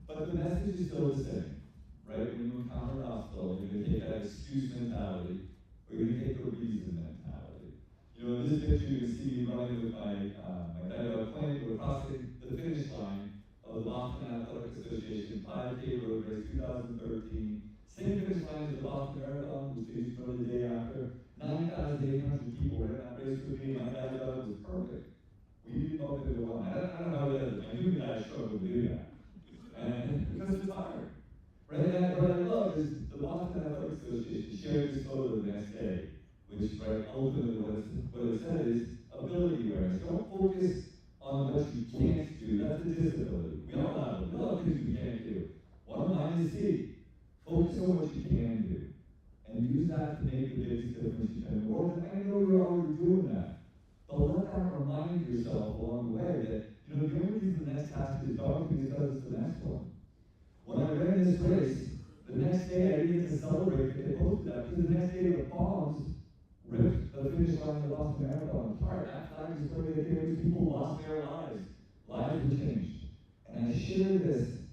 But the message is still the same, right? When you encounter an obstacle, you're going to take that excuse mentality, or you're going to take the reason mentality. In this picture, you can see me running with my guide dog Clint. We're crossing the finish line of the Boston Athletic Association 5K Road Race 2013. Same finish line as the Boston Marathon, which they used to run the day after. 9,800 people ran that race with me. My guide dog was perfect. We didn't bump into one. I don't know how he does it. My human guy struggled to do that. And because it's hard. Right? And what I love is the Boston Athletic Association shared this photo the next day, which, right, ultimately what it said is ability awareness. Don't focus on what you can't do. That's a disability. We all have them. We all have things we can't do. One of mine is see. Focus on what you can do. And use that to make the biggest difference you can in the world. And I know you're already doing that. But let that remind yourself along the way that, the only reason the next task is daunting is because it's the next one. When I ran this race, the next day I didn't get to celebrate that they posted that, because the next day the bombs ripped the finish line of the Boston Marathon apart. That flag is where people lost their lives. Lives were changed. And I share this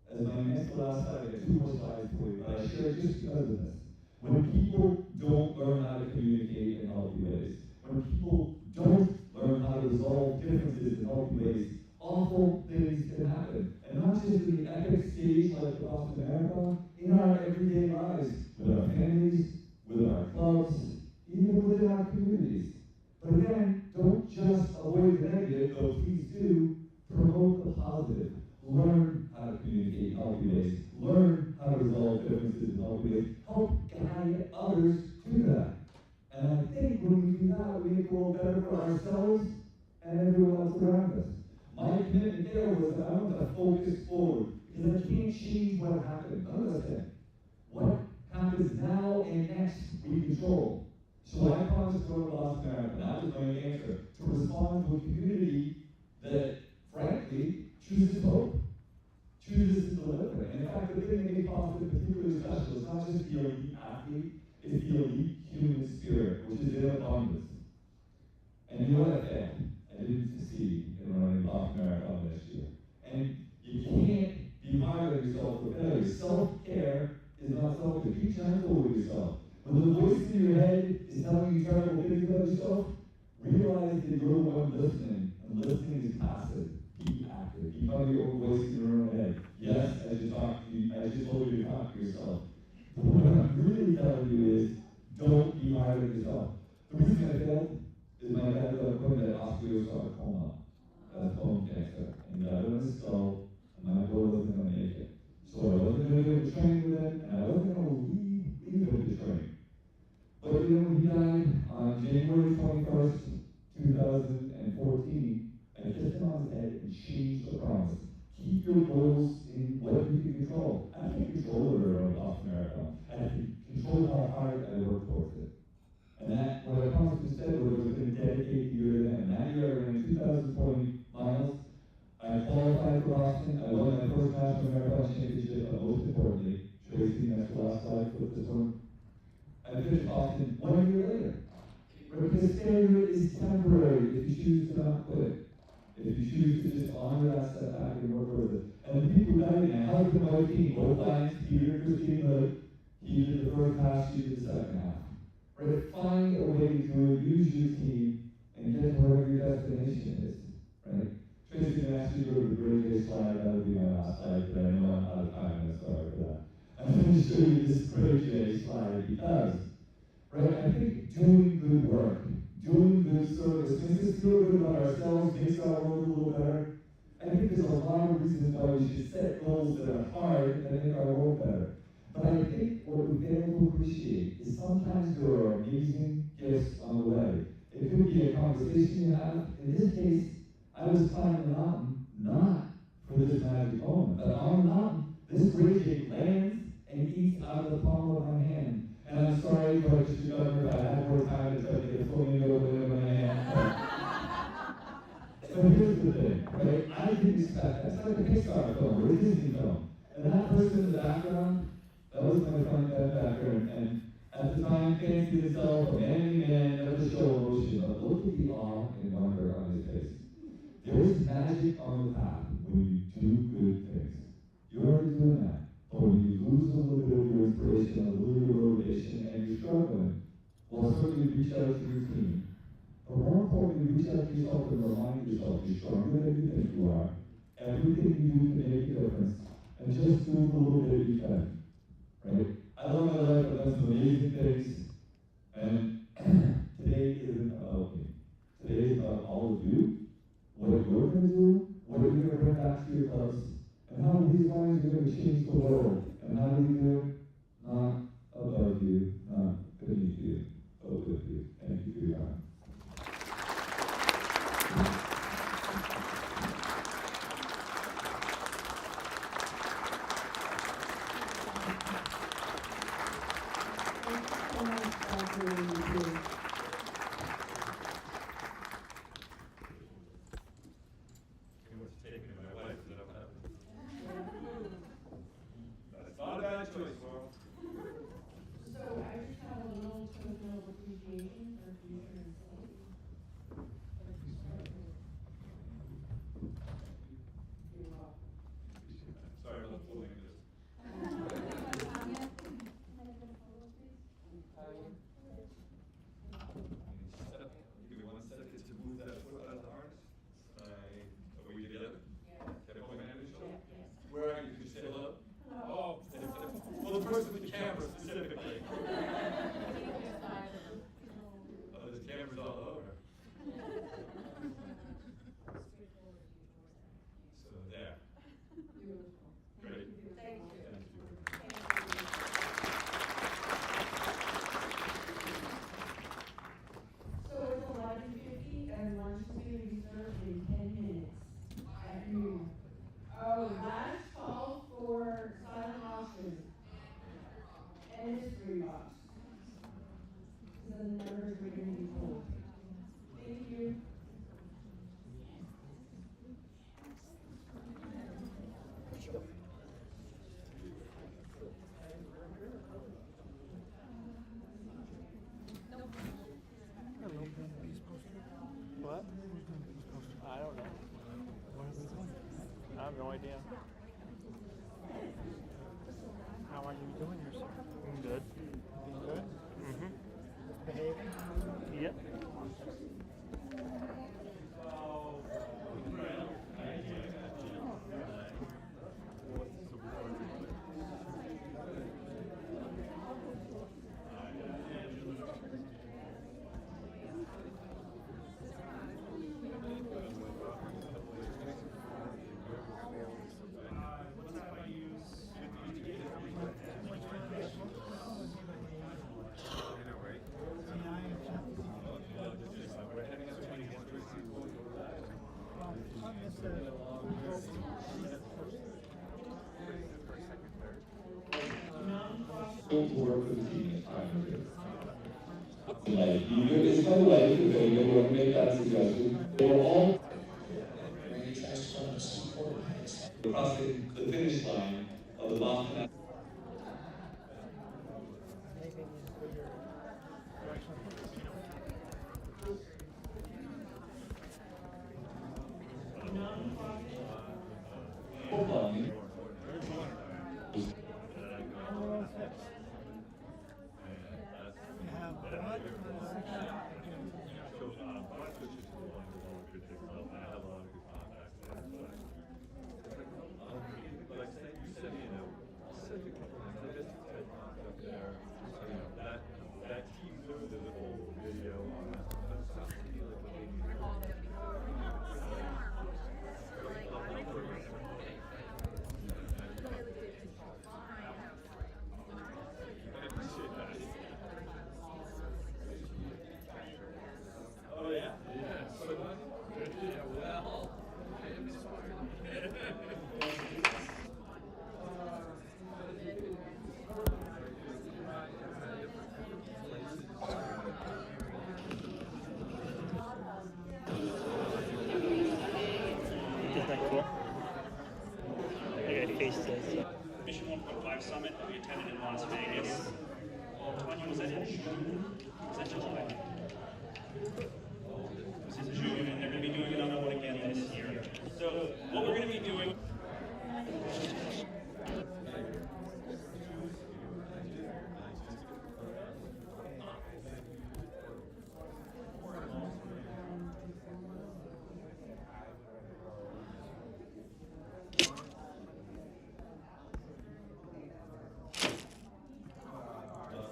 as my next to last slide. I got 2 more slides for you, but I share it just because of this. When people don't learn how to communicate in healthy ways, when people don't learn how to resolve differences in healthy ways, awful things can happen. And not just in the epic stage like the Boston Marathon, in our everyday lives, with our families, with our clubs, even within our communities. But again, don't just avoid the negative, though please do promote the positive. Learn how to communicate in healthy ways. Learn how to resolve differences in healthy ways. Help guide others to that. And I think when we do that, we make the world better for ourselves and everyone else around us. My commitment there was that I want to focus forward, because I can't change what happened. Understand? What happens now and next, we control. So I promised to run the Boston Marathon. That was my answer, to respond to a community that, frankly, chooses hope, chooses to deliver. And in fact, the thing that made Boston particularly special is not just the elite athlete, it's the elite human spirit, which is in abundance. And you know what I failed? I didn't succeed in running the Boston Marathon this year. And you can't be hard on yourself for failure. Self-care is not selfish. Be gentle with yourself. When the voice in your head is telling you terrible things about yourself, realize that you're the one listening, and listening is passive. Be active. Become your own voice in your own head. Yes, I just told you to talk to yourself. But what I'm really telling you is, don't be hard on yourself. The reason I failed is my dad got appointed at osteosarcoma. That's bone cancer. And he got it in his skull, and my boy wasn't going to make it. So I wasn't going to be able to train with him, and I wasn't going to leave him to train. But when he died on January 21st, 2014, I kissed him on his head and changed the promise. Keep your goals in what you can control. I can't control whether I run a Boston Marathon. I can control how hard I work towards it. And that, what I promised instead was I was going to dedicate the year to that. And that year I ran 2,020 miles. I qualified for Boston. I won my first national marathon championship, but most importantly, Tracy, that's the last slide, flip this one. I finished Boston 1 year later. Because failure is temporary if you choose to not quit. If you choose to just honor that setback and work towards it. And the people that I have been my team, both lines, Peter and Christine Hood, he did the first half, she did the second half. Right? Find a way to do it, use your team, and get to wherever your destination is. Right? Tracy can ask you to go to the Great Day slide, that would be my last slide, but I know I'm out of time, I'm sorry for that. I'm going to show you this Great Day slide because, right, I think doing good work, doing good service, makes us feel good about ourselves, makes our world a little better. I think there's a lot of reasons why we should set goals that are hard and make our world better. But I think what we fail to appreciate is sometimes there are amazing gifts on the way. It could be a conversation you have. In this case, I was climbing a mountain, not for this magic moment, but on the mountain, this bridge lands purchase you've done, if I had more time, it's gonna get fully over in my hand. But here's the thing, right? I didn't expect, that's like a Pixar film or a Disney film. And that person in the background, that was my front background, and at the time, fancied himself a manly man, never show emotion, but look at the awe and wonder on his face. There's magic on the path when you do good things. You're already doing that. But when you lose a little bit of your inspiration, a little bit of your motivation, and you're struggling, well, certainly reach out to your team. But more importantly, reach out to yourself and remind yourself you're stronger than you think you are. Everything you do can make a difference. And just do the little bit you can. Right? I love my life, I've done some amazing things. And today isn't about me. Today is about all of you, what you're going to do, what you're going to bring back to your clubs, and how these lines are going to change the world. And how do you do it? Not above you, not beneath you, but with you. Thank you for your time. That's not a bad choice, Laurel. So I just have a little token of appreciation for future employees. You're welcome. Sorry about pulling this. Give me 1 second to move that foot out of the harness. Are we together? Can I point my hand and shoulder? Where are you? Can you say hello? Oh, well, the person with the camera specifically. Oh, there's cameras all over. So there. Great. Thank you. So it's 11:50 and lunch is going to be served in 10 minutes at noon. Oh, last call for silent auction. And mystery box. So the numbers are going to be pulled. Thank you. What? I don't know. I have no idea. How are you doing yourself? Good. Doing good? Mm-hmm. Behaving? Yep. Go to work for the team. Like, it's kind of like, if you want to make that suggestion, they were all crossing the finish line of the Montpelier. Is it June? Is it July? This is June, and they're going to be doing another one again this year. So what we're going to be doing.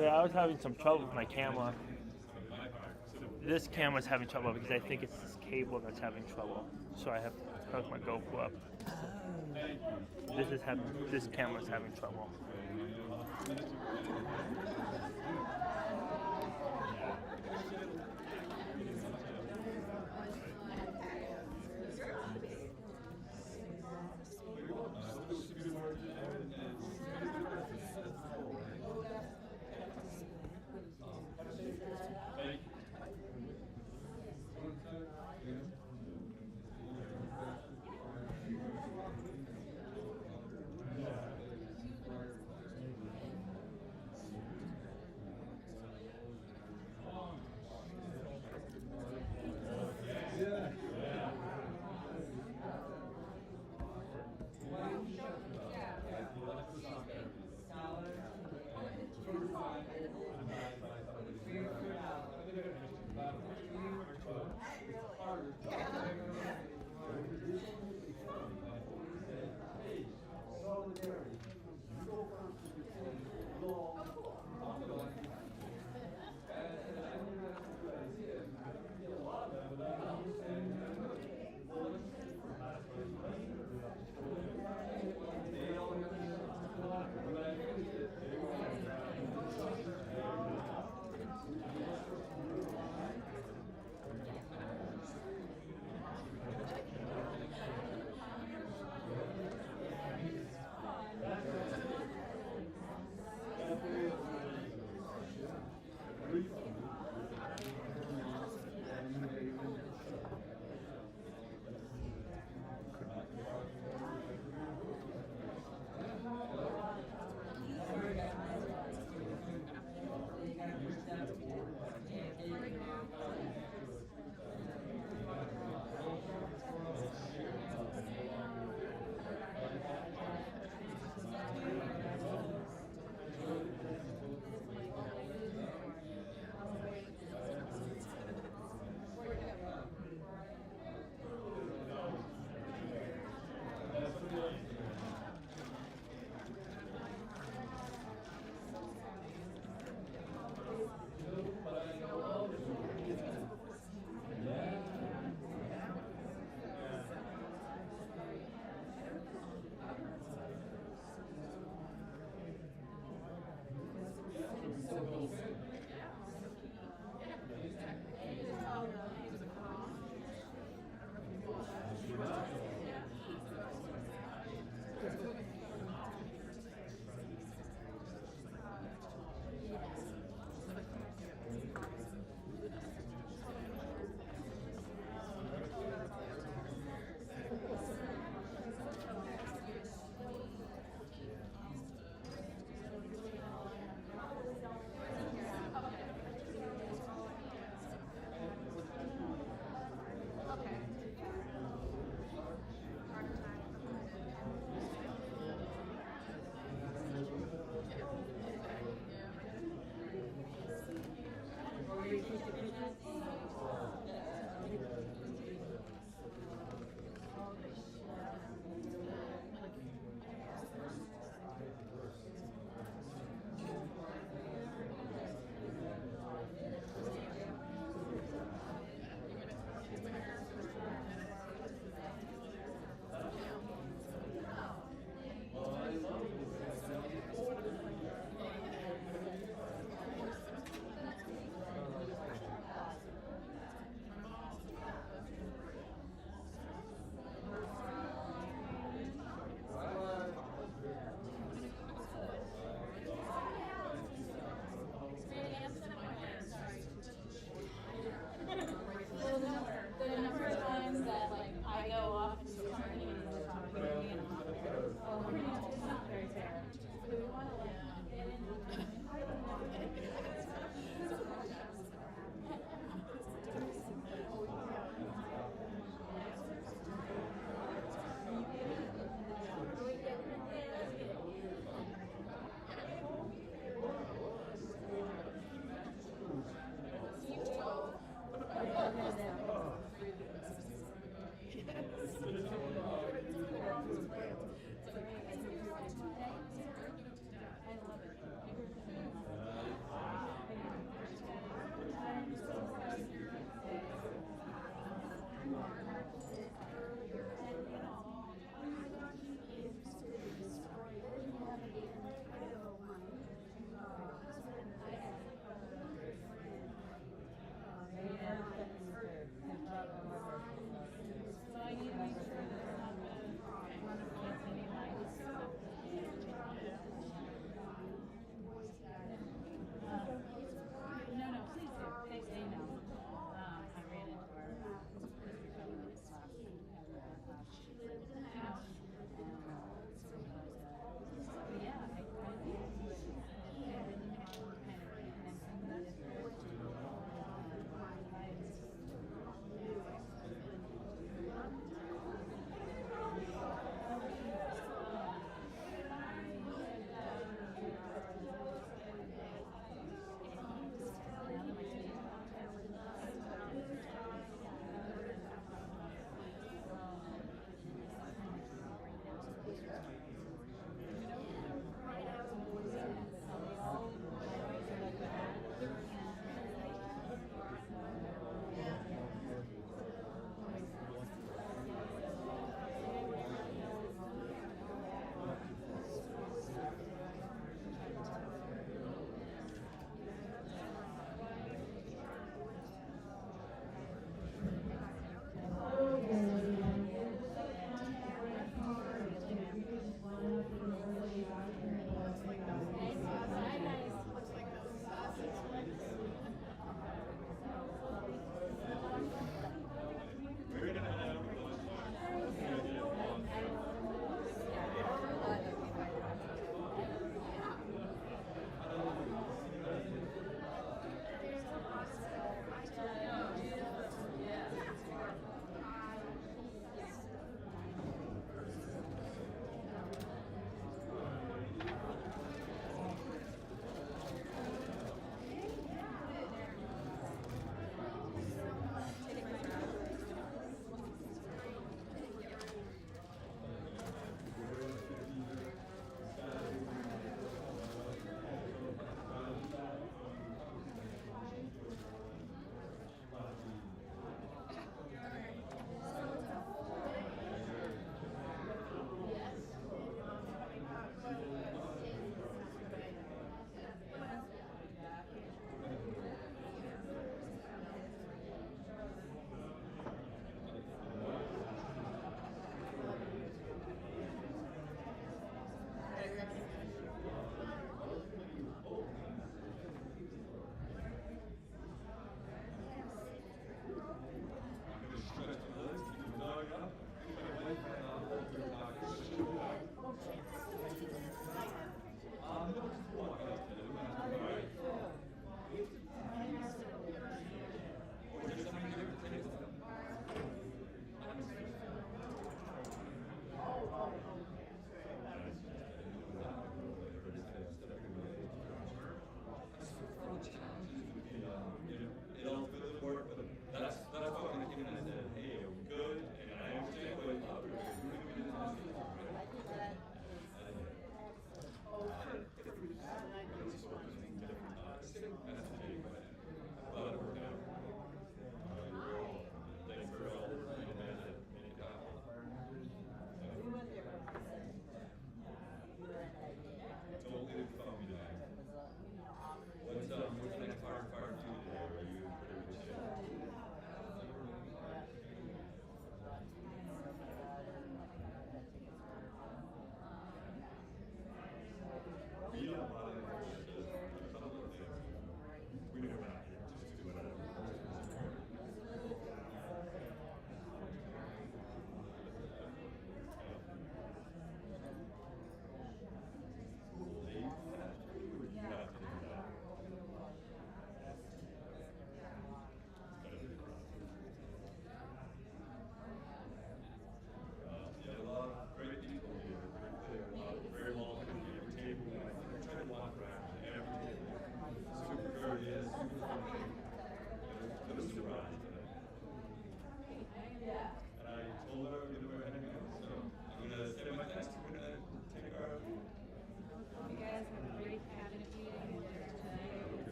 Yeah, I was having some trouble with my camera. This camera's having trouble because I think it's this cable that's having trouble. So I have to hook my GoPro up. This camera's having trouble.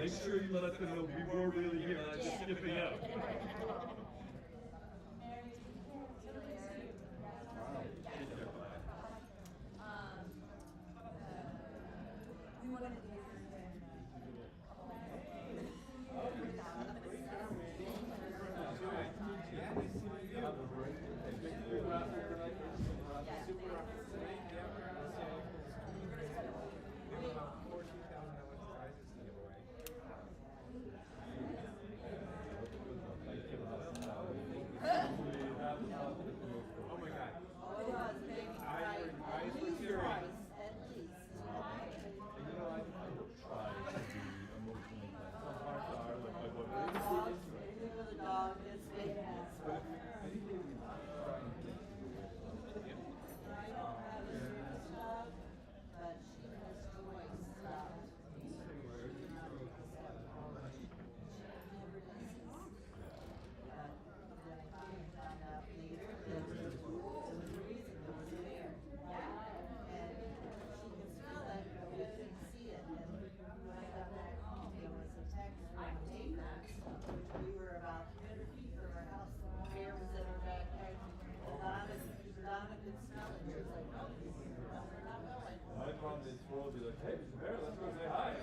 make sure you let them know we were really here, not just skipping out. We'll be like, hey, Mr. Bear, let's go say hi.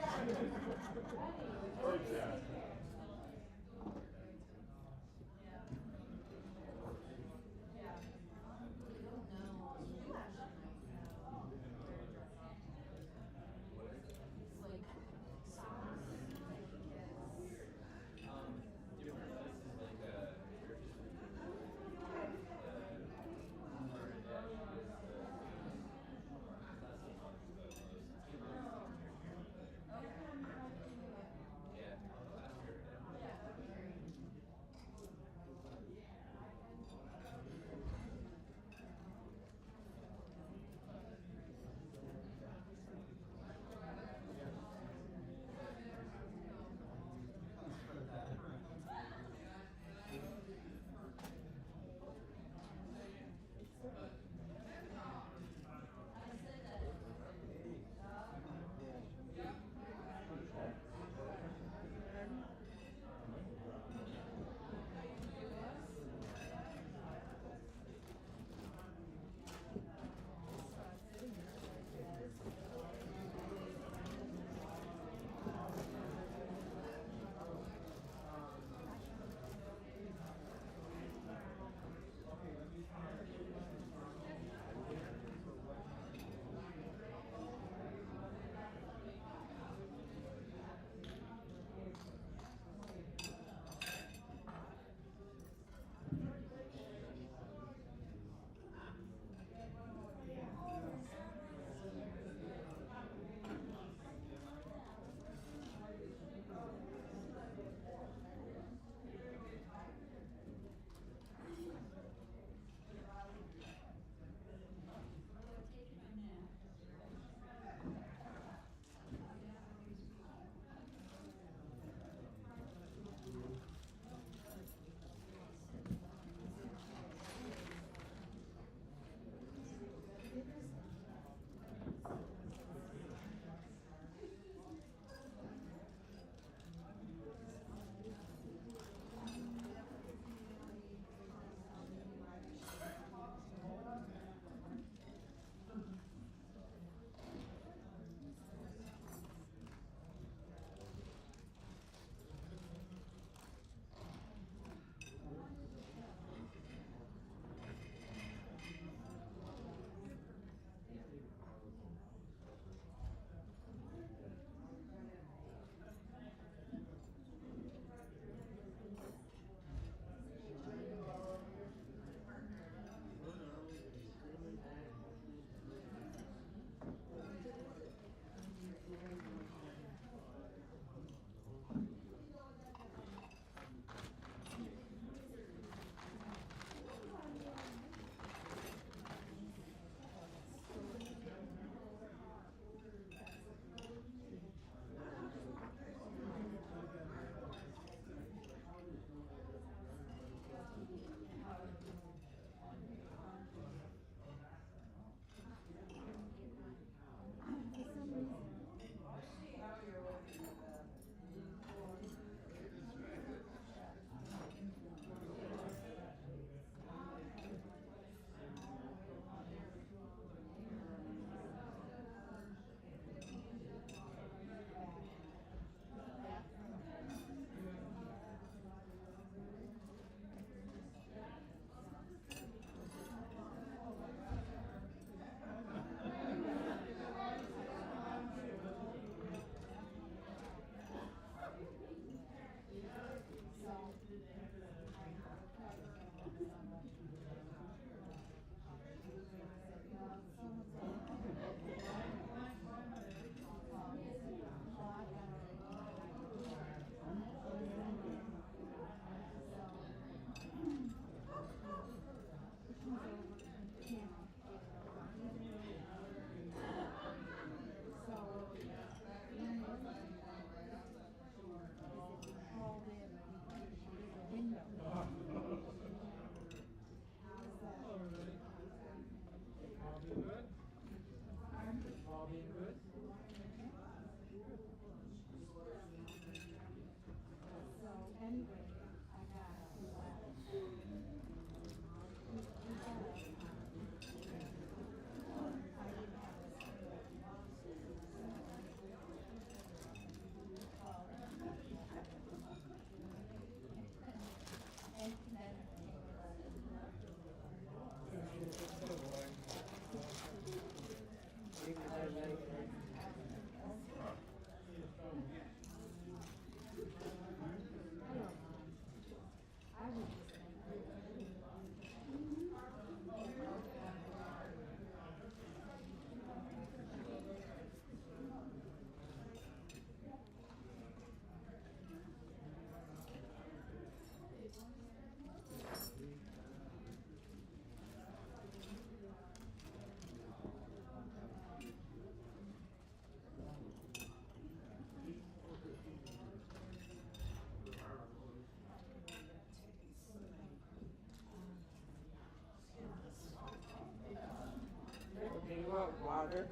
Want water?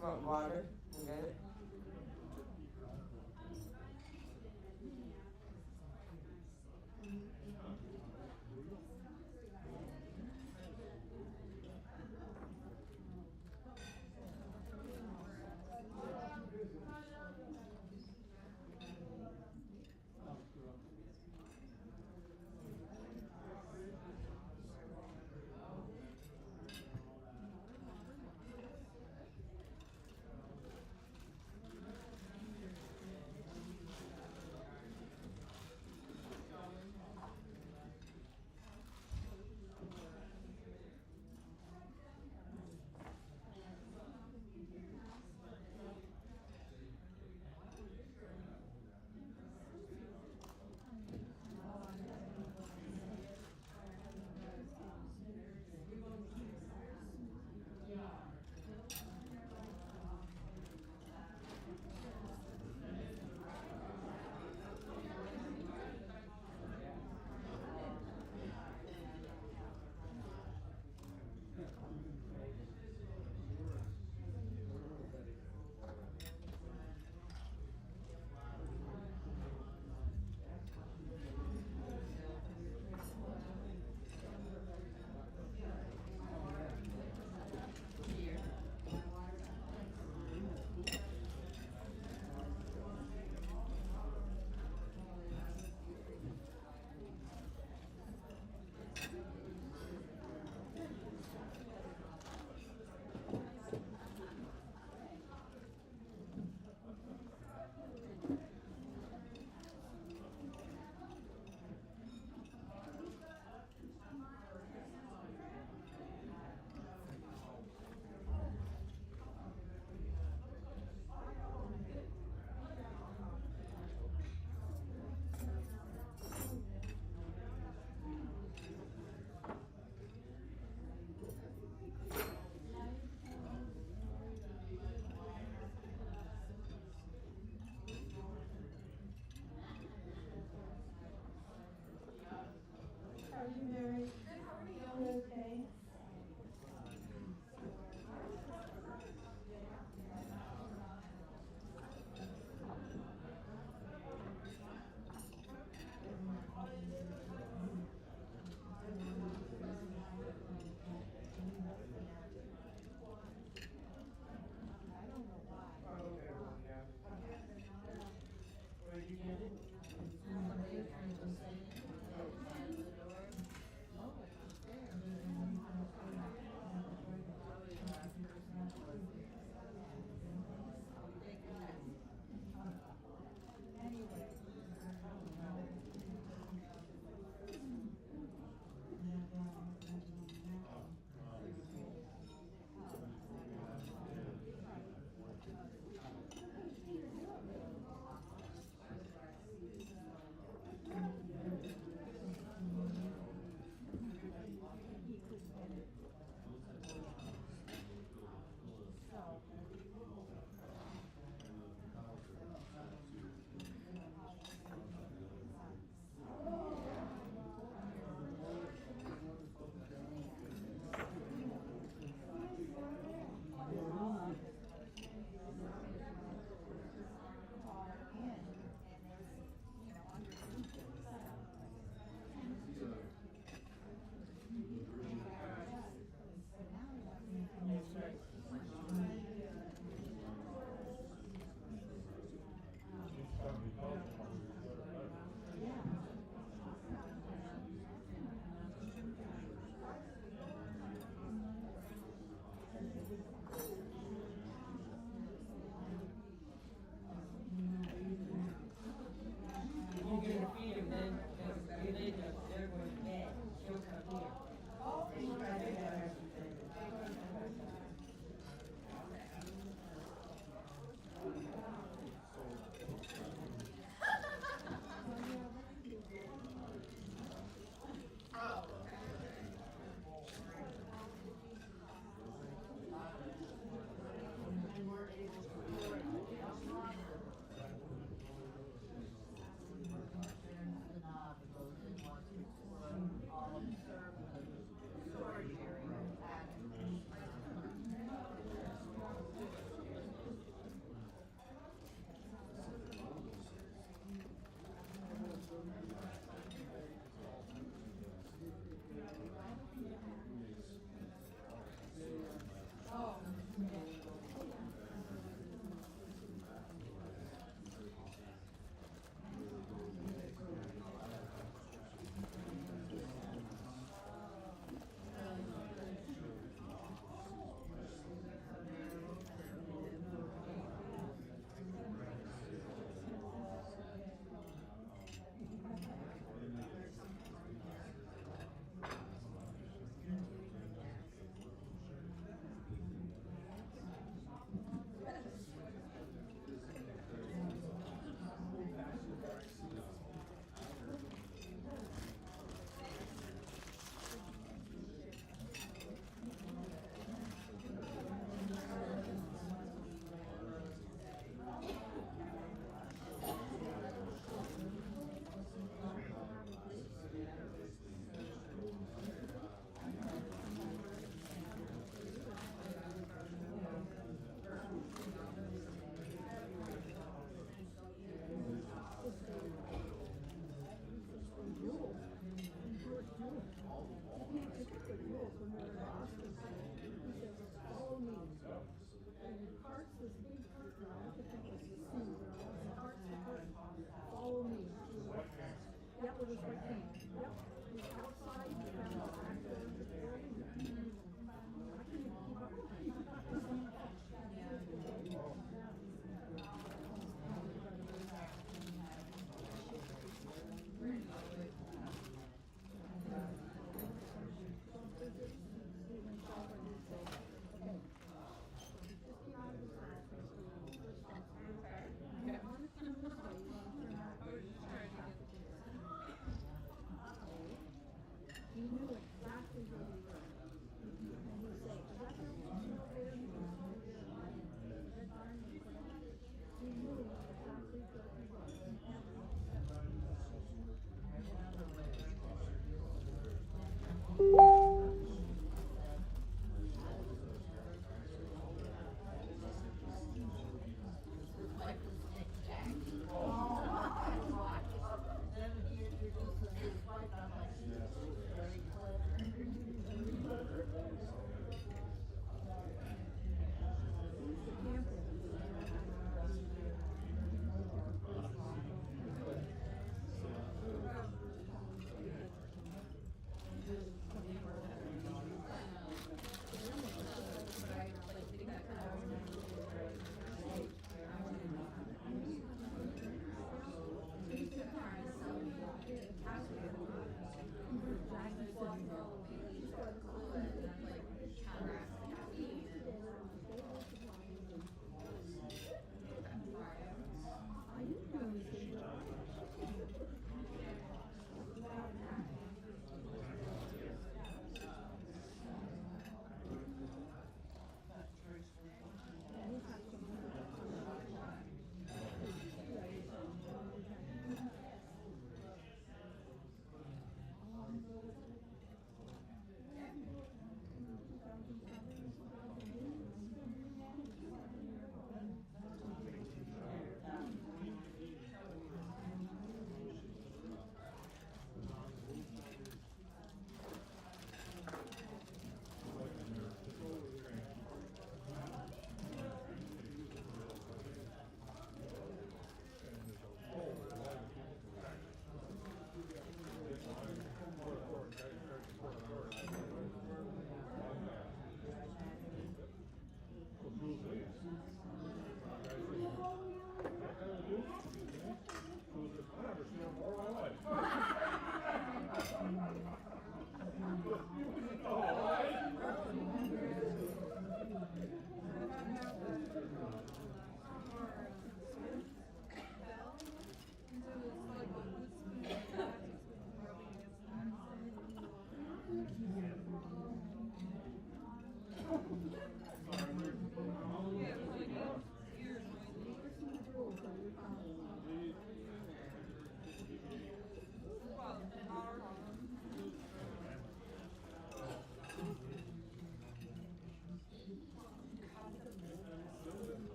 Want water? You get it?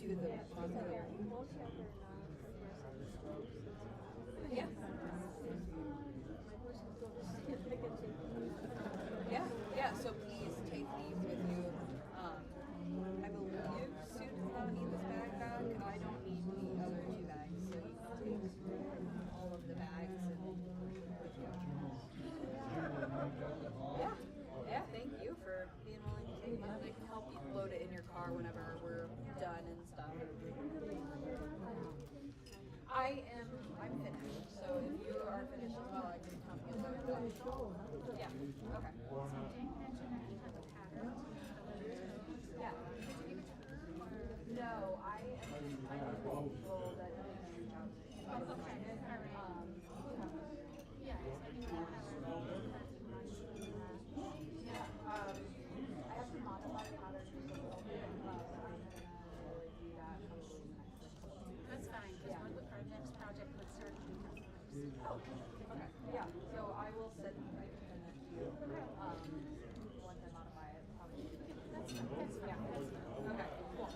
to the Montpelier. Yeah. Yeah, yeah, so please take these with you. I believe Sue does not need this bag back. I don't need the other 2 bags, so you can take all of the bags and with you. Yeah, yeah, thank you for being willing to take it. And I can help you load it in your car whenever we're done and stuff. I'm finished, so if you are finished as well, I can help you load it. Yeah, okay. So Jane mentioned that you have a pattern. Yeah. No, I am told that reach out to you. Oh, okay, all right. Yeah, so I think that I have to modify the pattern just a little bit, but I'm gonna really do that probably in the next 6 months. that's fine, because our next project would start to be customers. Oh, okay, yeah, so I will send that to you, once I modify it, probably. That's fine, Yeah, okay, cool.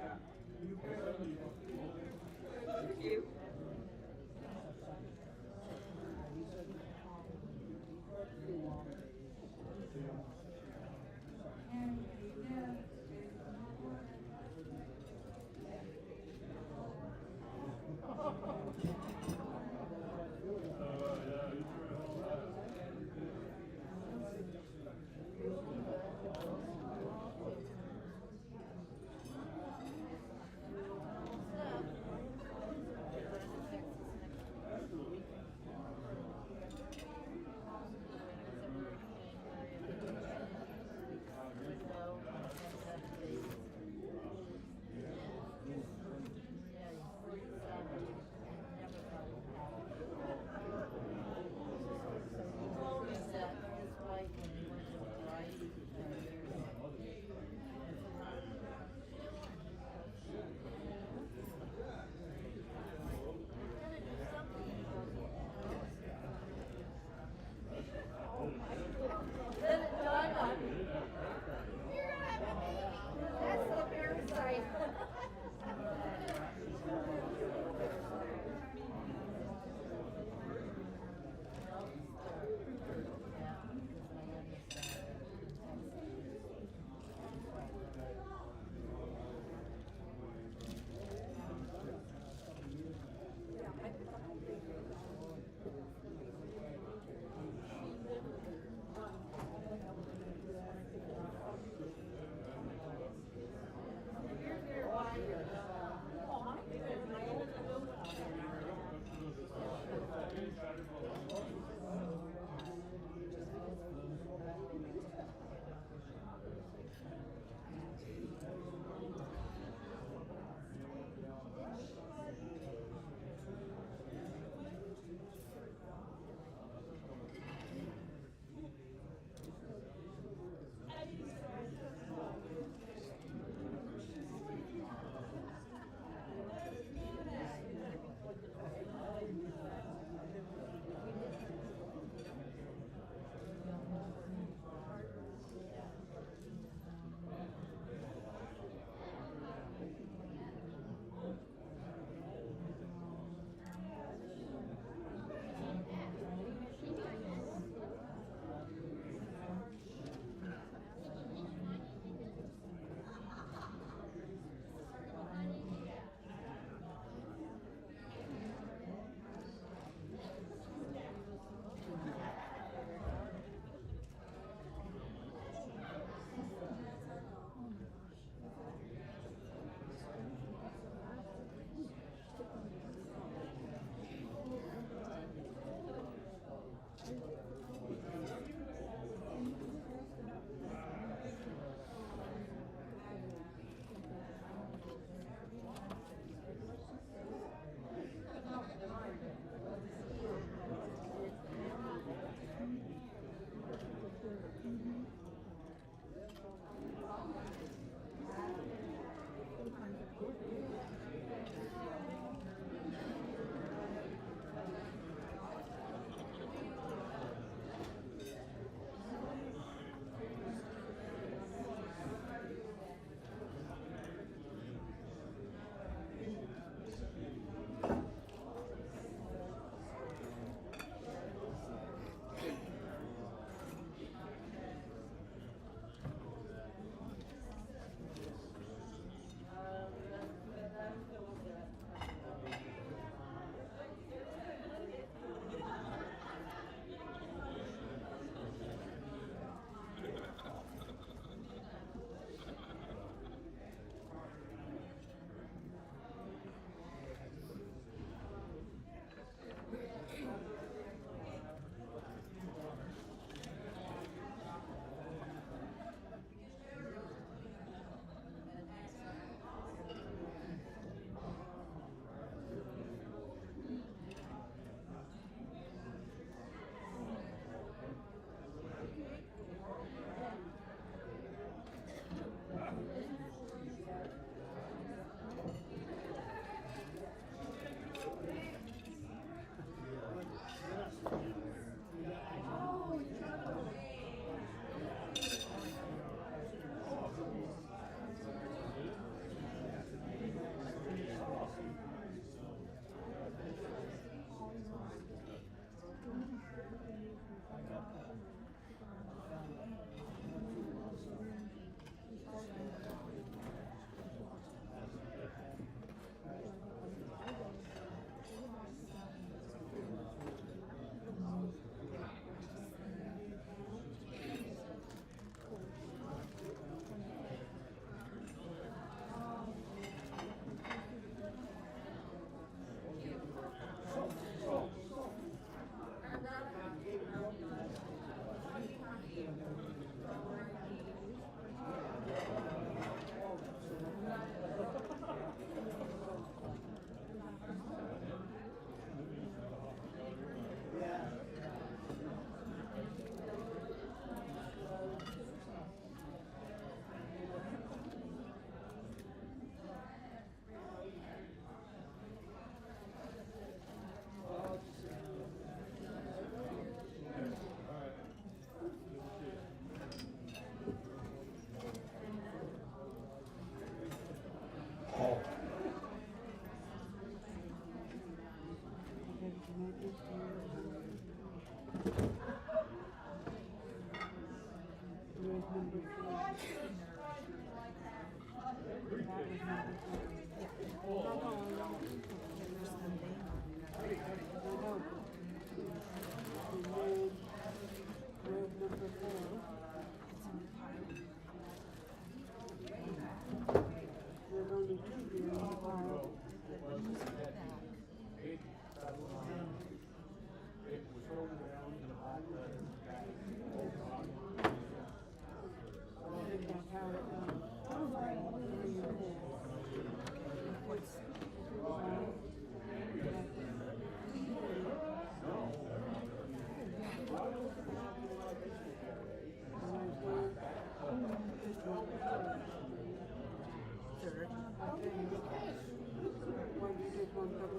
Thank you.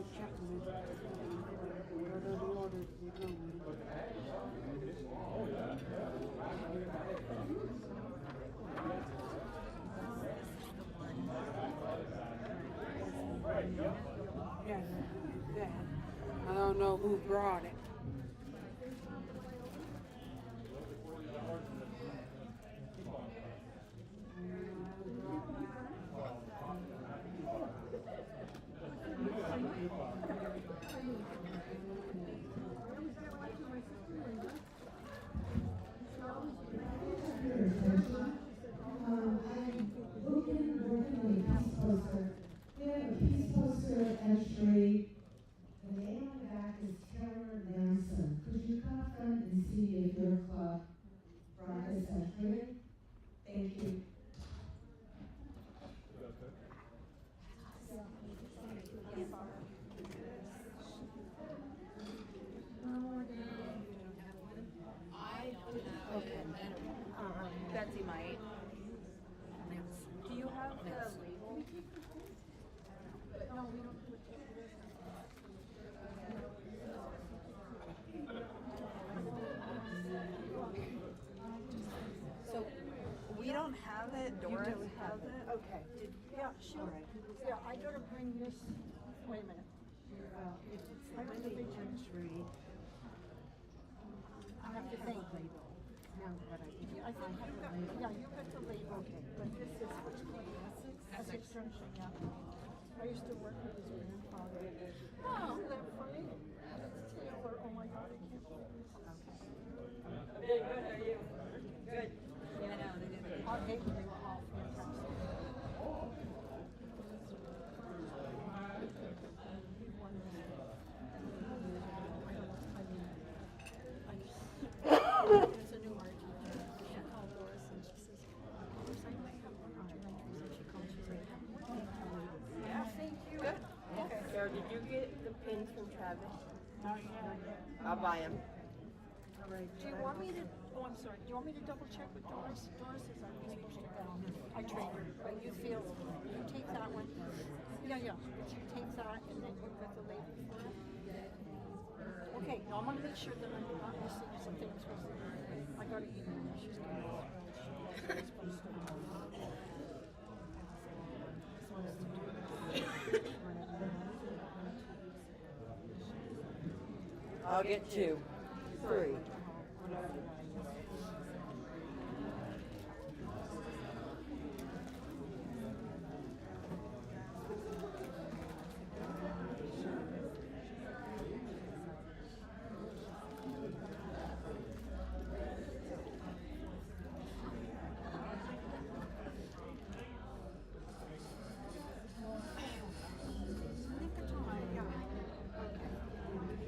go check them. What are the orders you go with? Yes, it's that. I don't know who brought it. We have a peace poster entry. The name on the back is Taylor Lamson. Could you come front and see if your club brought this entry? Thank you. Okay. Betsy might. Do you have the label? No, we don't. So we don't have it. Doris has it. Okay. Yeah, sure. Yeah, I gotta bring this, wait a minute. I have to be entry. I have to think. Yeah, I think you got, yeah, you got the label. Okay. But this is what's called Essex Junction, yeah. I used to work with his grandfather. Oh, that funny? It's Taylor, oh my God, I can't believe this. Okay. Good, how are you? Good. Yeah, I know, they did. I hate when they were all fantastic. There's a new art teacher. She called Doris and she says, Doris, I might have one or two entries. And she called, she's like, yeah, thank you. Good. Okay. Sarah, did you get the pins from Travis? Not yet. I'll buy them. All right. Do you want me to, oh, I'm sorry, do you want me to double check with Doris? Doris is our music I train her, but you feel, you take that one. Yeah, yeah, but you take that and then you've got the label for it. Okay, now I'm gonna make sure that I'm not missing something. I got an email, she's gonna. She's supposed to. I'll get 2. 3.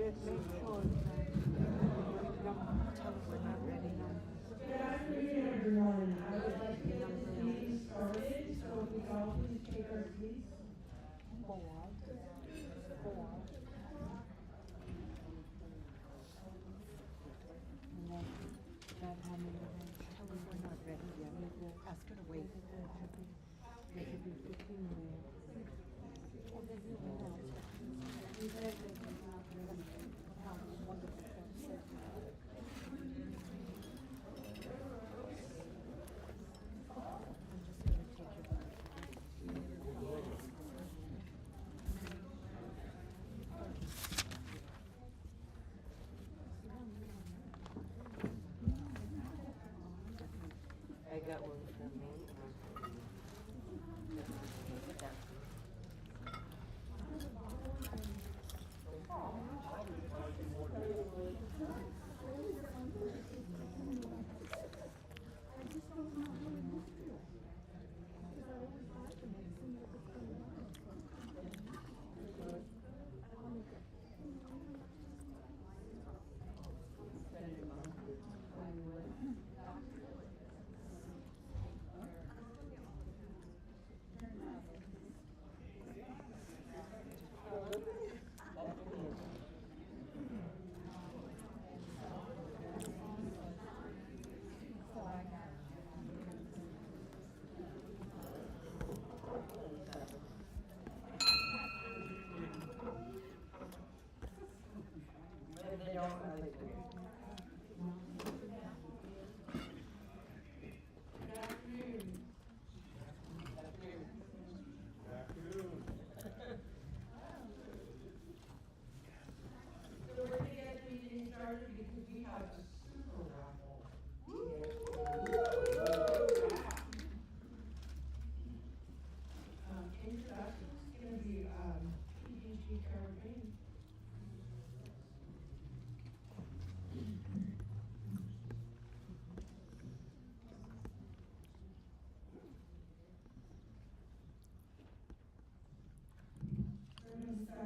Just make sure that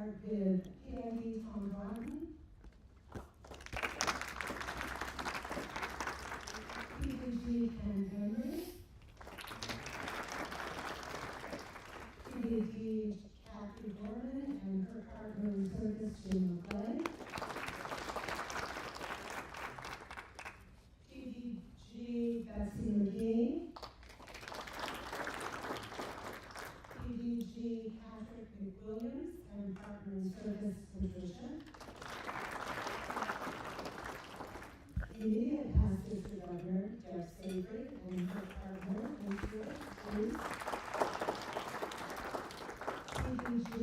start with PID Tom Broughton. PDG Ken Henry. PDG Kathy Gorman and her partner in service, Jim McClay. PDG Betsy McGee. PDG Patrick McWilliams and partner in service, Patricia. Immediate past district governor, Jeff Savory, and her partner in service, Bruce. PDG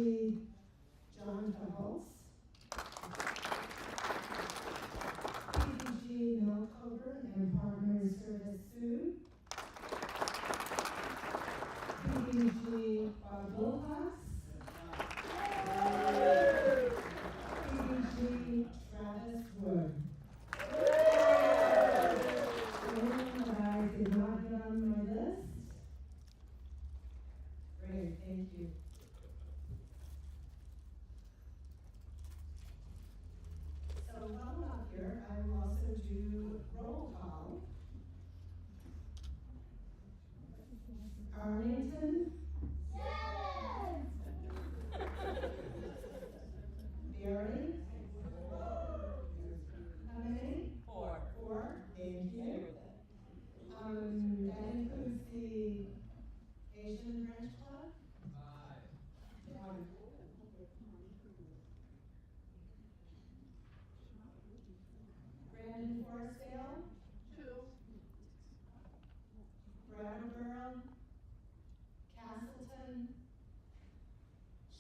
John DeHoltz. PDG Mel Coburn and partner in service, Sue. PDG Bob Wilcox. PDG Travis Wood. Anyone that I did not get on my list? Great, thank you. So while I'm up here, I will also do roll call. Arlington. Barry. How many? Four. Four, thank you. That includes the Asian Branch Club? Five. One. Brandon Forestdale? Two. Brattleboro, Castleton,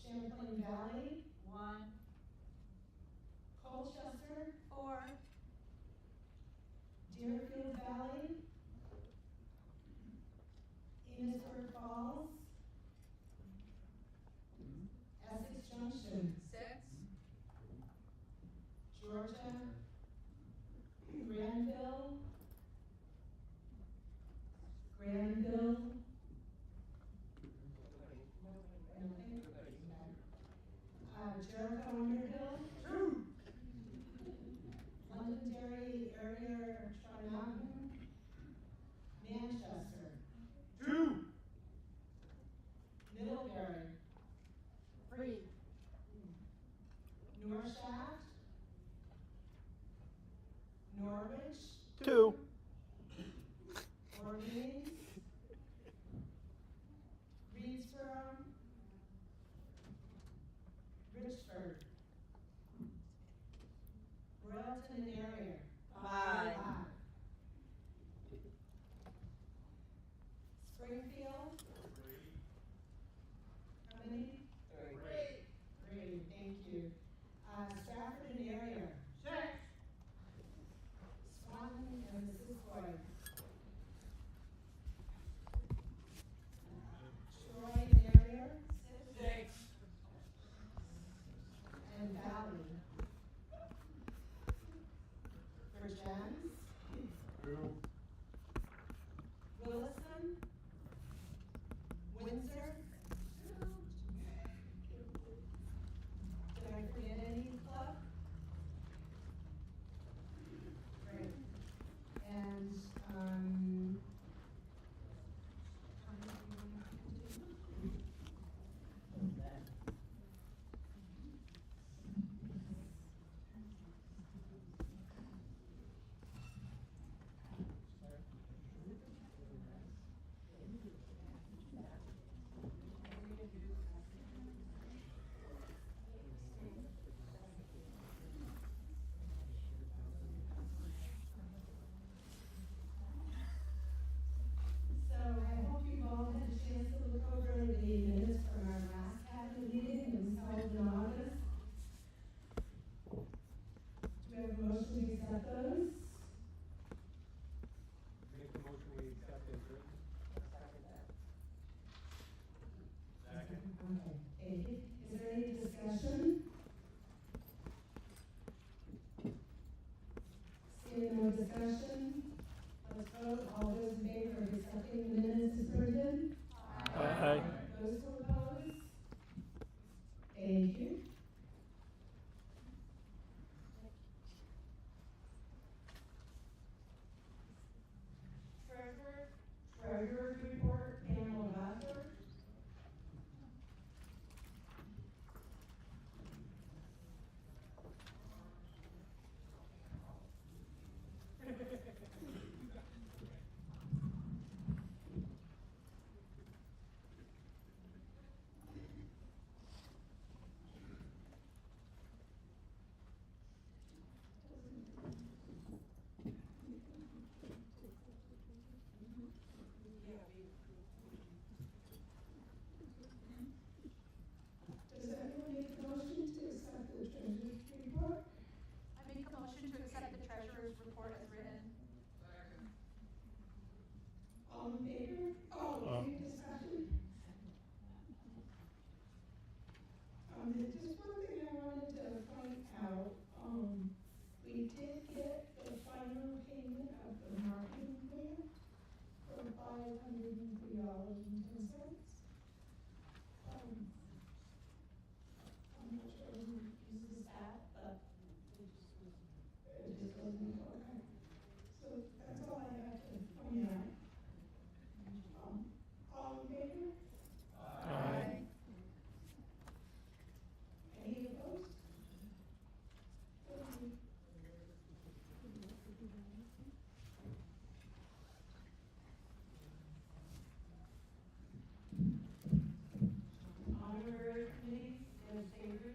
Champlain Valley? One. Colchester? Four. Deerfield Valley? Enosburg Falls? Essex Junction? Six. Georgia? Granville? Granville? Nothing? Jericho Underhill? Two. Londonderry area, Tri-Mountain? Manchester? Two. Middlebury? Three. North Shaft? Norwich? Two. Orleans? Reedsboro? Richford? Royalton area? Five. Springfield? How many? Three. Three, thank you. Stratford and area? Six. Swanton and Missisquoi? Troy and area? Six. And Valley? For Gems? Two. Williston? Windsor? Did I forget any club? Great. And, Just one thing I wanted to point out, we did get the final payment of the marketing plan for $503.10. I'm not sure who uses that, but it just wasn't okay. So that's all I have to point out. All in favor? Aye. Any opposed? Thank you. Honorary committees and favor.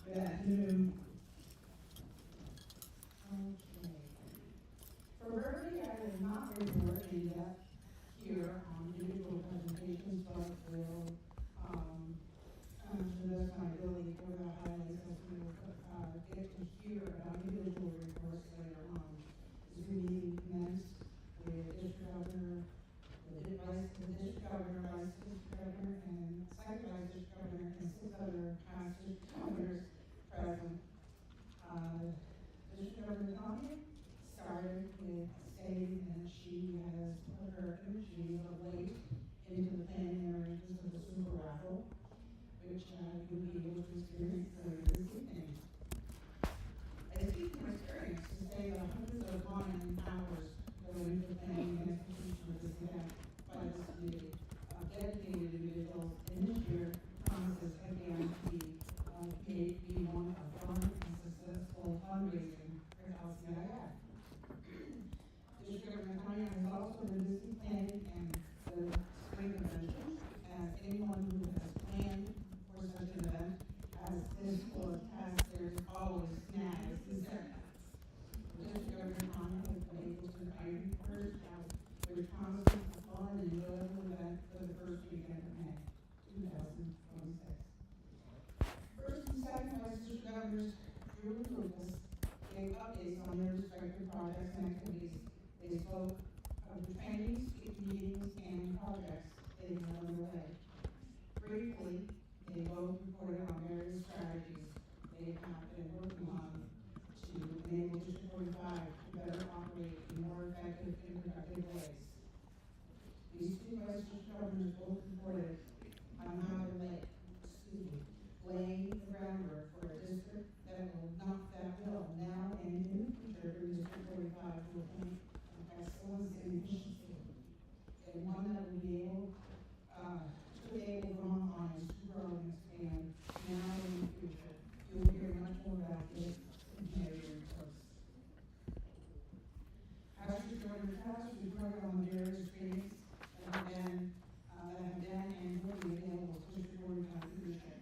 Good afternoon. Okay. For Rotary, I will not report in depth here on individual presentations, but will, to the best of my ability, for the highlights as we will get to hear about individual reports later on. This meeting commenced with District Governor, the District Governor, Vice District Governor, and Second Vice District Governor, and 6 other past District Governors present. District Governor Tanya started with stating that she has put her energy of late into the planning arrangements of the super raffle, which you'll be able to experience later this evening. I speak from experience to say that hundreds of long hours go into the planning and execution of this event by this committee of dedicated individuals, and this year promises again to be one of fun and successful fundraising for LCIF. District Governor Tanya has also been busy planning and the spring convention, as anyone who has planned for such an event has this full of tasks. There's always snags and setbacks. District Governor Tanya has been able to iron hers out, which promises a fun and enjoyable event for the first weekend of May 2026. First and second Vice District Governors Drew and Lucas gave updates on their respective projects and activities. They spoke of the trainings, meetings, and projects they have underway. Briefly, they both reported on various strategies they have been working on to enable District 45 to better operate in more effective and productive ways. These two Vice District Governors both reported on how they're laying the groundwork for a district that will now and in the future bring District 45 to a point of excellence and efficiency, and one that will be able Vermont lines to grow and expand now and in the future. You will hear much more about this in January 1st. Pastor Jordan Travis reported on the various trainings that have been and will be available to District 45 leadership.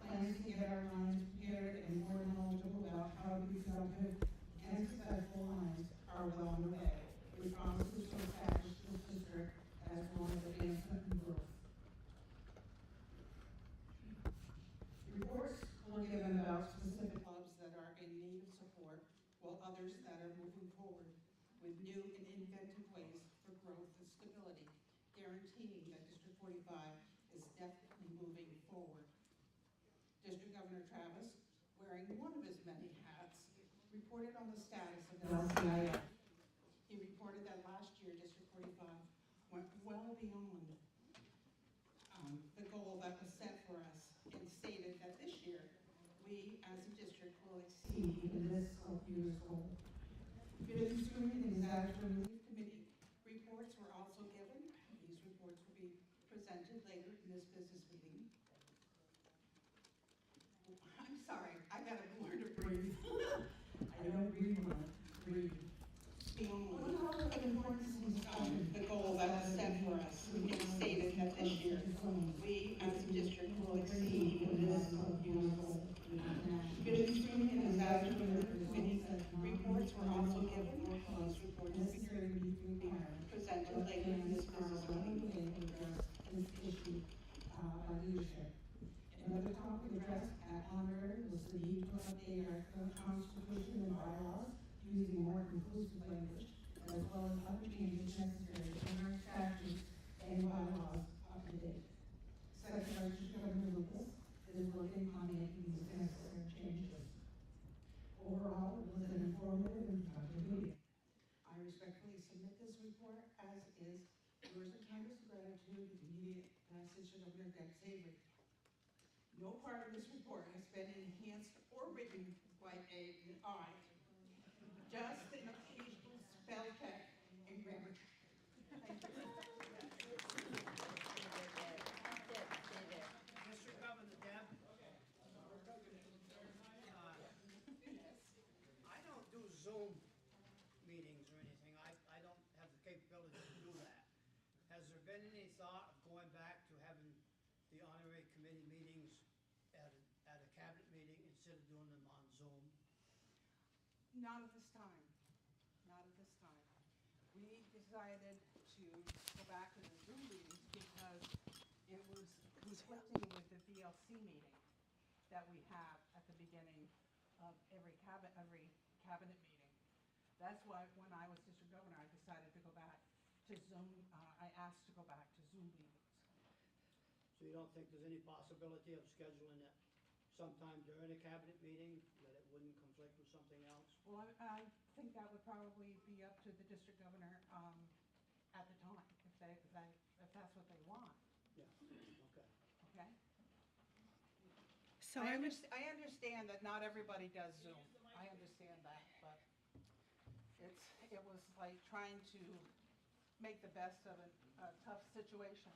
Plans to get our lines prepared and more knowledgeable about how to be productive and successful lines are well underway. We promise to establish this district as one of advancement and growth. Reports were given about specific clubs that are in need of support, while others that are moving forward with new and inventive ways for growth and stability, guaranteeing that District 45 is definitely moving forward. District Governor Travis, wearing one of his many hats, reported on the status of the LCIF. He reported that last year District 45 went well beyond the goal that was set for us, and stated that this year we as a district will exceed even this year's goal. Business Union and Disaster Relief Committee reports were also given. These reports will be presented later in this business meeting. I'm sorry, I got a blur to breathe. I don't breathe much. Breathe. One of the importance of the goal that was set for us, we stated that this year we as a district will exceed even this year's goal. Business Union and Disaster Relief Committee reports were also given. These reports will be presented later in this business meeting to address this issue. other changes necessary to bring our statutes and bylaws up to date. Secretary Governor Lucas is working on making these necessary changes. Overall, it was an informative and productive meeting. I respectfully submit this report as is. Yours in kindest gratitude, immediate passage of Governor Deb Savory. No part of this report has been enhanced or written by AI. Just an occasional spell check and grammar check. Thank you. District Governor Deb. I don't do Zoom meetings or anything. I don't have the capability to do that. Has there been any thought of going back to having the honorary committee meetings at a cabinet meeting instead of doing them on Zoom? Not at this time. Not at this time. We decided to go back to the Zoom meetings because it was conflicting with the VLC meeting that we have at the beginning of every cabinet meeting. That's why when I was district governor, I decided to go back to Zoom. I asked to go back to Zoom meetings. So you don't think there's any possibility of scheduling it sometime during a cabinet meeting, that it wouldn't conflict with something else? Well, I think that would probably be up to the district governor at the time, if that's what they want. Yeah, okay. Okay? So I understand that not everybody does Zoom. I understand that, but it was like trying to make the best of a tough situation.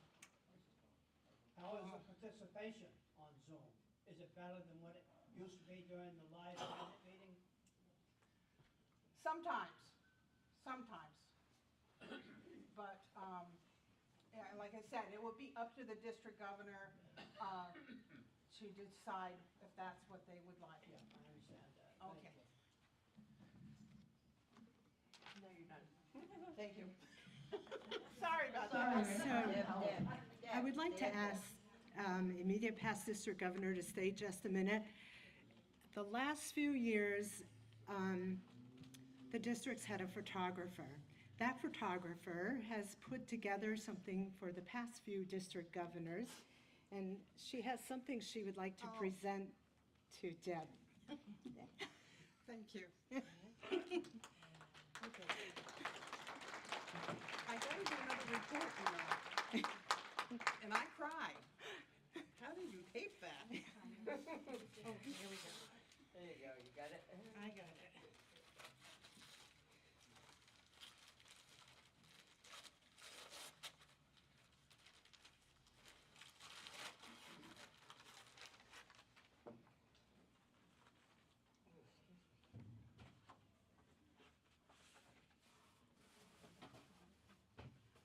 How is the participation on Zoom? Is it better than what it used to be during the live cabinet meeting? Sometimes. But, yeah, like I said, it would be up to the district governor to decide if that's what they would like. Yeah, I understand that. Okay. No, you're done. Thank you. Sorry about that. So, I would like to ask immediate past district governor to stay just a minute. The last few years, the district's had a photographer. That photographer has put together something for the past few district governors, and she has something she would like to present to Deb. Thank you. Okay. I gotta do another report, you know. And I cried. How did you tape that? Oh, here we go. There you go, you got it? I got it.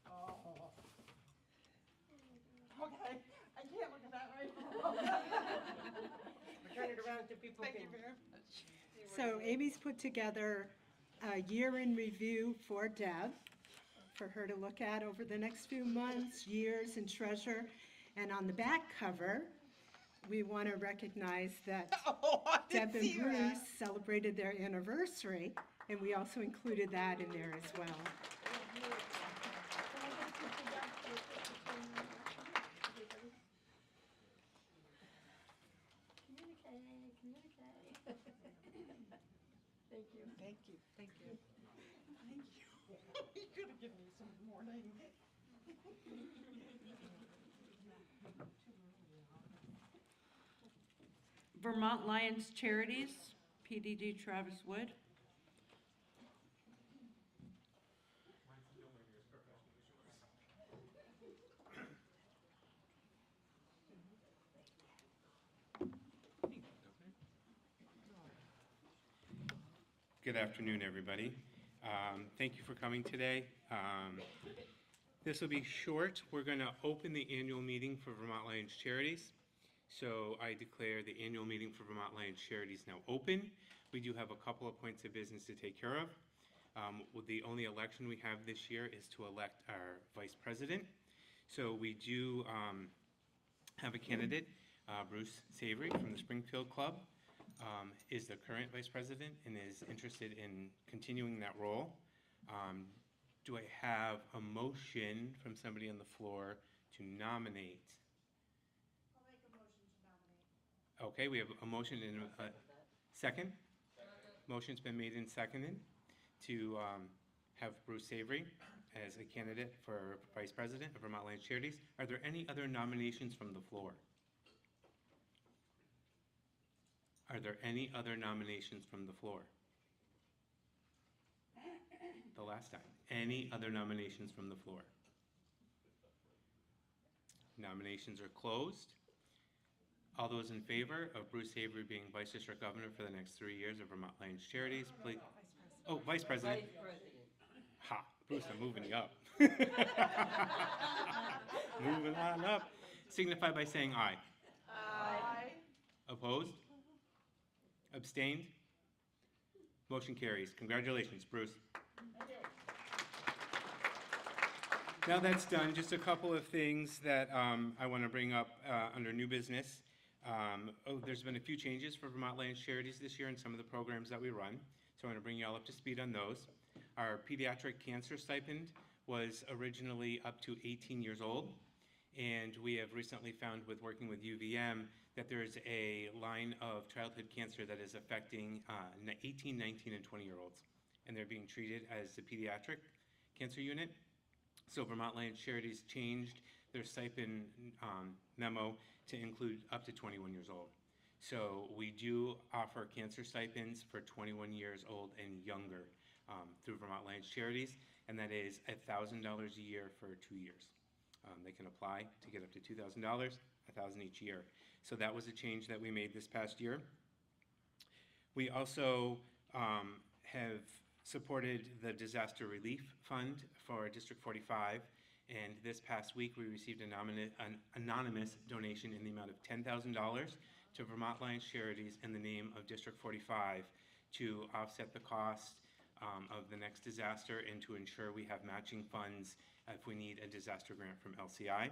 Oh. Okay, I can't look at that right now. Turn it around so people can. Thank you very much. So Amy's put together a year in review for Deb, for her to look at over the next few months, years, and treasure. And on the back cover, we want to recognize that Deb and Bruce celebrated their anniversary, and we also included that in there as well. Communicate. Thank you. Thank you, thank you. Thank you. You could have given me some morning. Vermont Lions Charities, PDD Travis Wood. Good afternoon, everybody. Thank you for coming today. This will be short. We're going to open the annual meeting for Vermont Lions Charities. So I declare the annual meeting for Vermont Lions Charities now open. We do have a couple of points of business to take care of. The only election we have this year is to elect our vice president. So we do have a candidate, Bruce Savory from the Springfield Club, is the current vice president and is interested in continuing that role. Do I have a motion from somebody on the floor to nominate? I'll make a motion to nominate. Okay, we have a motion and a second. Motion's been made and seconded to have Bruce Savory as a candidate for Vice President of Vermont Lions Charities. Are there any other nominations from the floor? Are there any other nominations from the floor? The last time. Any other nominations from the floor? Nominations are closed. All those in favor of Bruce Savory being Vice District Governor for the next 3 years of Vermont Lions Charities, please. Oh, Vice President. Vice President. Ha, Bruce, I'm moving you up. Moving on up. Signify by saying aye. Aye. Opposed? Abstained? Motion carries. Congratulations, Bruce. Now that's done, just a couple of things that I want to bring up under new business. There's been a few changes for Vermont Lions Charities this year in some of the programs that we run, so I want to bring you all up to speed on those. Our pediatric cancer stipend was originally up to 18 years old, and we have recently found with working with UVM that there's a line of childhood cancer that is affecting 18, 19, and 20-year-olds, and they're being treated as the pediatric cancer unit. So Vermont Lions Charities changed their stipend memo to include up to 21 years old. So we do offer cancer stipends for 21 years old and younger through Vermont Lions Charities, and that is $1,000 a year for 2 years. They can apply to get up to $2,000, $1,000 each year. So that was a change that we made this past year. We also have supported the Disaster Relief Fund for District 45, and this past week we received an anonymous donation in the amount of $10,000 to Vermont Lions Charities in the name of District 45 to offset the cost of the next disaster and to ensure we have matching funds if we need a disaster grant from LCI.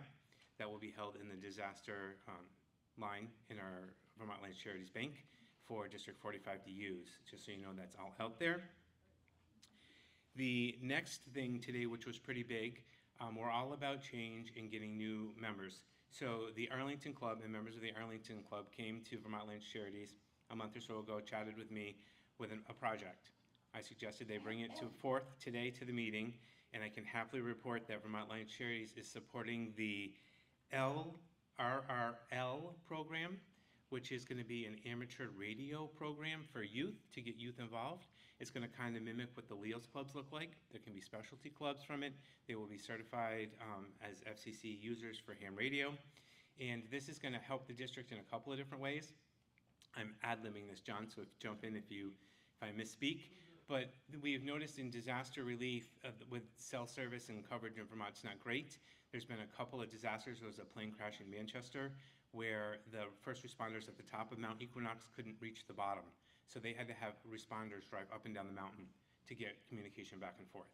That will be held in the disaster line in our Vermont Lions Charities Bank for District 45 to use, just so you know that's all out there. The next thing today, which was pretty big, we're all about change and getting new members. So the Arlington Club and members of the Arlington Club came to Vermont Lions Charities a month or so ago, chatted with me with a project. I suggested they bring it forth today to the meeting, and I can happily report that Vermont Lions Charities is supporting the LRRL program, which is going to be an amateur radio program for youth to get youth involved. It's going to kind of mimic what the Leo's clubs look like. There can be specialty clubs from it. They will be certified as FCC users for ham radio. And this is going to help the district in a couple of different ways. I'm ad-libbing this, John, so jump in if I misspeak. But we've noticed in disaster relief with cell service and coverage in Vermont, it's not great. There's been a couple of disasters. There was a plane crash in Manchester where the first responders at the top of Mount Equinox couldn't reach the bottom. So they had to have responders drive up and down the mountain to get communication back and forth.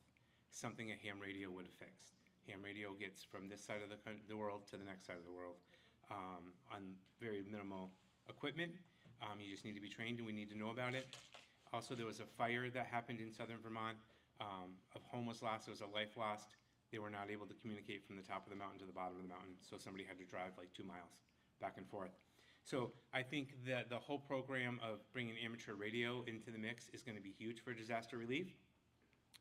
Something a ham radio would have fixed. Ham radio gets from this side of the world to the next side of the world on very minimal equipment. You just need to be trained, and we need to know about it. Also, there was a fire that happened in southern Vermont. A home was lost. There was a life lost. They were not able to communicate from the top of the mountain to the bottom of the mountain, so somebody had to drive like 2 miles back and forth. So I think that the whole program of bringing amateur radio into the mix is going to be huge for disaster relief.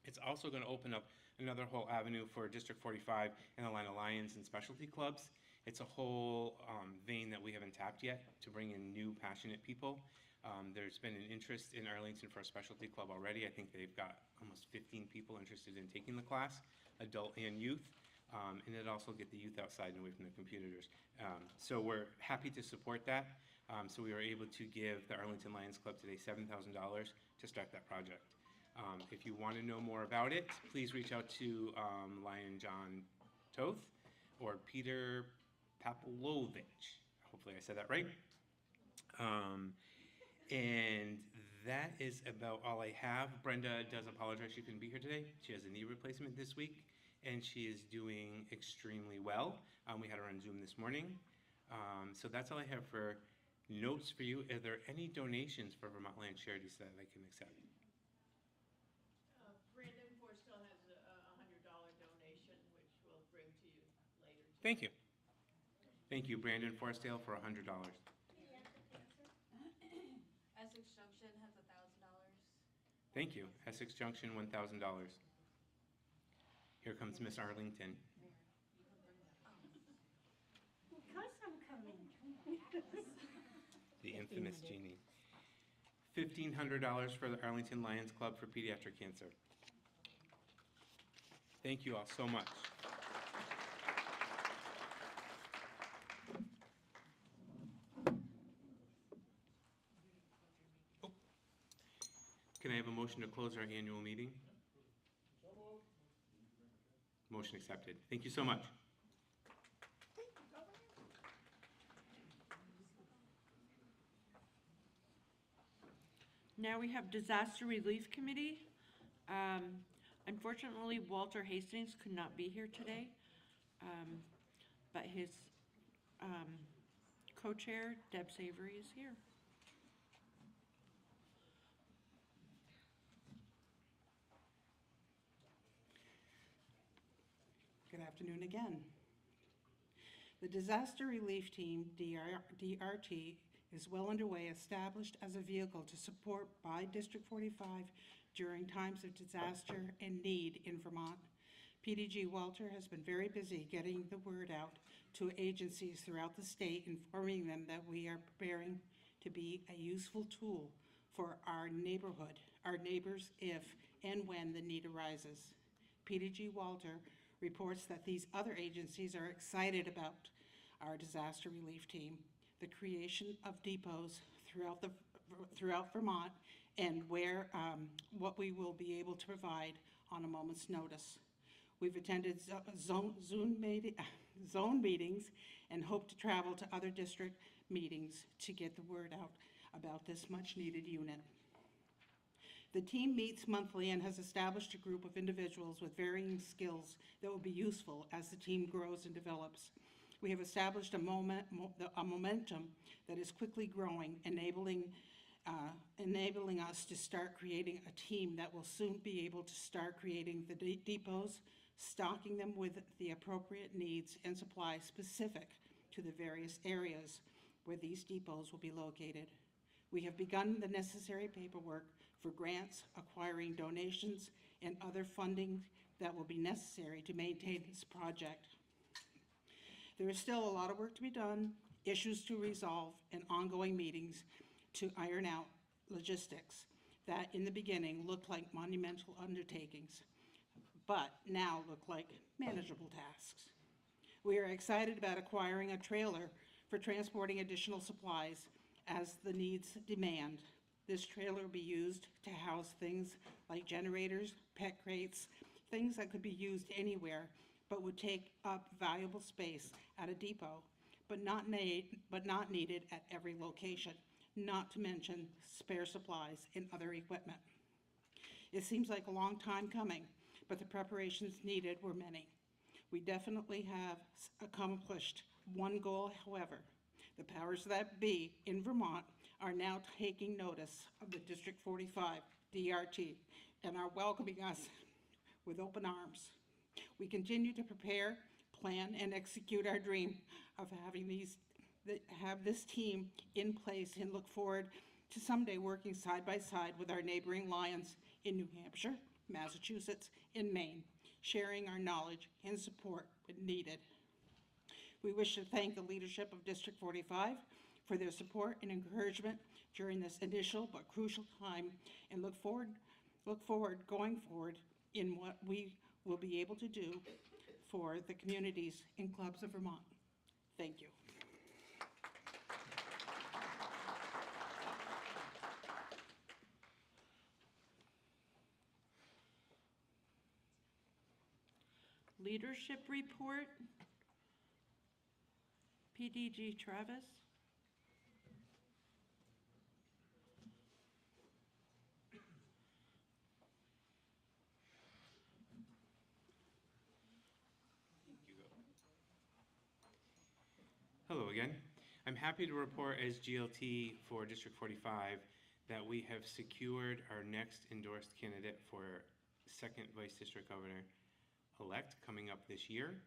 It's also going to open up another whole avenue for District 45 and the line of Lions and specialty clubs. It's a whole vein that we haven't tapped yet to bring in new passionate people. There's been an interest in Arlington for a specialty club already. I think they've got almost 15 people interested in taking the class, adult and youth. And it also get the youth outside and away from the computers. So we're happy to support that. So we were able to give the Arlington Lions Club today $7,000 to start that project. If you want to know more about it, please reach out to Lion John Toth or Peter Papalovich. Hopefully I said that right. And that is about all I have. Brenda does apologize she couldn't be here today. She has a knee replacement this week, and she is doing extremely well. We had her on Zoom this morning. So that's all I have for notes for you. Are there any donations for Vermont Lions Charities that I can accept? Brandon Forstall has $100. Thank you. Thank you, Brandon Forstdale, for $100. Essex Junction has $1,000. Thank you. Essex Junction, $1,000. Here comes Miss Arlington. Because I'm coming. The infamous Jeannie. $1,500 for the Arlington Lions Club for pediatric cancer. Thank you all so much. Oh. Can I have a motion to close our annual meeting? Motion accepted. Thank you so much. Now we have Disaster Relief Committee. Unfortunately, Walter Hastings could not be here today, but his co-chair, Deb Savory, is here. Good afternoon again. The Disaster Relief Team, DRT, is well underway, established as a vehicle to support by District 45 during times of disaster and need in Vermont. PDG Walter has been very busy getting the word out to agencies throughout the state, informing them that we are preparing to be a useful tool for our neighborhood, our neighbors, if and when the need arises. PDG Walter reports that these other agencies are excited about our disaster relief team, the creation of depots throughout Vermont, and what we will be able to provide on a moment's notice. We've attended zone meetings and hope to travel to other district meetings to get the word out about this much needed unit. The team meets monthly and has established a group of individuals with varying skills that will be useful as the team grows and develops. We have established a momentum that is quickly growing, enabling us to start creating a team that will soon be able to start creating the depots, stocking them with the appropriate needs and supplies specific to the various areas where these depots will be located. We have begun the necessary paperwork for grants, acquiring donations, and other funding that will be necessary to maintain this project. There is still a lot of work to be done, issues to resolve, and ongoing meetings to iron out logistics that in the beginning looked like monumental undertakings, but now look like manageable tasks. We are excited about acquiring a trailer for transporting additional supplies as the needs demand. This trailer will be used to house things like generators, pet crates, things that could be used anywhere but would take up valuable space at a depot, but not needed at every location, not to mention spare supplies and other equipment. It seems like a long time coming, but the preparations needed were many. We definitely have accomplished one goal, however. The powers that be in Vermont are now taking notice of the District 45 DRT and are welcoming us with open arms. We continue to prepare, plan, and execute our dream of have this team in place and look forward to someday working side by side with our neighboring Lions in New Hampshire, Massachusetts, and Maine, sharing our knowledge and support when needed. We wish to thank the leadership of District 45 for their support and encouragement during this initial but crucial time, and look forward going forward in what we will be able to do for the communities and clubs of Vermont. Thank you. Leadership report. PDG Travis. Hello again. I'm happy to report as GLT for District 45 that we have secured our next endorsed candidate for second Vice District Governor-elect coming up this year.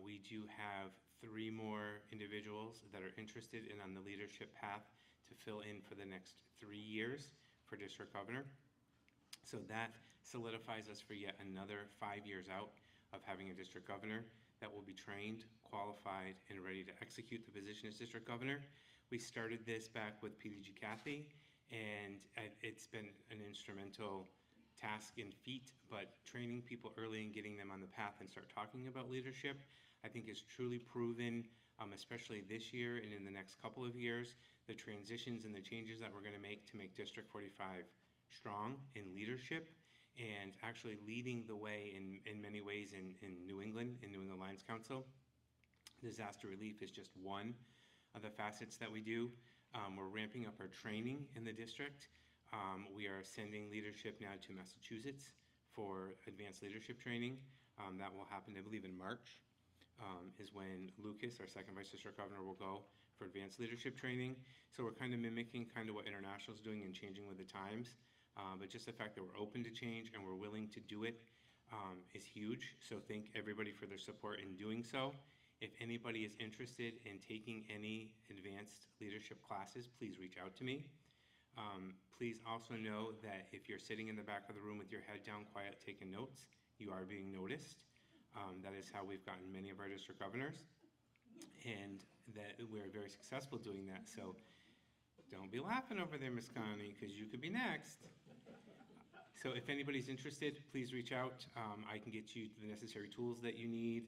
We do have 3 more individuals that are interested and on the leadership path to fill in for the next 3 years for district governor. So that solidifies us for yet another 5 years out of having a district governor that will be trained, qualified, and ready to execute the position as district governor. We started this back with PDG Kathy, and it's been an instrumental task and feat, but training people early and getting them on the path and start talking about leadership, I think is truly proven, especially this year and in the next couple of years, the transitions and the changes that we're going to make District 45 strong in leadership and actually leading the way in many ways in New England, in New England Lions Council. Disaster relief is just one of the facets that we do. We're ramping up our training in the district. We are sending leadership now to Massachusetts for advanced leadership training. That will happen, I believe, in March, is when Lucas, our second vice district governor, will go for advanced leadership training. So we're kind of mimicking kind of what international is doing and changing with the times. But just the fact that we're open to change and we're willing to do it is huge. So thank everybody for their support in doing so. If anybody is interested in taking any advanced leadership classes, please reach out to me. Please also know that if you're sitting in the back of the room with your head down, quiet, taking notes, you are being noticed. That is how we've gotten many of our district governors, and that we're very successful doing that. So don't be laughing over there, Miss Connie, because you could be next. So if anybody's interested, please reach out. I can get you the necessary tools that you need.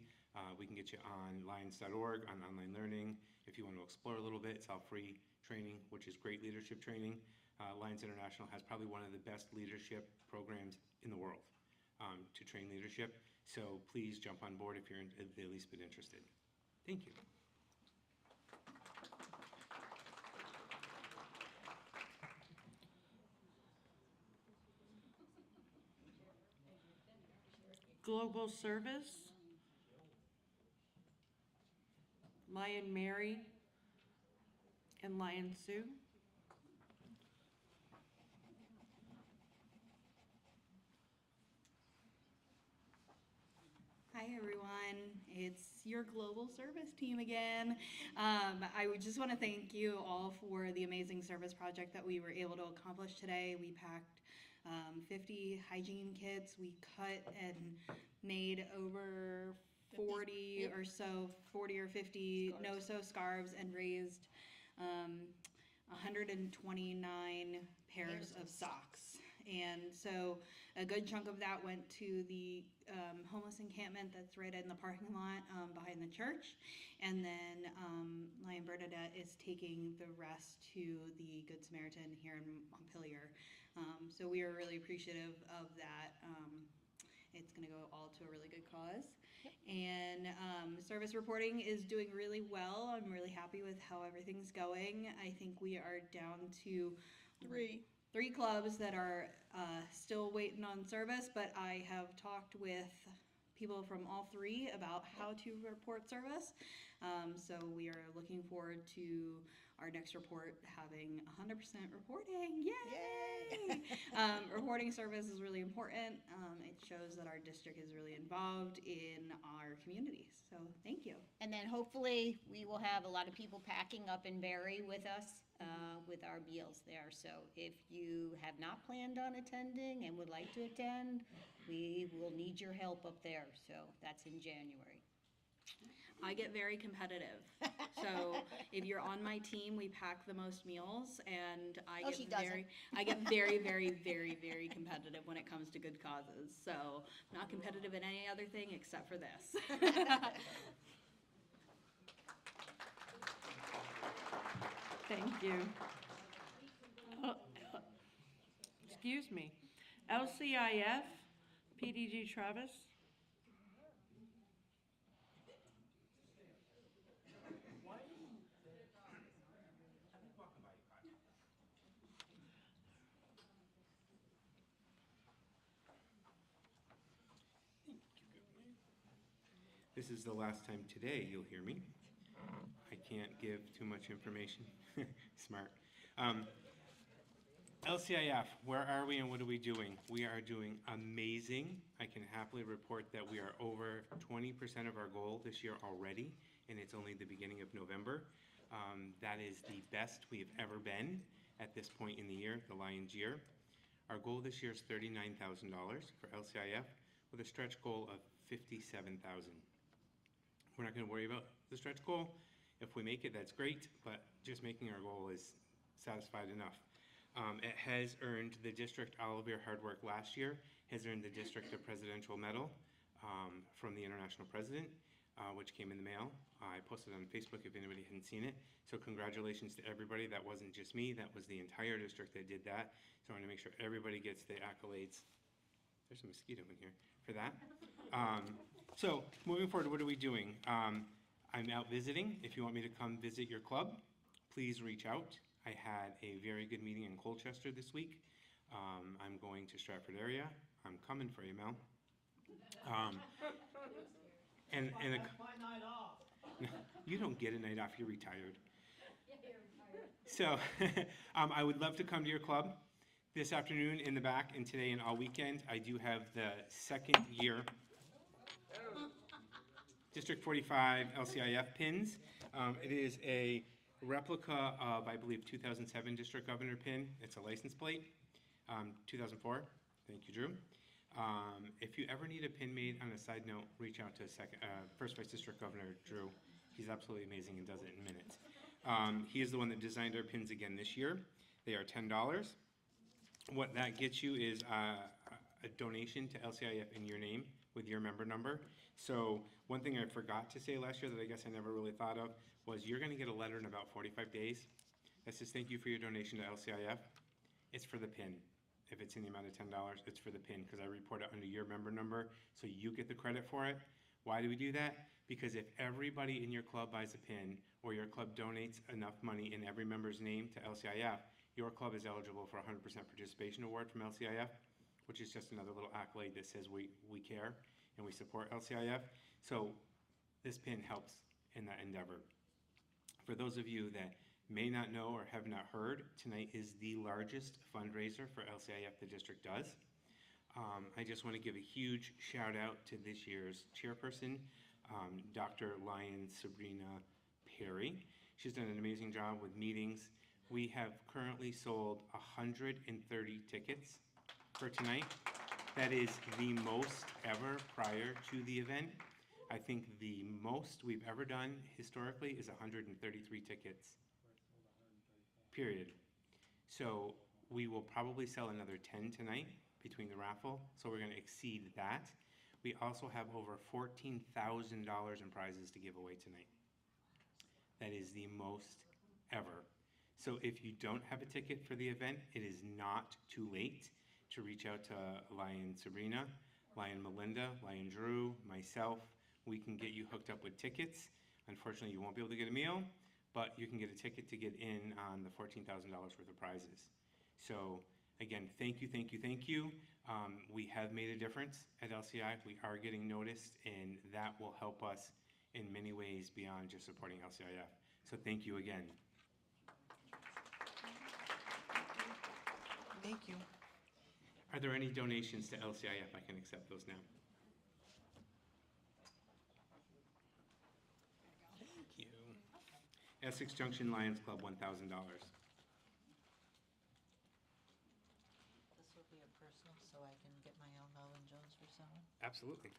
We can get you on lions.org, on online learning. If you want to explore a little bit, it's all free training, which is great leadership training. Lions International has probably one of the best leadership programs in the world to train leadership. So please jump on board if you're at the least bit interested. Thank you. Global Service, Lion Mary, and Lion Sue. Hi everyone, it's your global service team again. I would just want to thank you all for the amazing service project that we were able to accomplish today. We packed 50 hygiene kits. We cut and made over 40 or so, 40 or 50 no-sew scarves and raised 129 pairs of socks. And so a good chunk of that went to the homeless encampment that's right in the parking lot behind the church. And then Lion Bernadette is taking the rest to the Good Samaritan here in Montpelier. So we are really appreciative of that. It's going to go all to a really good cause. Yep. And service reporting is doing really well. I'm really happy with how everything's going. I think we are down to three clubs that are still waiting on service, but I have talked with people from all 3 about how to report service. So we are looking forward to our next report having 100% reporting. Yay! Reporting service is really important. It shows that our district is really involved in our communities. So thank you. And then hopefully we will have a lot of people packing up in Barry with us with our meals there. So if you have not planned on attending and would like to attend, we will need your help up there. So that's in January. I get very competitive. So if you're on my team, we pack the most meals, and I get very, very, very, very competitive when it comes to good causes. So I'm not competitive in any other thing except for this. Thank you. Excuse me. LCIF, PDG Travis. This is the last time today you'll hear me. I can't give too much information. Smart. LCIF, where are we and what are we doing? We are doing amazing. I can happily report that we are over 20% of our goal this year already, and it's only the beginning of November. That is the best we have ever been at this point in the year, the Lions year. Our goal this year is $39,000 for LCIF with a stretch goal of $57,000. We're not going to worry about the stretch goal. If we make it, that's great, but just making our goal is satisfied enough. It has earned the district, all of your hard work last year, has earned the district a presidential medal from the international president, which came in the mail. I posted on Facebook if anybody hadn't seen it. So congratulations to everybody. That wasn't just me, that was the entire district that did that. So I want to make sure everybody gets the accolades. There's a mosquito in here for that. So moving forward, what are we doing? I'm out visiting. If you want me to come visit your club, please reach out. I had a very good meeting in Colchester this week. I'm going to Stratford area. I'm coming for you, Mel. And That's my night off. you don't get a night off, you're retired. So I would love to come to your club this afternoon in the back and today and all weekend. I do have the second year District 45 LCIF pins. It is a replica of, I believe, 2007 District Governor pin. It's a license plate. 2004. Thank you, Drew. If you ever need a pin made, on a side note, reach out to First Vice District Governor Drew. He's absolutely amazing and does it in minutes. He is the one that designed our pins again this year. They are $10. What that gets you is a donation to LCIF in your name with your member number. So one thing I forgot to say last year that I guess I never really thought of was you're going to get a letter in about 45 days that says thank you for your donation to LCIF. It's for the pin. If it's in the amount of $10, it's for the pin because I report it under your member number so you get the credit for it. Why do we do that? Because if everybody in your club buys a pin or your club donates enough money in every member's name to LCIF, your club is eligible for a 100% participation award from LCIF, which is just another little accolade that says we care and we support LCIF. So this pin helps in that endeavor. For those of you that may not know or have not heard, tonight is the largest fundraiser for LCIF the district does. I just want to give a huge shout out to this year's chairperson, Dr. Lyons Sabrina Perry. She's done an amazing job with meetings. We have currently sold 130 tickets for tonight. That is the most ever prior to the event. I think the most we've ever done historically is 133 tickets, period. So we will probably sell another 10 tonight between the raffle, so we're going to exceed that. We also have over $14,000 in prizes to give away tonight. That is the most ever. So if you don't have a ticket for the event, it is not too late to reach out to Lion Sabrina, Lion Melinda, Lion Drew, myself. We can get you hooked up with tickets. Unfortunately, you won't be able to get a meal, but you can get a ticket to get in on the $14,000 worth of prizes. So again, thank you, thank you, thank you. We have made a difference at LCI. We are getting noticed, and that will help us in many ways beyond just supporting LCIF. So thank you again. Thank you. Are there any donations to LCIF? I can accept those now. Thank you. Essex Junction Lions Club, $1,000. This will be a personal, so I can get my own Melvin Jones for someone. Absolutely.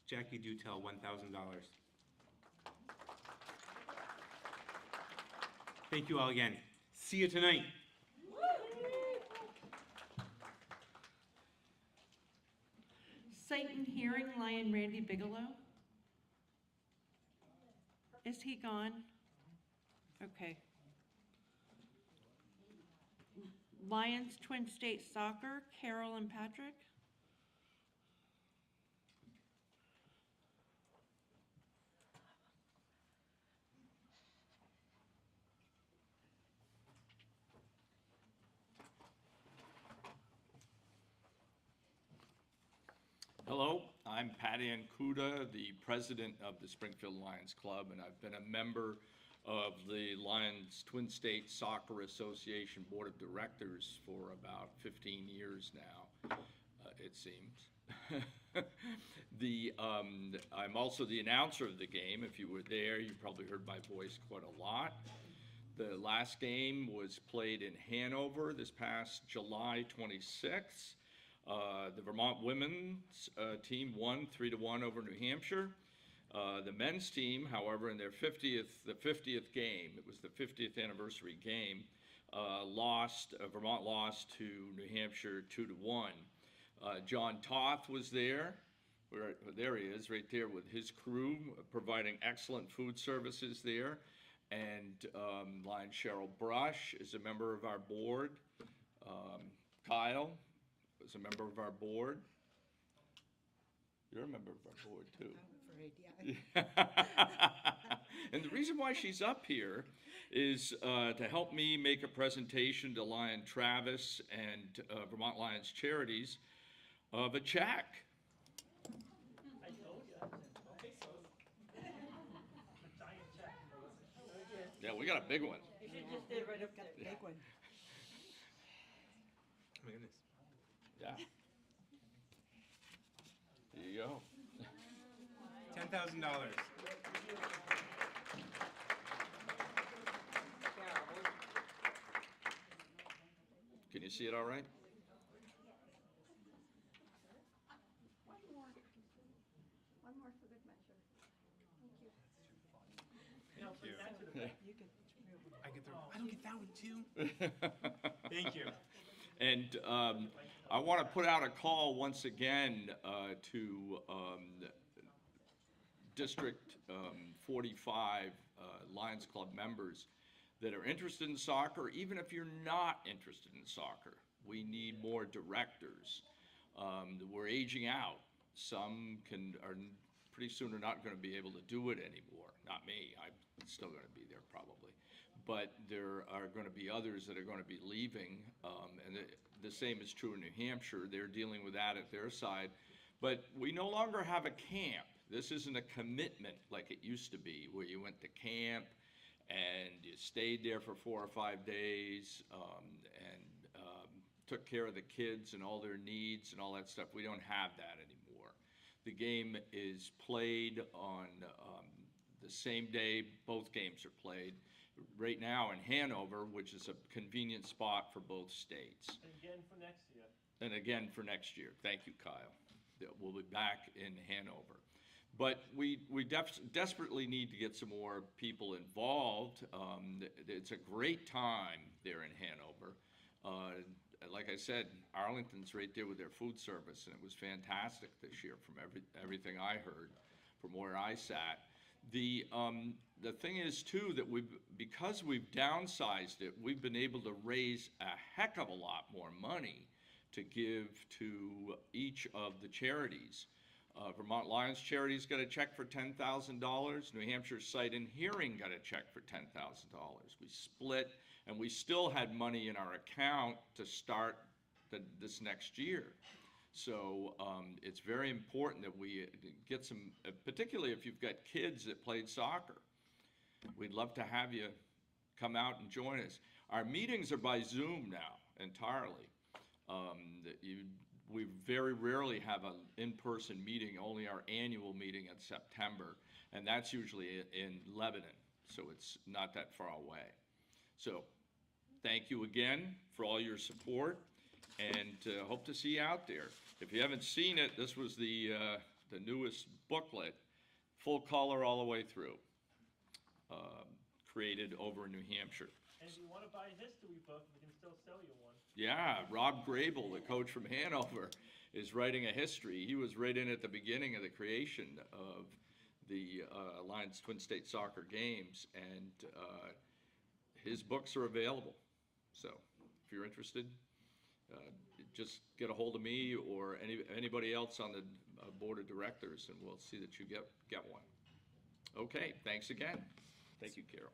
Jackie Dutel, $1,000. Thank you all again. See you tonight. Sight and Hearing, Lion Randy Bigelow. Is he gone? Okay. Lions Twin State Soccer, Carol and Patrick. Hello, I'm Patty Ancuda, the president of the Springfield Lions Club, and I've been a member of the Lions Twin State Soccer Association Board of Directors for about 15 years now, it seems. I'm also the announcer of the game. If you were there, you probably heard my voice quite a lot. The last game was played in Hanover this past July 26th. The Vermont women's team won 3-1 over New Hampshire. The men's team, however, in their 50th game, it was the 50th anniversary game, Vermont lost to New Hampshire 2-1. John Toth was there. There he is, right there with his crew, providing excellent food services there. And Lion Cheryl Brush is a member of our board. Kyle is a member of our board. You're a member of our board, too. I'm afraid, yeah. And the reason why she's up here is to help me make a presentation to Lion Travis and Vermont Lions Charities of a check. I told you. Okay, so. A giant check. Yeah, we got a big one. You should just stay right up that big one. Oh my goodness. Yeah. There you go. $10,000. Can you see it all right? One more for good measure. Thank you. Thank you. You can. I don't get that one too. Thank you. And I want to put out a call once again to District 45 Lions Club members that are interested in soccer. Even if you're not interested in soccer, we need more directors. We're aging out. Some are pretty soon are not going to be able to do it anymore. Not me. I'm still going to be there probably. But there are going to be others that are going to be leaving, and the same is true in New Hampshire. They're dealing with that at their side. But we no longer have a camp. This isn't a commitment like it used to be, where you went to camp and you stayed there for 4 or 5 days and took care of the kids and all their needs and all that stuff. We don't have that anymore. The game is played on the same day both games are played. Right now in Hanover, which is a convenient spot for both states. And again for next year. And again for next year. Thank you, Kyle. We'll be back in Hanover. But we desperately need to get some more people involved. It's a great time there in Hanover. Like I said, Arlington's right there with their food service, and it was fantastic this year from everything I heard from where I sat. The thing is, too, that because we've downsized it, we've been able to raise a heck of a lot more money to give to each of the charities. Vermont Lions Charities got a check for $10,000. New Hampshire Sight and Hearing got a check for $10,000. We split, and we still had money in our account to start this next year. So it's very important that we get some, particularly if you've got kids that played soccer. We'd love to have you come out and join us. Our meetings are by Zoom now entirely. We very rarely have an in-person meeting, only our annual meeting in September, and that's usually in Lebanon, so it's not that far away. So thank you again for all your support, and hope to see you out there. If you haven't seen it, this was the newest booklet, full color all the way through, created over in New Hampshire. And if you want to buy a history book, we can still sell you one. Yeah, Rob Grable, the coach from Hanover, is writing a history. He was right in at the beginning of the creation of the Lions Twin State Soccer Games, and his books are available. So if you're interested, just get a hold of me or anybody else on the board of directors, and we'll see that you get one. Okay, thanks again. Thank you, Carol.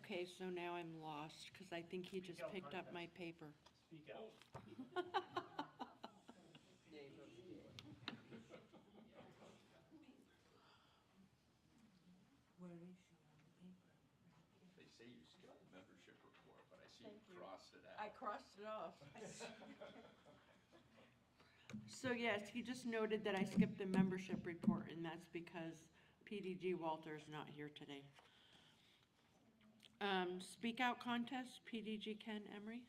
Okay, so now I'm lost, because I think he just picked up my paper. Speak out. Where is she on the paper? They say you skipped the membership report, but I see you crossed it out. I crossed it off. So yes, he just noted that I skipped the membership report, and that's because PDG Walter is not here today. Speak Out contest, PDG Ken Emery.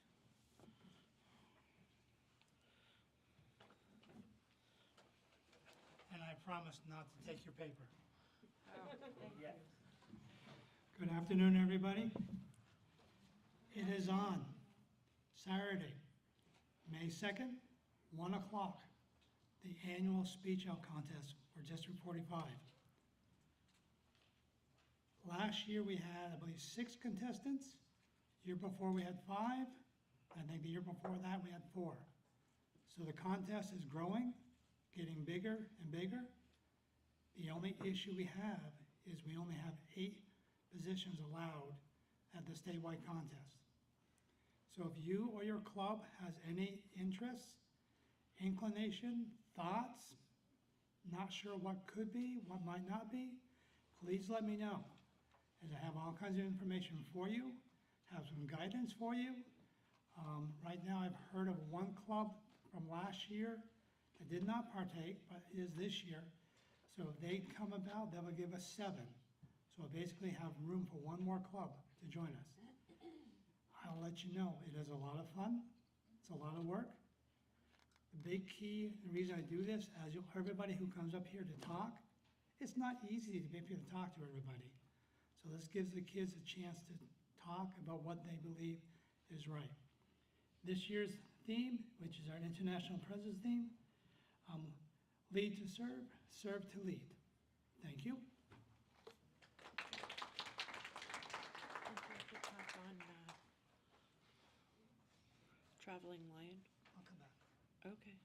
And I promise not to take your paper. Yeah. Good afternoon, everybody. It is on Saturday, May 2nd, 1 o'clock, the annual speech out contest for District 45. Last year, we had, I believe, 6 contestants. Year before, we had 5. I think the year before that, we had 4. So the contest is growing, getting bigger and bigger. The only issue we have is we only have 8 positions allowed at the statewide contest. So if you or your club has any interests, inclination, thoughts, not sure what could be, what might not be, please let me know. As I have all kinds of information for you, have some guidance for you. Right now I've heard of one club from last year that did not partake, but is this year. So if they come about, that will give us 7. So I basically have room for one more club to join us. I'll let you know, it is a lot of fun, it's a lot of work. The big key, the reason I do this, as everybody who comes up here to talk, it's not easy to be able to talk to everybody. So this gives the kids a chance to talk about what they believe is right. This year's theme, which is our International Presence theme, lead to serve, serve to lead. Thank you. Traveling Lion. I'll come back. Okay.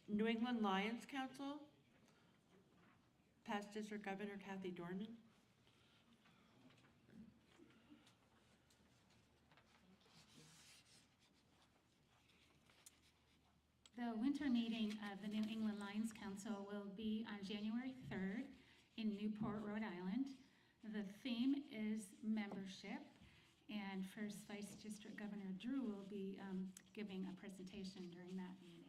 New England Lions Council, past District Governor Kathy Dorman. The winter meeting of the New England Lions Council will be on January 3rd in Newport, Rhode Island. The theme is membership, and First Vice District Governor Drew will be giving a presentation during that meeting.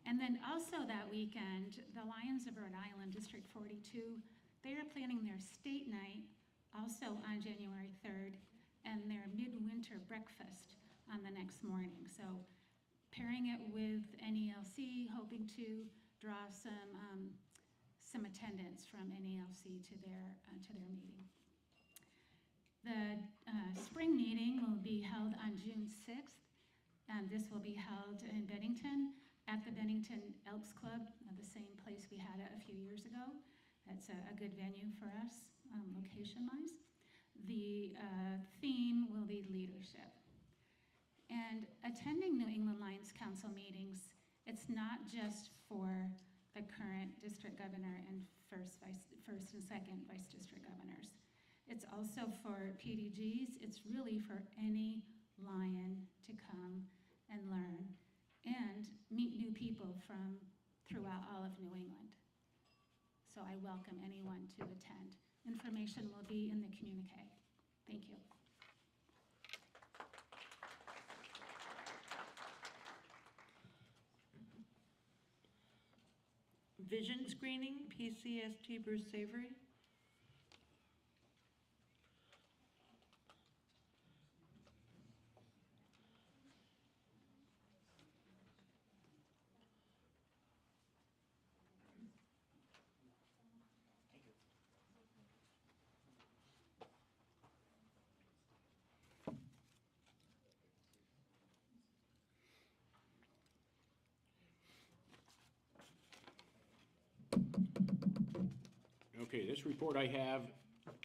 And then also that weekend, the Lions of Rhode Island, District 42, they are planning their state night also on January 3rd and their midwinter breakfast on the next morning. So pairing it with NELC, hoping to draw some attendance from NELC to their meeting. The spring meeting will be held on June 6th, and this will be held in Bennington at the Bennington Elks Club, the same place we had it a few years ago. That's a good venue for us, location-wise. The theme will be leadership. And attending New England Lions Council meetings, it's not just for the current district governor and first and second vice district governors. It's also for PDGs. It's really for any Lion to come and learn and meet new people from throughout all of New England. So I welcome anyone to attend. Information will be in the communique. Thank you. Vision screening, PCST Bruce Savory. Okay, this report I have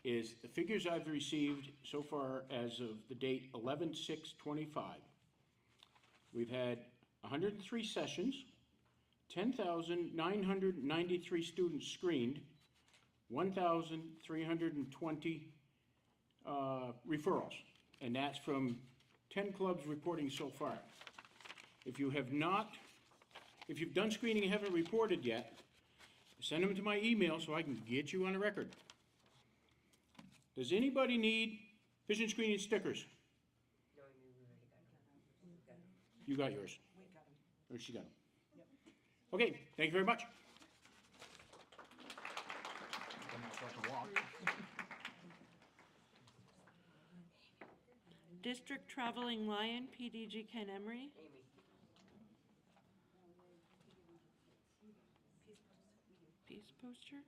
is the figures I've received so far as of the date 11/6/25. We've had 103 sessions, 10,993 students screened, 1,320 referrals, and that's from 10 clubs reporting so far. If you have not, if you've done screening and haven't reported yet, send them to my email so I can get you on the record. Does anybody need vision screening stickers? You got yours? Or she got them? Okay, thank you very much. District Traveling Lion, PDG Ken Emery. Peace poster?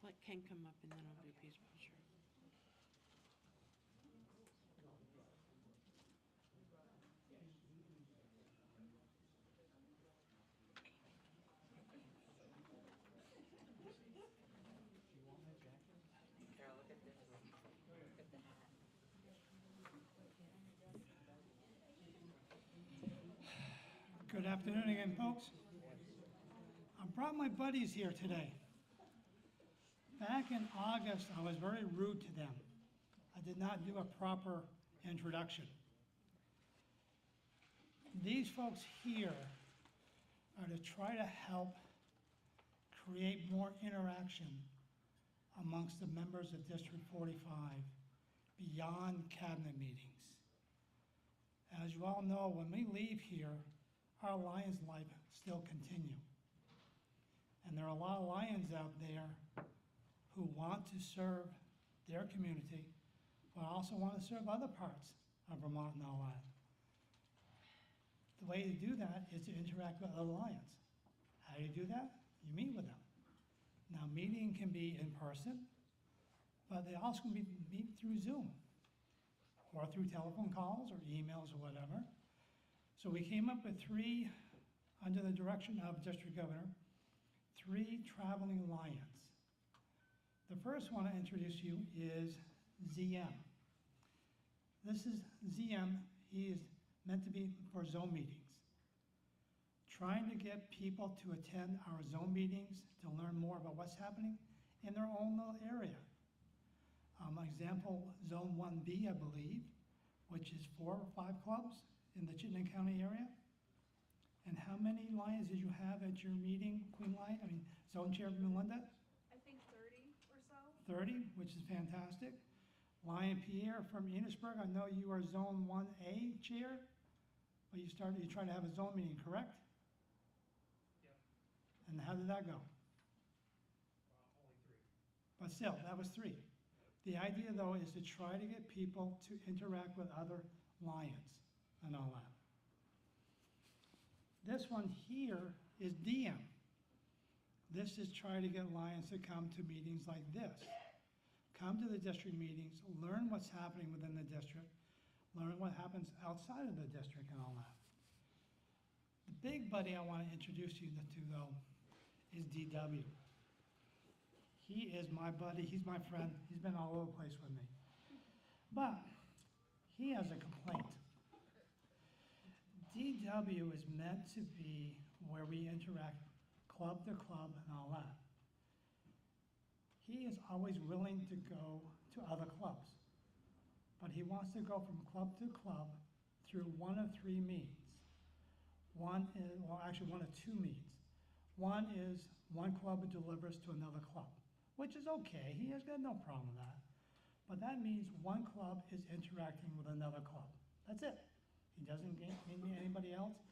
Let Ken come up and then I'll do peace poster. Good afternoon again, folks. I brought my buddies here today. Back in August, I was very rude to them. I did not do a proper introduction. These folks here are to try to help create more interaction amongst the members of District 45 beyond cabinet meetings. As you all know, when we leave here, our Lions life still continue. And there are a lot of Lions out there who want to serve their community, but also want to serve other parts of Vermont and all that. The way to do that is to interact with other Lions. How do you do that? You meet with them. Now, meeting can be in person, but they also can be meet through Zoom or through telephone calls or emails or whatever. So we came up with three, under the direction of District Governor, 3 traveling Lions. The first one I introduce you is ZM. This is ZM. He is meant to be for zone meetings. Trying to get people to attend our zone meetings to learn more about what's happening in their own little area. Example, Zone 1B, I believe, which is 4 or 5 clubs in the Chittenden County area. And how many Lions did you have at your meeting, Queen Lion? I mean, Zone Chair Melinda? I think 30 or so. 30, which is fantastic. Lion Pierre from Enosburg, I know you are Zone 1A Chair, but you tried to have a zone meeting, correct? Yeah. And how did that go? Only 3. But still, that was 3. The idea, though, is to try to get people to interact with other Lions and all that. This one here is DM. This is try to get Lions to come to meetings like this. Come to the district meetings, learn what's happening within the district, learn what happens outside of the district and all that. The big buddy I want to introduce you to, though, is DW. He is my buddy, he's my friend, he's been all over the place with me. But he has a complaint. DW is meant to be where we interact club to club and all that. He is always willing to go to other clubs, but he wants to go from club to club through 1 of 3 means. One is, well, actually 1 of 2 means. One is one club delivers to another club, which is okay. He has got no problem with that. But that means one club is interacting with another club. That's it. He doesn't meet anybody else.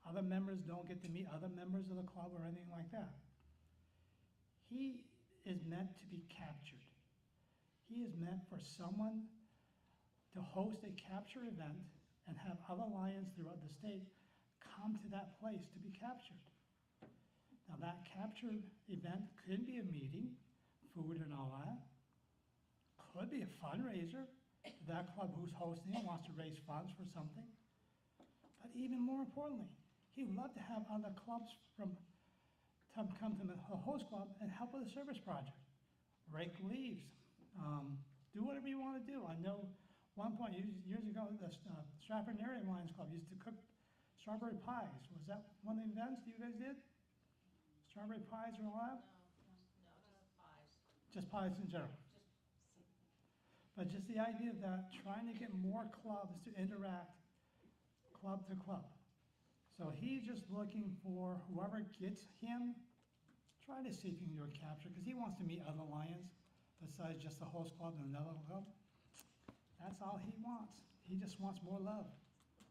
Other members don't get to meet other members of the club or anything like that. He is meant to be captured. He is meant for someone to host a capture event and have other Lions throughout the state come to that place to be captured. Now that captured event could be a meeting, food and all that. Could be a fundraiser. That club who's hosting it wants to raise funds for something. But even more importantly, he would love to have other clubs come to the host club and help with a service project. Rake leaves, do whatever you want to do. I know one point years ago, the Stratford Area Lions Club used to cook strawberry pies. Was that one of the events you guys did? Strawberry pies are allowed? Just pilots in general. But just the idea that trying to get more clubs to interact club to club. So he's just looking for whoever gets him, try to see if you can do a capture, because he wants to meet other Lions besides just the host club and another club. That's all he wants. He just wants more love.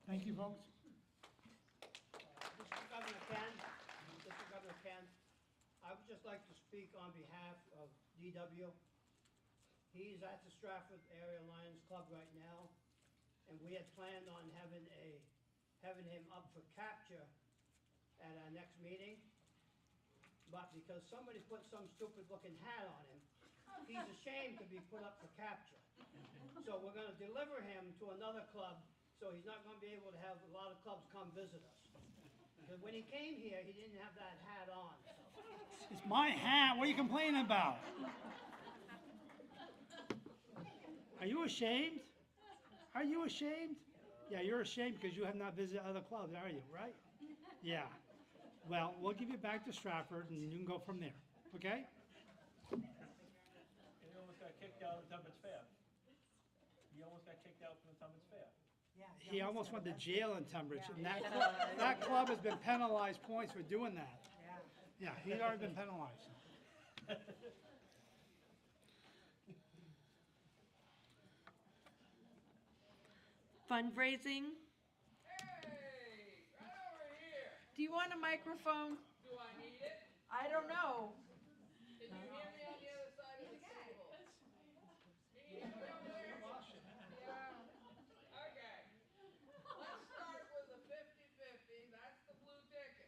Thank you, folks. Mr. Governor Ken, I would just like to speak on behalf of DW. He's at the Stratford Area Lions Club right now, and we had planned on having him up for capture at our next meeting. But because somebody put some stupid looking hat on him, he's ashamed to be put up for capture. So we're gonna deliver him to another club, so he's not gonna be able to have a lot of clubs come visit us. Because when he came here, he didn't have that hat on. It's my hat. What are you complaining about? Are you ashamed? Are you ashamed? Yeah, you're ashamed because you have not visited other clubs, are you, right? Yeah. Well, we'll give you back to Stratford and you can go from there, okay? And he almost got kicked out of Tubbs Fair. He almost got kicked out from the Tubbs Fair. He almost went to jail in Tunbridge, and that club has been penalized points for doing that. Yeah, he's already been penalized. Fundraising? Hey, right over here. Do you want a microphone? Do I need it? I don't know. Can you hear me on the other side of the table? Can you hear me over there? Yeah. Okay. Let's start with the 50-50. That's the blue ticket.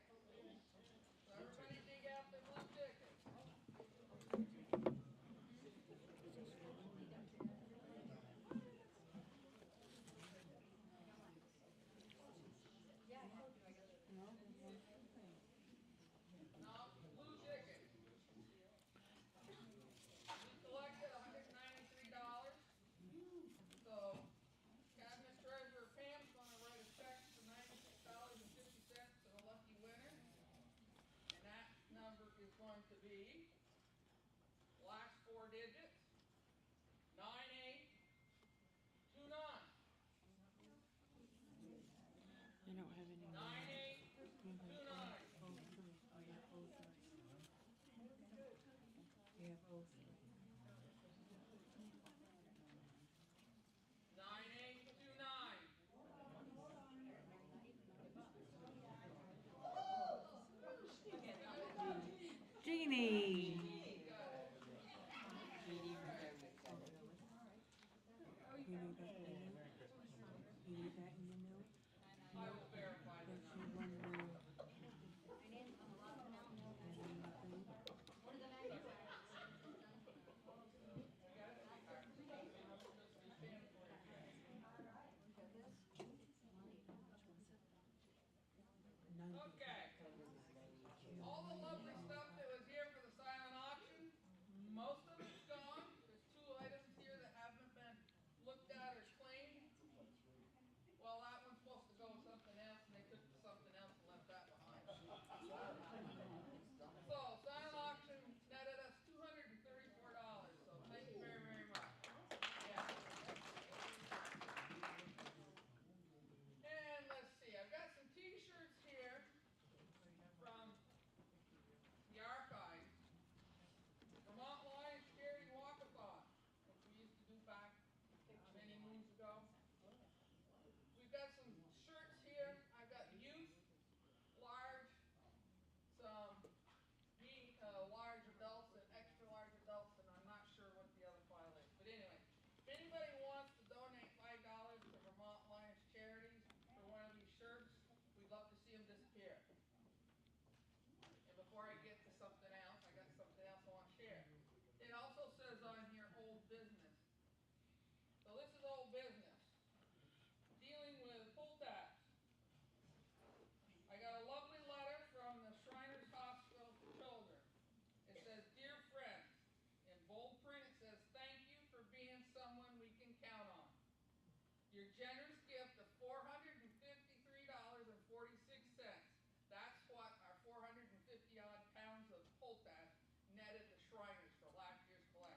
So everybody dig out their blue ticket. Blue ticket. We collected $193. So Cabinet Treasurer Pam's gonna write a check for $96.50 to the lucky winner. And that number is going to be last four digits, 9829. I don't have any. 9829. We have both. 9829. Jeannie. You need that in the note? You need that in the note? I will verify the That's number. your one rule. Okay. All the lovely stuff that was here for the silent auction, most of it's gone. There's two items here that haven't been looked at or claimed. Well, that one's supposed to go with something else, and they took something else and left that behind. So, silent auction netted us $234, so thank you very, very much. Yeah. And let's see, I've got some t-shirts here from the archives. Vermont Lions Charity Walkathon, which we used to do back many moons ago. We've got some shirts here. I've got youth, large, some large adults and extra large adults, and I'm not sure what the other file is. But anyway, if anybody wants to donate $5 to Vermont Lions Charities for one of these shirts, we'd love to see them disappear. And before I get to something else, I got something else I want to share. It also says on here, old business. So this is old business. Dealing with pull tabs. I got a lovely letter from the Shriners Hospital for Children. It says, "Dear friends," in bold print it says, "Thank you for being someone we can count on. Your generous gift of $453.46. That's what our 450 odd pounds of pull tabs netted the Shriners for last year's collection.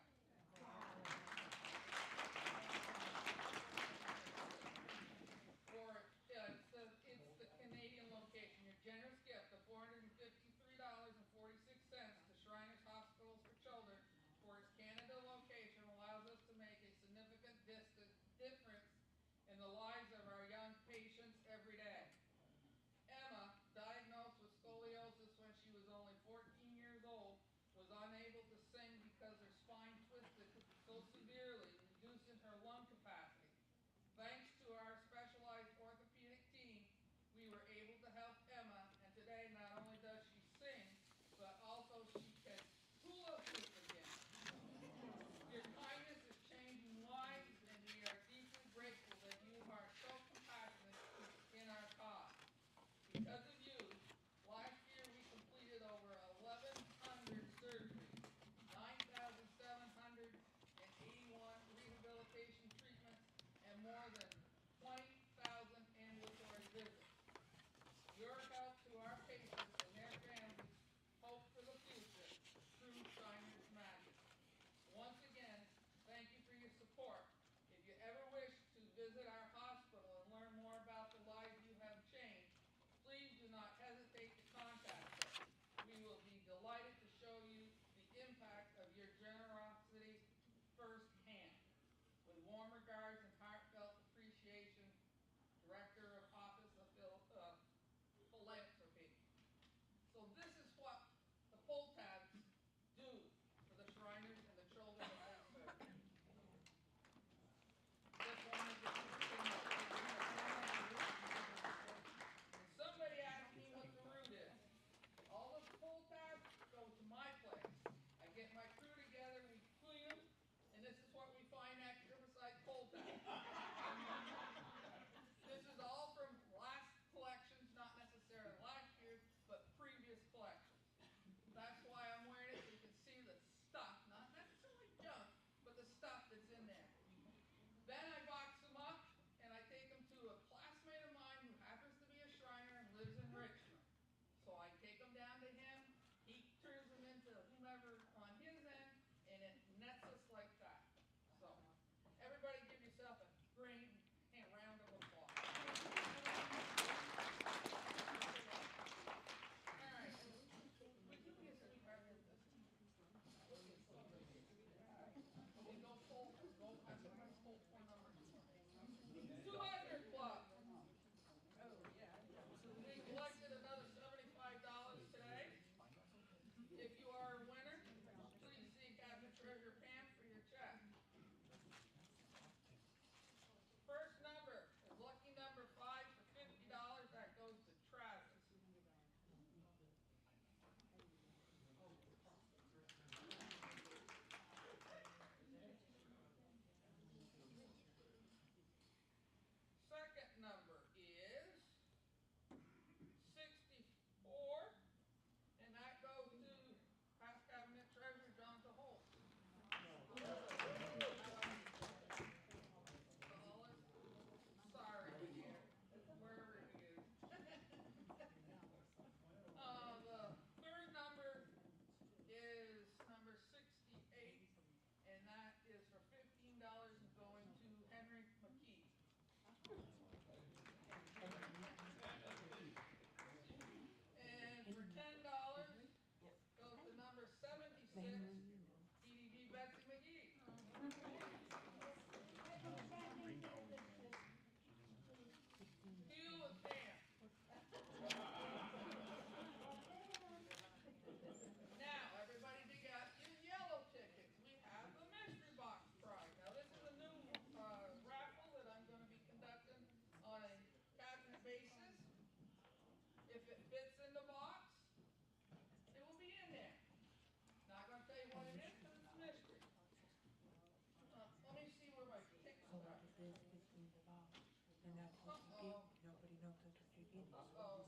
Nobody knows what you're getting. Uh-oh.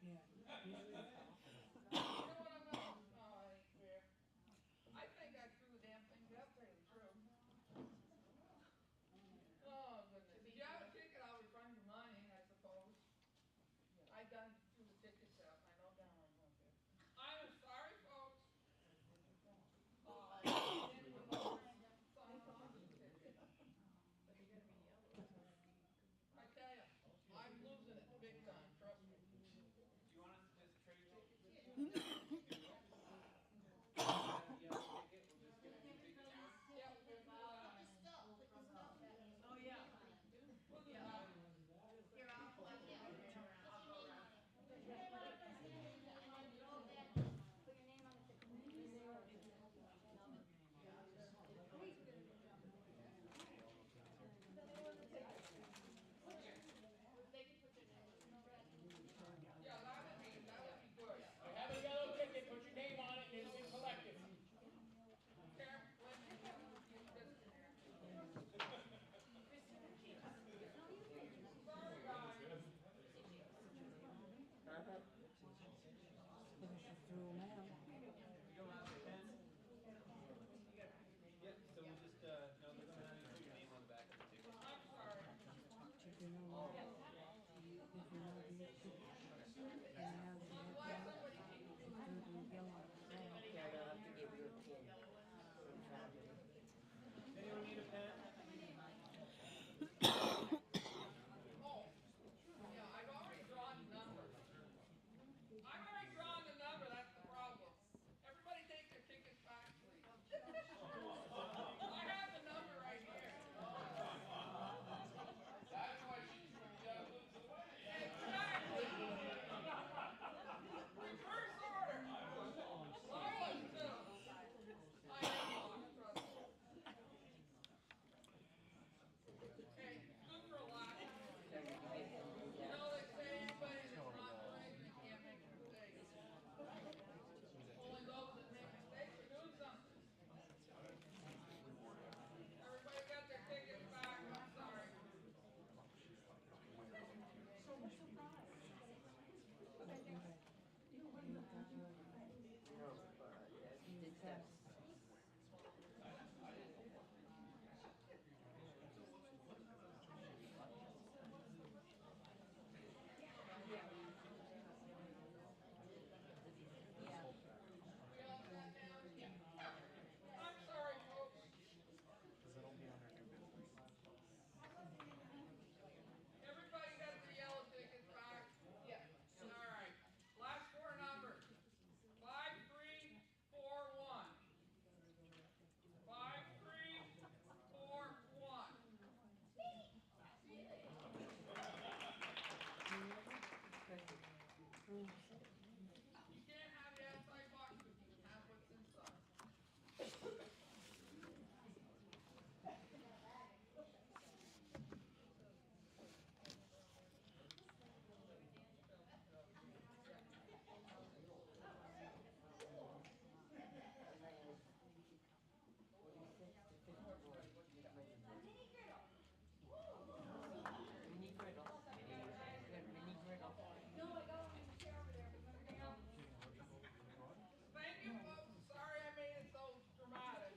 Yeah. You know what I'm gonna, oh, I ain't fair. I think I threw the damn thing out, tell you the truth. Oh, goodness. If you have a ticket, I'll refund you money, I suppose. I done threw the tickets out, I know damn well I won't do. I'm sorry, folks. I tell you, I'm losing it big time, trust me. Do you want us to just trade tickets? Oh, yeah. We'll do that. Here, I'll go around. Put your name on the ticket. Yeah, that would be good. I have a yellow ticket, put your name on it, and it's been collected. Karen, when you get Kristen here. Sorry, guys. Yep, so we'll just, no, they're gonna have you put your name on the back of the ticket. I'm sorry. Anyone need a pen? Oh, yeah, I've already drawn the number. I've already drawn the number, that's the problem. Everybody take their tickets back, please. I have the number right here. That's why she threw me down, lose the way. Exactly. Reverse order. Silence, too. I am lost, trust me. Hey, good for a laugh. You know, they say anybody that's not crazy can't make a mistake. Only those that make mistakes are doing something. Everybody got their tickets back, I'm sorry. We all sat down? I'm sorry, folks. Everybody got their yellow tickets back? Yeah. All right. Last four numbers. 5341. 5341. You can't have the outside box, but you can have what's inside. Thank you, folks. Sorry I made it so dramatic.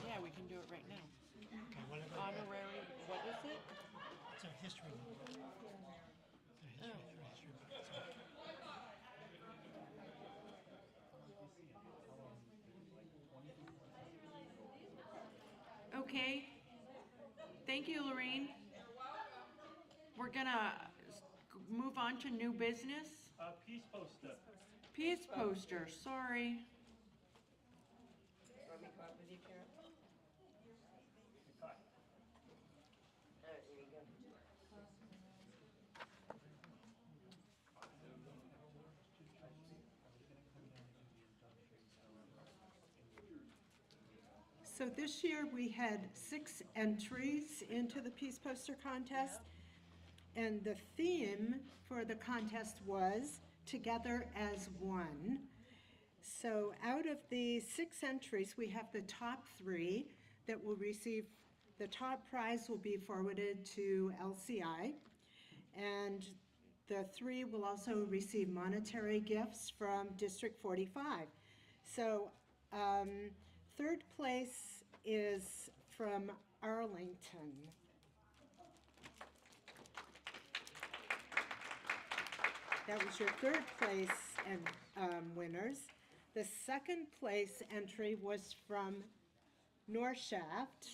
Yeah, we can do it right now. Okay, whatever. Honorary, what is it? It's a history book. It's a history book. Okay. Thank you, Lorraine. We're gonna move on to new business. Peace poster. Peace poster, sorry. Want me to come up with you, Karen? Cut. All right, here you go. So this year, we had 6 entries into the Peace Poster Contest. And the theme for the contest was Together as One. So out of the 6 entries, we have the top 3. that will receive, the top prize will be forwarded to LCI, and the 3 will also receive monetary gifts from District 45. So, third place is from Arlington. That was your third place and winners. The second place entry was from North Shaft.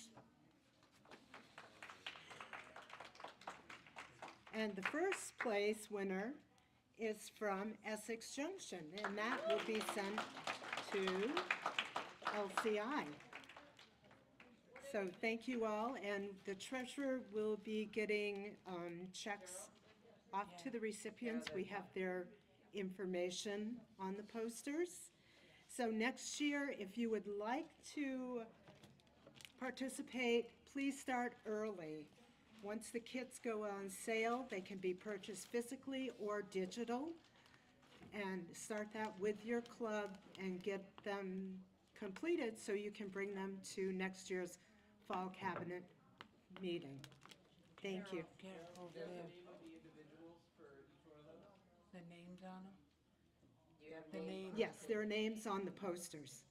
And the first place winner is from Essex Junction, and that will be sent to LCI. So thank you all, and the treasurer will be getting checks off to the recipients. We have their information on the posters. So next year, if you would like to participate, please start early. Once the kits go on sale, they can be purchased physically or digital. And start that with your club and get them completed so you can bring them to next year's fall cabinet meeting. Thank you. Over there. The names on them? The names? Yes, there are names on the posters.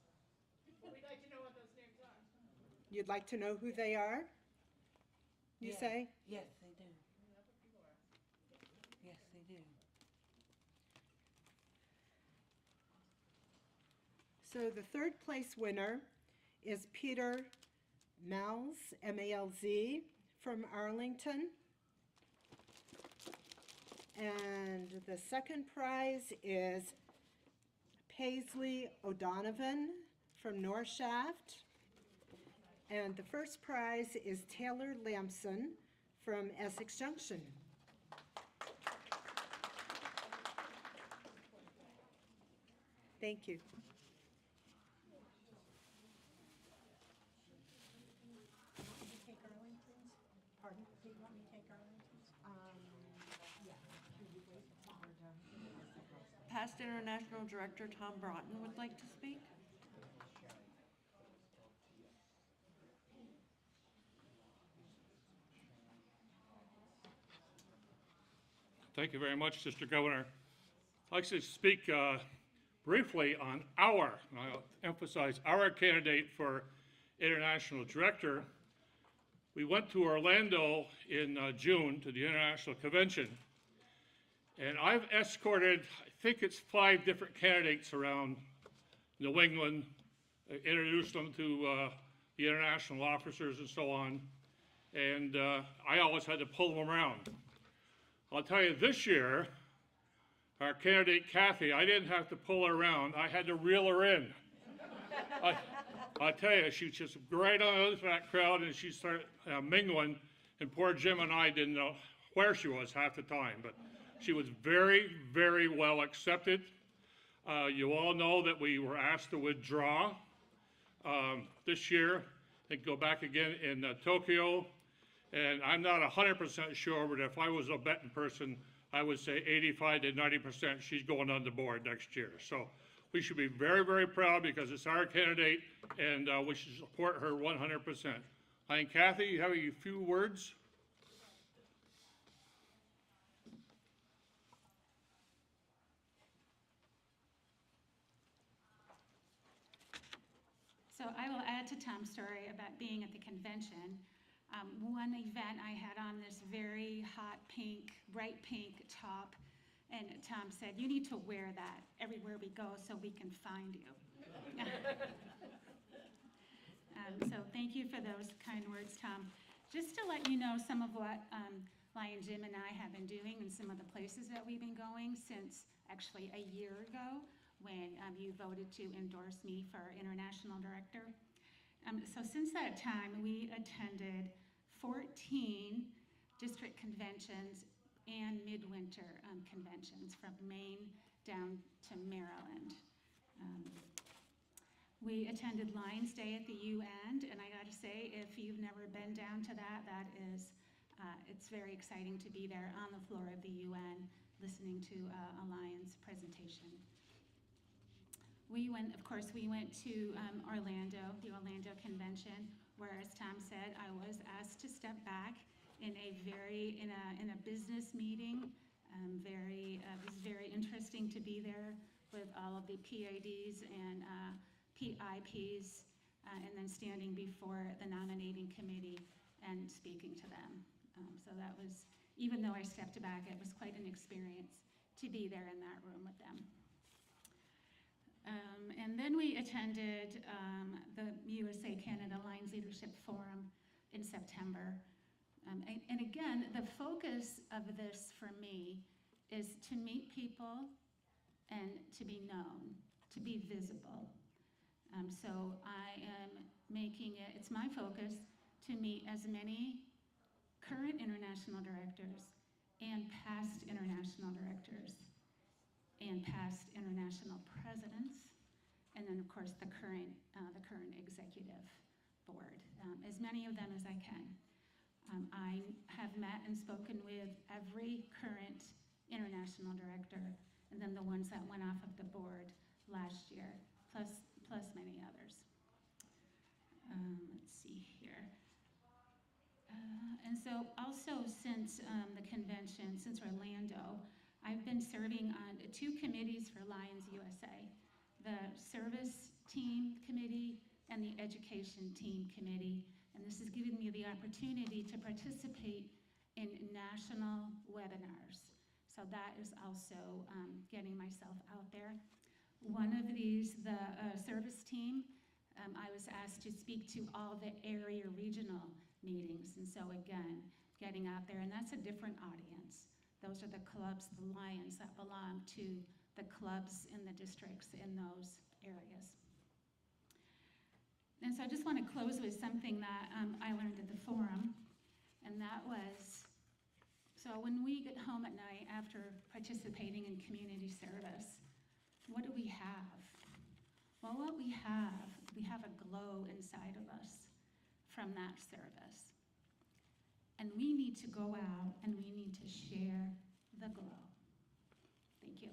We'd like to know what those names are. You'd like to know who they are? You Yes. say? Yes, they do. Yes, they do. So the third place winner is Peter Malz, M-A-L-Z, from Arlington. And the second prize is Paisley O'Donovan from North Shaft. And the first prize is Taylor Lamson from Essex Junction. Thank you. Take Arlington's? Pardon? Do you want me to take Arlington's? Yeah. Should we wait for her to- Past International Director Tom Broughton would like to speak. Thank you very much, Mr. Governor. I'd like to speak briefly on I'll emphasize our candidate for International Director. We went to Orlando in June to the International Convention, and I've escorted, I think it's 5 different candidates around New England, introduced them to the international officers and so on, and I always had to pull them around. I'll tell you, this year, our candidate Kathy, I didn't have to pull her around, I had to reel her in. I tell you, she was just right on the other side of that crowd, and she started mingling, and poor Jim and I didn't know where she was half the time, but she was very, very well accepted. You all know that we were asked to withdraw this year and go back again in Tokyo. And I'm not 100% sure, but if I was a betting person, I would say 85 to 90% she's going on the board next year. So we should be very, very proud because it's our candidate, and we should support her 100%. I think, Kathy, you have a few words? So I will add to Tom's story about being at the convention. One event I had on this very hot pink, bright pink top, and Tom said, "You need to wear that everywhere we go so we can find you." So thank you for those kind words, Tom. Just to let you know some of what Lion Jim and I have been doing and some of the places that we've been going since actually a year ago when you voted to endorse me for International Director. So since that time, we attended 14 district conventions and midwinter conventions from Maine down to Maryland. We attended Lions Day at the UN, and I gotta say, if you've never been down to that, it's very exciting to be there on the floor of the UN listening to a Lions presentation. We went to Orlando, the Orlando Convention. where, as Tom said, I was asked to step back in a business meeting. It was very interesting to be there with all of the PADs and PIPs, and then standing before the nominating committee and speaking to them. So that was, even though I stepped back, it was quite an experience to be there in that room with them. And then we attended the USA-Canada Lions Leadership Forum in September. And again, the focus of this for me is to meet people and to be known, to be visible. So I am making it, it's my focus to meet as many current international directors and past international directors and past international presidents, and then of course the current executive board, as many of them as I can. I have met and spoken with every current international director, and then the ones that went off of the board last year, plus many others. Let's see here. And so also since the convention, since Orlando, I've been serving on 2 committees for Lions USA, the Service Team Committee and the Education Team Committee. And this has given me the opportunity to participate in national webinars. So that is also getting myself out there. One of these, the service team, I was asked to speak to all the area regional meetings. And so again, getting out there, and that's a different audience. Those are the clubs, the Lions that belong to the clubs in the districts in those areas. And so I just want to close with something that I learned at the forum, and that was, so when we get home at night after participating in community service, what do we have? Well, what we have a glow inside of us from that service. And we need to go out and we need to share the glow. Thank you.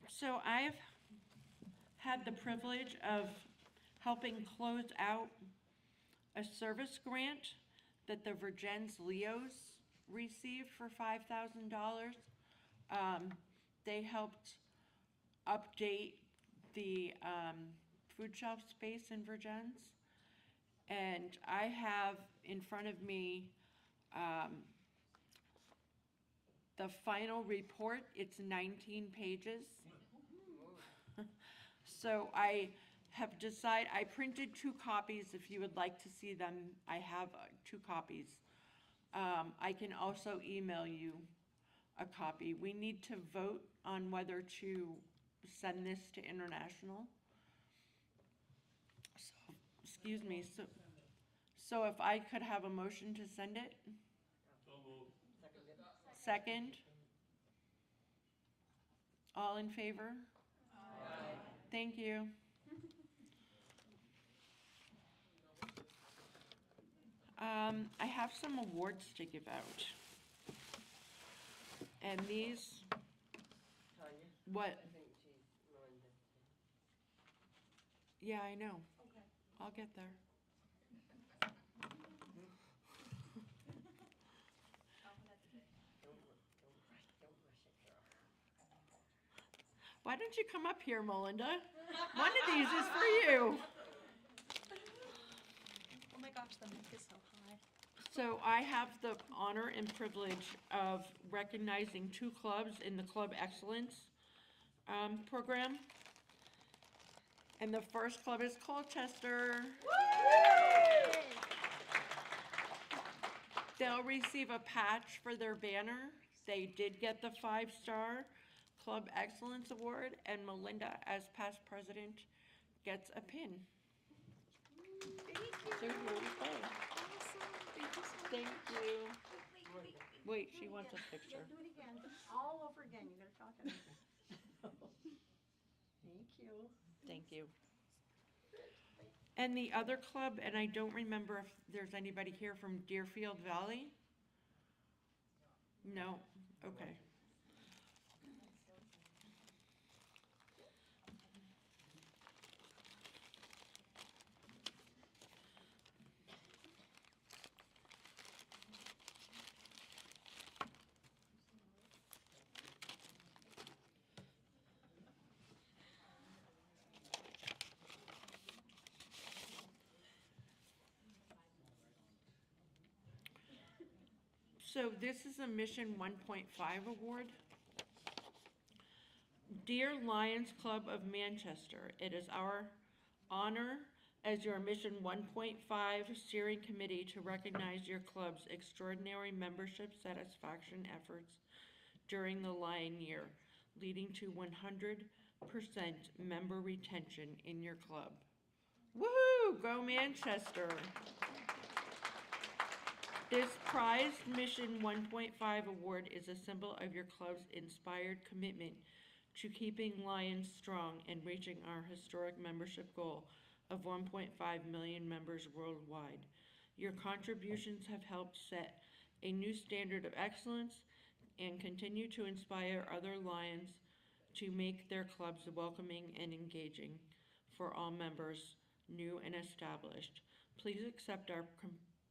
So I've had the privilege of helping close out a service grant that the Virgins Leos received for $5,000. They helped update the food shelf space in Virgins. And I have in front of me the final report. It's 19 pages. So I have decided, I printed 2 copies if you would like to see them. I have 2 copies. I can also email you a copy. We need to vote on whether to send this to international. So, excuse me, so if I could have a motion to send it? So moved. Second? All in favor? Aye. Thank you. I have some awards to give out. And these, Tanya? what? I think she's Melinda. Yeah, I know. Okay. I'll get there. Why don't you come up here, Melinda? One of these is for you. Oh my gosh, the mic is so high. So I have the honor and privilege of recognizing 2 clubs in the Club Excellence program. And the first club is Colchester. They'll receive a patch for their banner. They did get the 5-star Club Excellence Award, and Melinda, as past president, gets a pin. Thank you. So here we go. Awesome. Thank you so Thank much. you. Wait, she wants a picture. Yeah, do it again, all over again, you gotta talk. Thank you. Thank you. And the other club, and I don't remember if there's anybody here from Deerfield Valley. No, okay. So this is a Mission 1.5 award. Dear Lions Club of Manchester, it is our honor as your Mission 1.5 steering committee to recognize your club's extraordinary membership satisfaction efforts during the Lion Year, leading to 100% member retention in your club. Woohoo! Go Manchester! This prized Mission 1.5 award is a symbol of your club's inspired commitment to keeping Lions strong and reaching our historic membership goal of 1.5 million members worldwide. Your contributions have helped set a new standard of excellence and continue to inspire other Lions to make their clubs welcoming and engaging for all members, new and established. Please accept our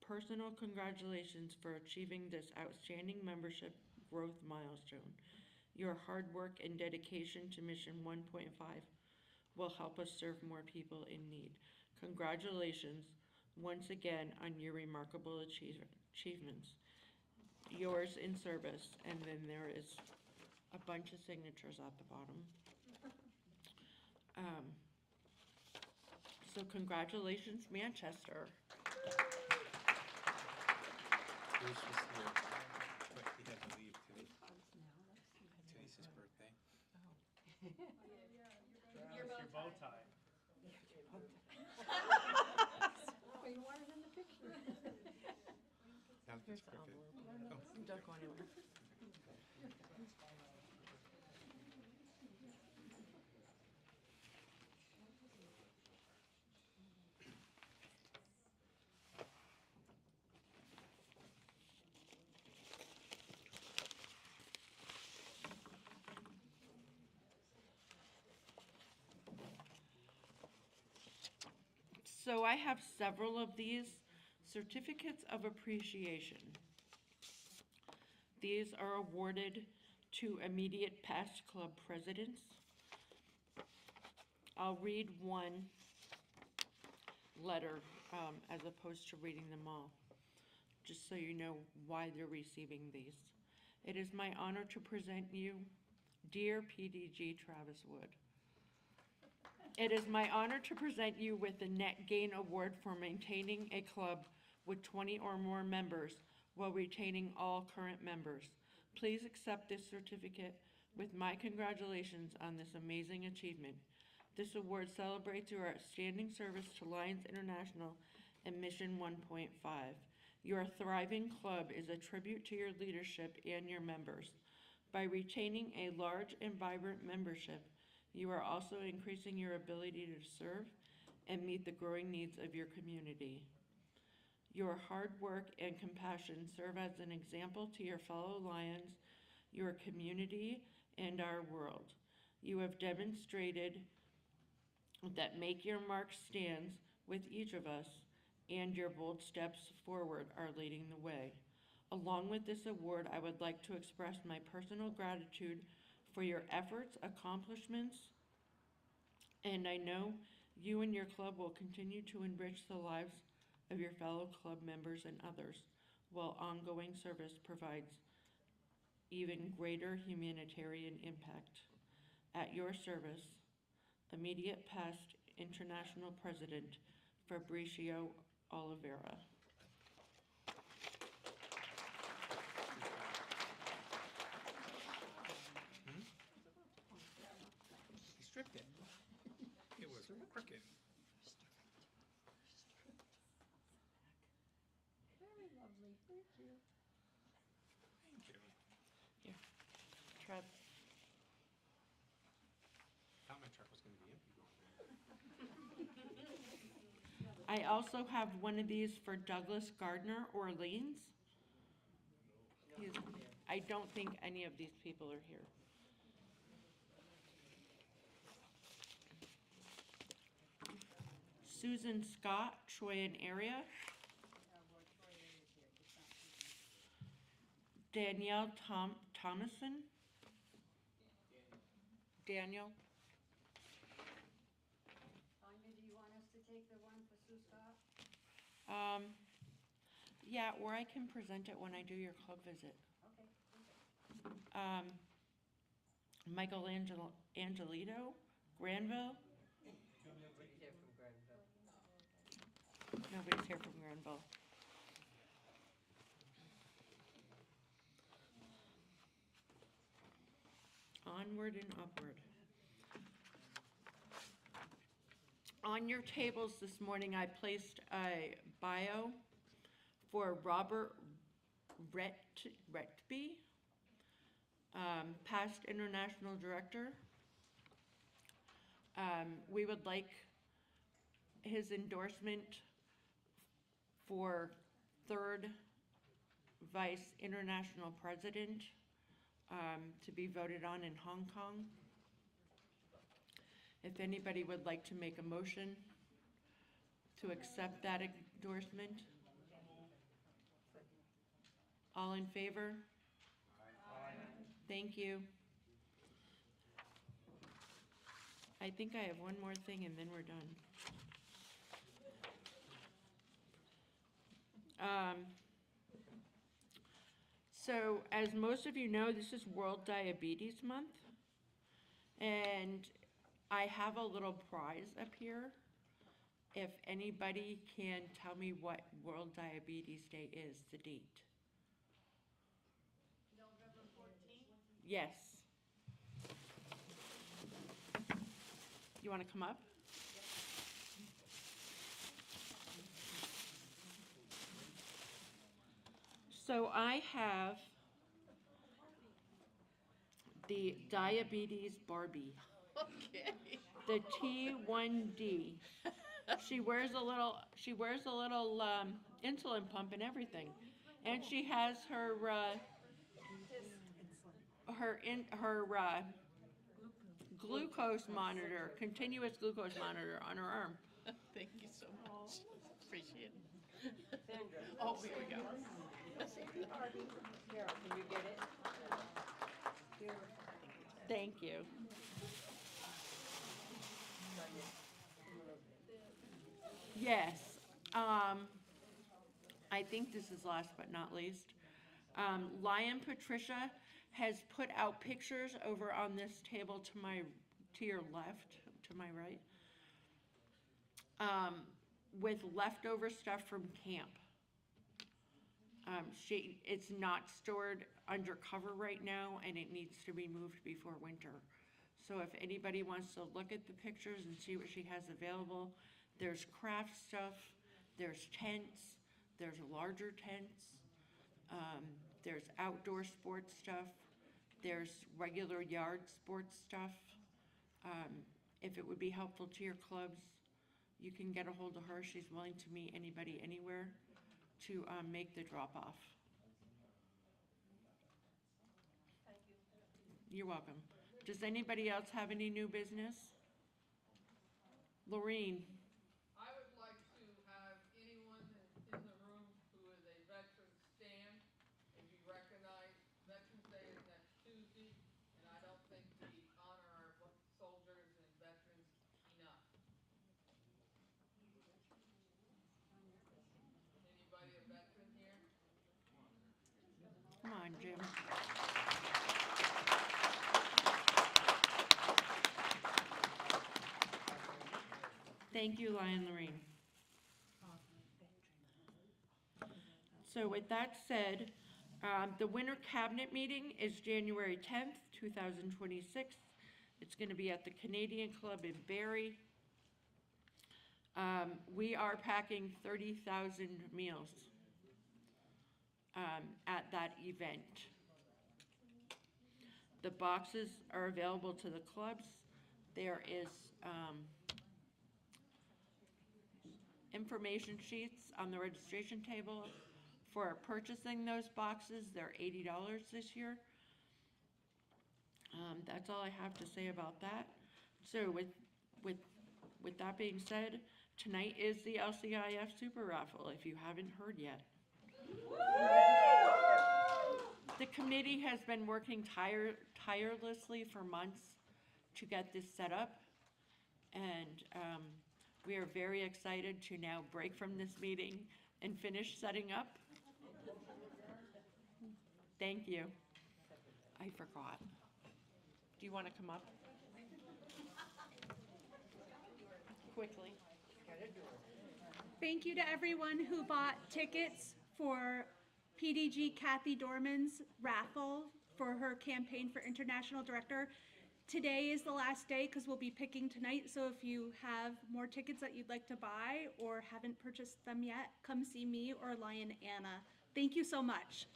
personal congratulations for achieving this outstanding membership growth milestone. Your hard work and dedication to Mission 1.5 will help us serve more people in need. Congratulations once again on your remarkable achievements. Yours in service, and then there is a bunch of signatures at the bottom. So congratulations, Manchester. Bruce was here, but he had to leave today. Today's his birthday. Your bow tie. Oh, you want it in the picture? Now it's crooked. Don't go anywhere. So I have several of these certificates of appreciation. These are awarded to immediate past club presidents. I'll read one letter as opposed to reading them all, just so you know why they're receiving these. It is my honor to present you, dear PDG Travis Wood. It is my honor to present you with the Net Gain Award for maintaining a club with 20 or more members while retaining all current members. Please accept this certificate with my congratulations on this amazing achievement. This award celebrates your outstanding service to Lions International and Mission 1.5. Your thriving club is a tribute to your leadership and your members. By retaining a large and vibrant membership, you are also increasing your ability to serve and meet the growing needs of your community. Your hard work and compassion serve as an example to your fellow Lions, your community, and our world. You have demonstrated that Make Your Mark stands with each of us, and your bold steps forward are leading the way. Along with this award, I would like to express my personal gratitude for your efforts, accomplishments, and I know you and your club will continue to enrich the lives of your fellow club members and others, while ongoing service provides even greater humanitarian impact. At your service, immediate past International President Fabricio Oliveira. He stripped it. It was crooked. Very lovely, thank you. Thank you. Here, Trev. Thought my truck was gonna be empty. I also have one of these for Douglas Gardner, Orleans. I don't think any of these people are here. Susan Scott, Troyan area. Danielle Thomason. Daniel. Tanya, do you want us to take the one for Sue Scott? Yeah, or I can present it when I do your club visit. Okay. Michael Angelito, Granville. Nobody's here from Granville. Nobody's here from Granville. Onward and upward. On your tables this morning, I placed a bio for Robert Retby, past international director. We would like his endorsement for third vice international president to be voted on in Hong Kong. If anybody would like to make a motion to accept that endorsement. All in favor? Aye. Thank you. I think I have one more thing and then we're done. So as most of you know, this is World Diabetes Month. And I have a little prize up here. If anybody can tell me what World Diabetes Day is, the date. November 14th? Yes. You want to come up? So I have the Diabetes Barbie. Okay. The T1D. She wears a little insulin pump and everything, and she has her glucose monitor, continuous glucose monitor on her arm. Thank you so much. Appreciate it. Sandra. Oh, here we go. Carol, can you get it? Thank you. Yes. I think this is last but not least. Lion Patricia has put out pictures over on this table to your left, to my right, with leftover stuff from camp. It's not stored under cover right now, and it needs to be moved before winter. So if anybody wants to look at the pictures and see what she has available, there's craft stuff, there's tents, there's larger tents, there's outdoor sports stuff, there's regular yard sports stuff. If it would be helpful to your clubs, you can get a hold of her. She's willing to meet anybody anywhere to make the drop-off. Thank you. You're welcome. Does anybody else have any new business? Lorene. I would like to have anyone in the room who is a veteran stand and be recognized. Veterans Day is next Tuesday, and I don't think we honor our soldiers and veterans enough. Anybody a veteran here? Come on, Jim. Thank you, Lion Lorene. So with that said, the winter cabinet meeting is January 10th, 2026. It's going to be at the Canadian Club in Barrie. We are packing 30,000 meals at that event. The boxes are available to the clubs. There is information sheets on the registration table for purchasing those boxes. They're $80 this year. That's all I have to say about that. So with that being said, tonight is the LCIF Super Raffle, if you haven't heard yet. The committee has been working tirelessly for months to get this set up, and we are very excited to now break from this meeting and finish setting up. Thank you. I forgot. Do you want to come up? Quickly. Thank you to everyone who bought tickets for PDG Kathy Dorman's raffle for her campaign for international director. Today is the last day because we'll be picking tonight. So if you have more tickets that you'd like to buy or haven't purchased them yet, come see me or Lion Anna. Thank you so much.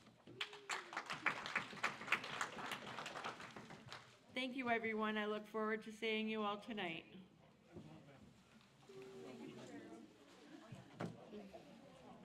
Thank you, everyone. I look forward to seeing you all tonight.